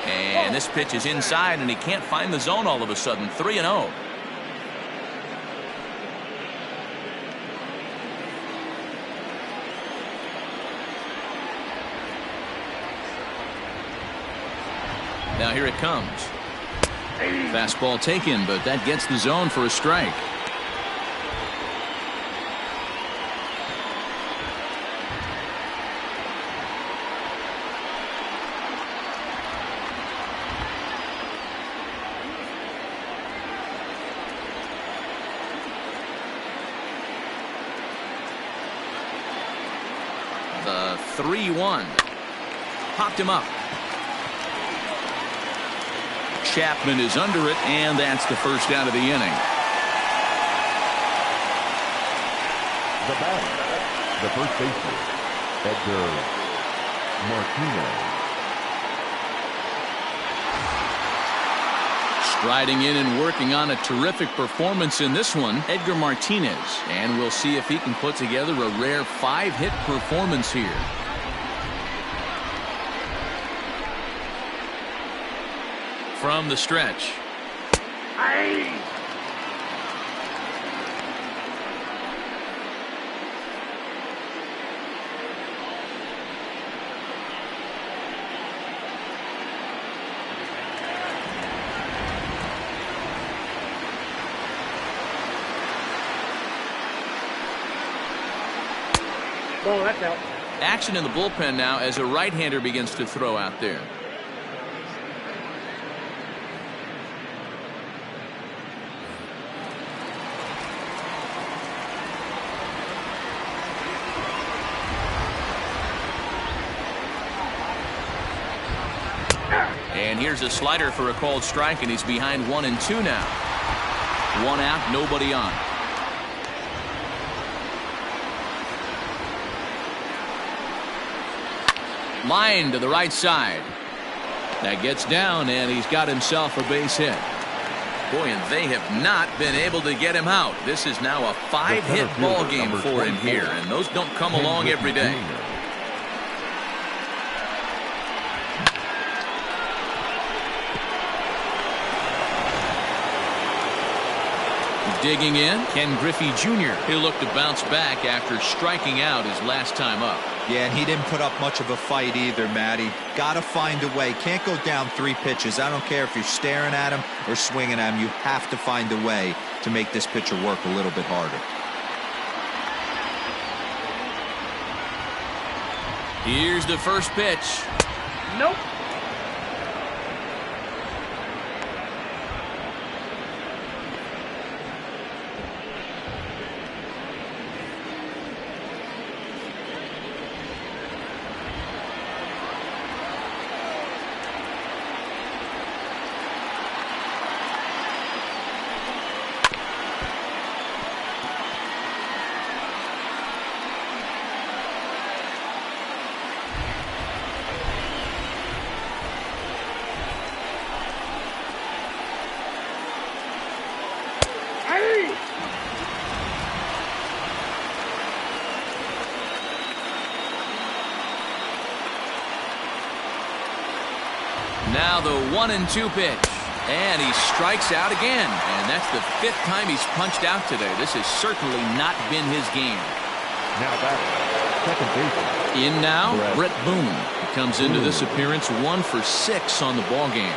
And this pitch is inside, and he can't find the zone all of a sudden. 3-0. Now here it comes. Fastball taken, but that gets the zone for a strike. The 3-1. Popped him up. Chapman is under it, and that's the first out of the inning. The batter, the first baseman, Edgar Martinez. Striding in and working on a terrific performance in this one, Edgar Martinez. And we'll see if he can put together a rare 5-hit performance here. From the stretch. Ball, that's out. Action in the bullpen now as a right-hander begins to throw out there. And here's a slider for a called strike, and he's behind 1-2 now. 1 out, nobody on. Line to the right side. That gets down, and he's got himself a base hit. Boy, and they have not been able to get him out. This is now a 5-hit ball game for him here, and those don't come along every day. Digging in, Griffey Jr. He'll look to bounce back after striking out his last time up. Yeah, and he didn't put up much of a fight either, Matty. Got to find a way. Can't go down 3 pitches. I don't care if you're staring at him or swinging at him. You have to find a way to make this pitcher work a little bit harder. Here's the first pitch. Nope. Now the 1-2 pitch. And he strikes out again. And that's the 5th time he's punched out today. This has certainly not been his game. Now back, second baseman. In now, Brett Boone. He comes into this appearance 1 for 6 on the ball game.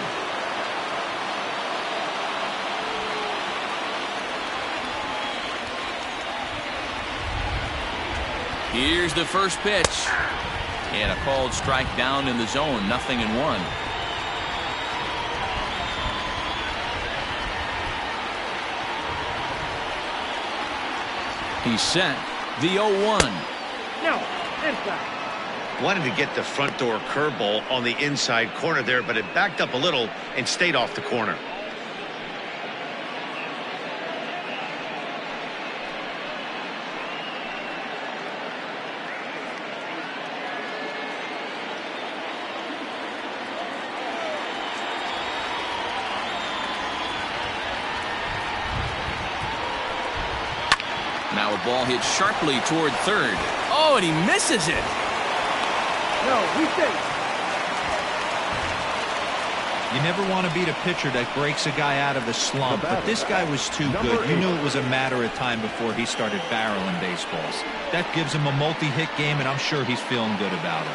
Here's the first pitch. And a called strike down in the zone. 0-1. He's set. The 0-1. No, inside. Wanted to get the front door curveball on the inside corner there, but it backed up a little and stayed off the corner. Now a ball hit sharply toward third. Oh, and he misses it. No, we stay. You never want to beat a pitcher that breaks a guy out of a slump, but this guy was too good. You knew it was a matter of time before he started barreling baseballs. That gives him a multi-hit game, and I'm sure he's feeling good about it.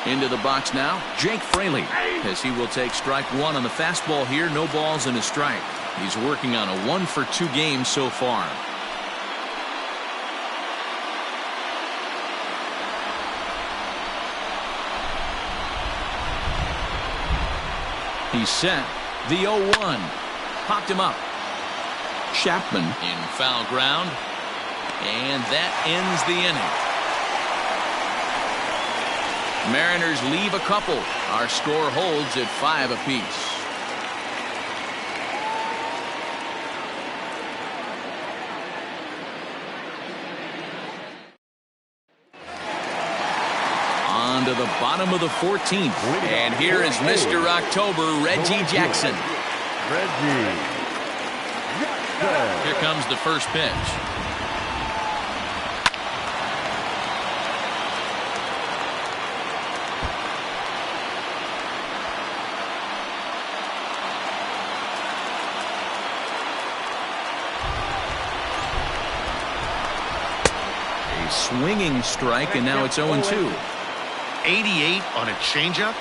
Into the box now, Jake Fraley, as he will take strike 1 on the fastball here. No balls and a strike. He's working on a 1 for 2 game so far. He's set. The 0-1. Popped him up. Chapman in foul ground. And that ends the inning. Mariners leave a couple. Our score holds at 5 apiece. On to the bottom of the 14th. And here is Mr. October, Reggie Jackson. Reggie Jackson. Here comes the first pitch. Swinging strike, and now it's 0-2. 88 on a changeup?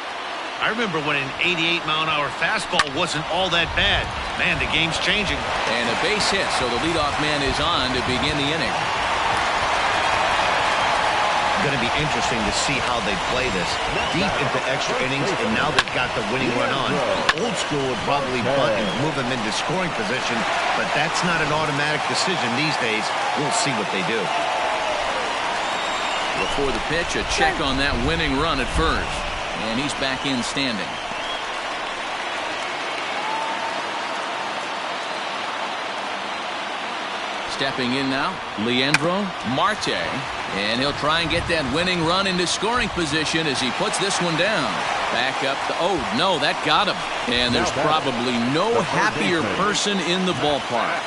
I remember when an 88-mile-an-hour fastball wasn't all that bad. Man, the game's changing. And a base hit, so the leadoff man is on to begin the inning. Going to be interesting to see how they play this. Deep into extra innings, and now they've got the winning run on. Old school would probably bunt and move them into scoring position, but that's not an automatic decision these days. We'll see what they do. Before the pitch, a check on that winning run at first. And he's back in standing. Stepping in now, Leandro Marte. And he'll try and get that winning run into scoring position as he puts this one down. Back up. Oh, no, that got him. And there's probably no happier person in the ballpark.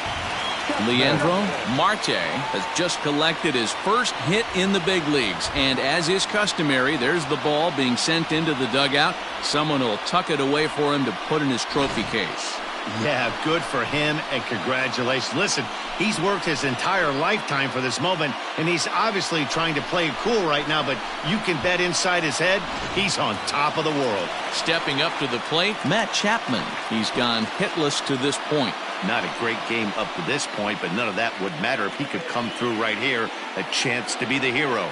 Leandro Marte has just collected his first hit in the big leagues. And as is customary, there's the ball being sent into the dugout. Someone will tuck it away for him to put in his trophy case. Yeah, good for him, and congratulations. Listen, he's worked his entire lifetime for this moment, and he's obviously trying to play it cool right now, but you can bet inside his head, he's on top of the world. Stepping up to the plate, Matt Chapman. He's gone hitless to this point. Not a great game up to this point, but none of that would matter if he could come through right here. A chance to be the hero.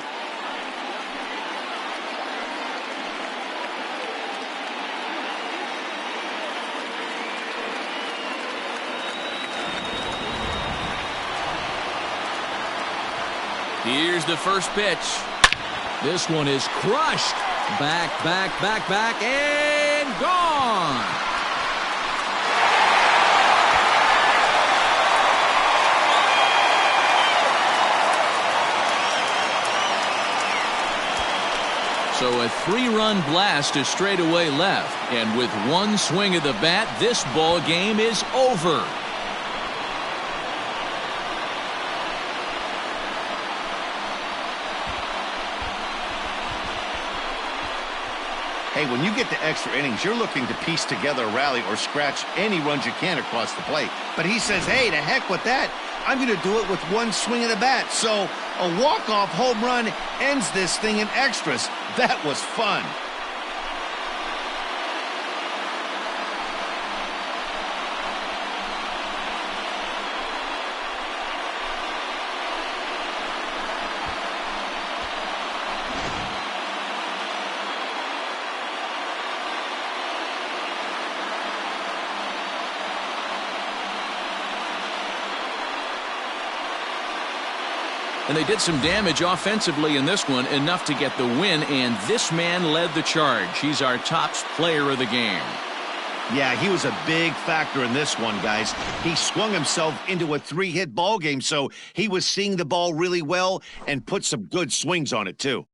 Here's the first pitch. This one is crushed. Back, and gone. So a 3-run blast to straightaway left. And with one swing of the bat, this ball game is over. Hey, when you get to extra innings, you're looking to piece together a rally or scratch any runs you can across the plate. But he says, hey, to heck with that. I'm going to do it with one swing of the bat. So a walk-off home run ends this thing in extras. That was fun. And they did some damage offensively in this one, enough to get the win, and this man led the charge. He's our top player of the game. Yeah, he was a big factor in this one, guys. He swung himself into a 3-hit ball game, so he was seeing the ball really well and put some good swings on it, too.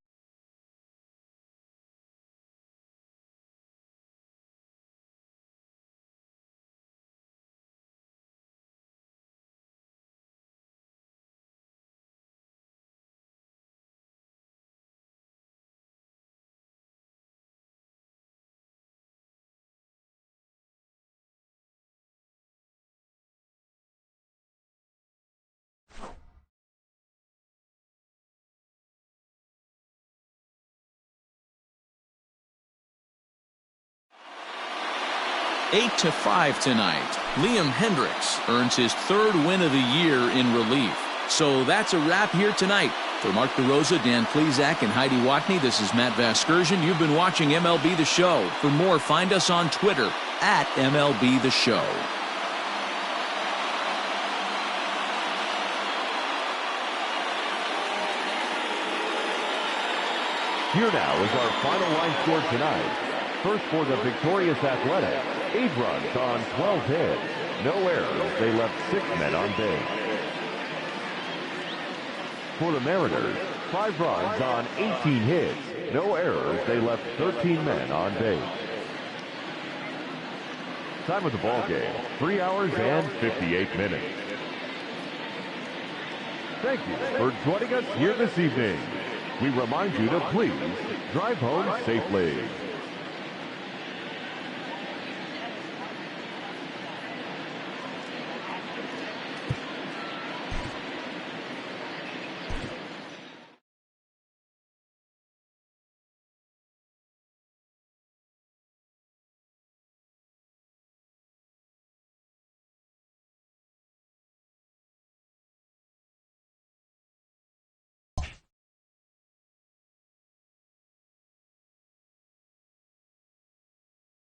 Eight to 5 tonight. Liam Hendricks earns his 3rd win of the year in relief. So that's a wrap here tonight. For Mark DeRosa, Dan Plesac, and Heidi Watney, this is Matt Vasgersian. You've been watching MLB The Show. For more, find us on Twitter at MLB The Show. Here now is our final line score tonight. First for the victorious Athletics, 8 runs on 12 hits. No errors. They left 6 men on base. For the Mariners, 5 runs on 18 hits. No errors. They left 13 men on base. Time of the ball game, 3 hours and 58 minutes. Thank you for joining us here this evening. We remind you to please drive home safely.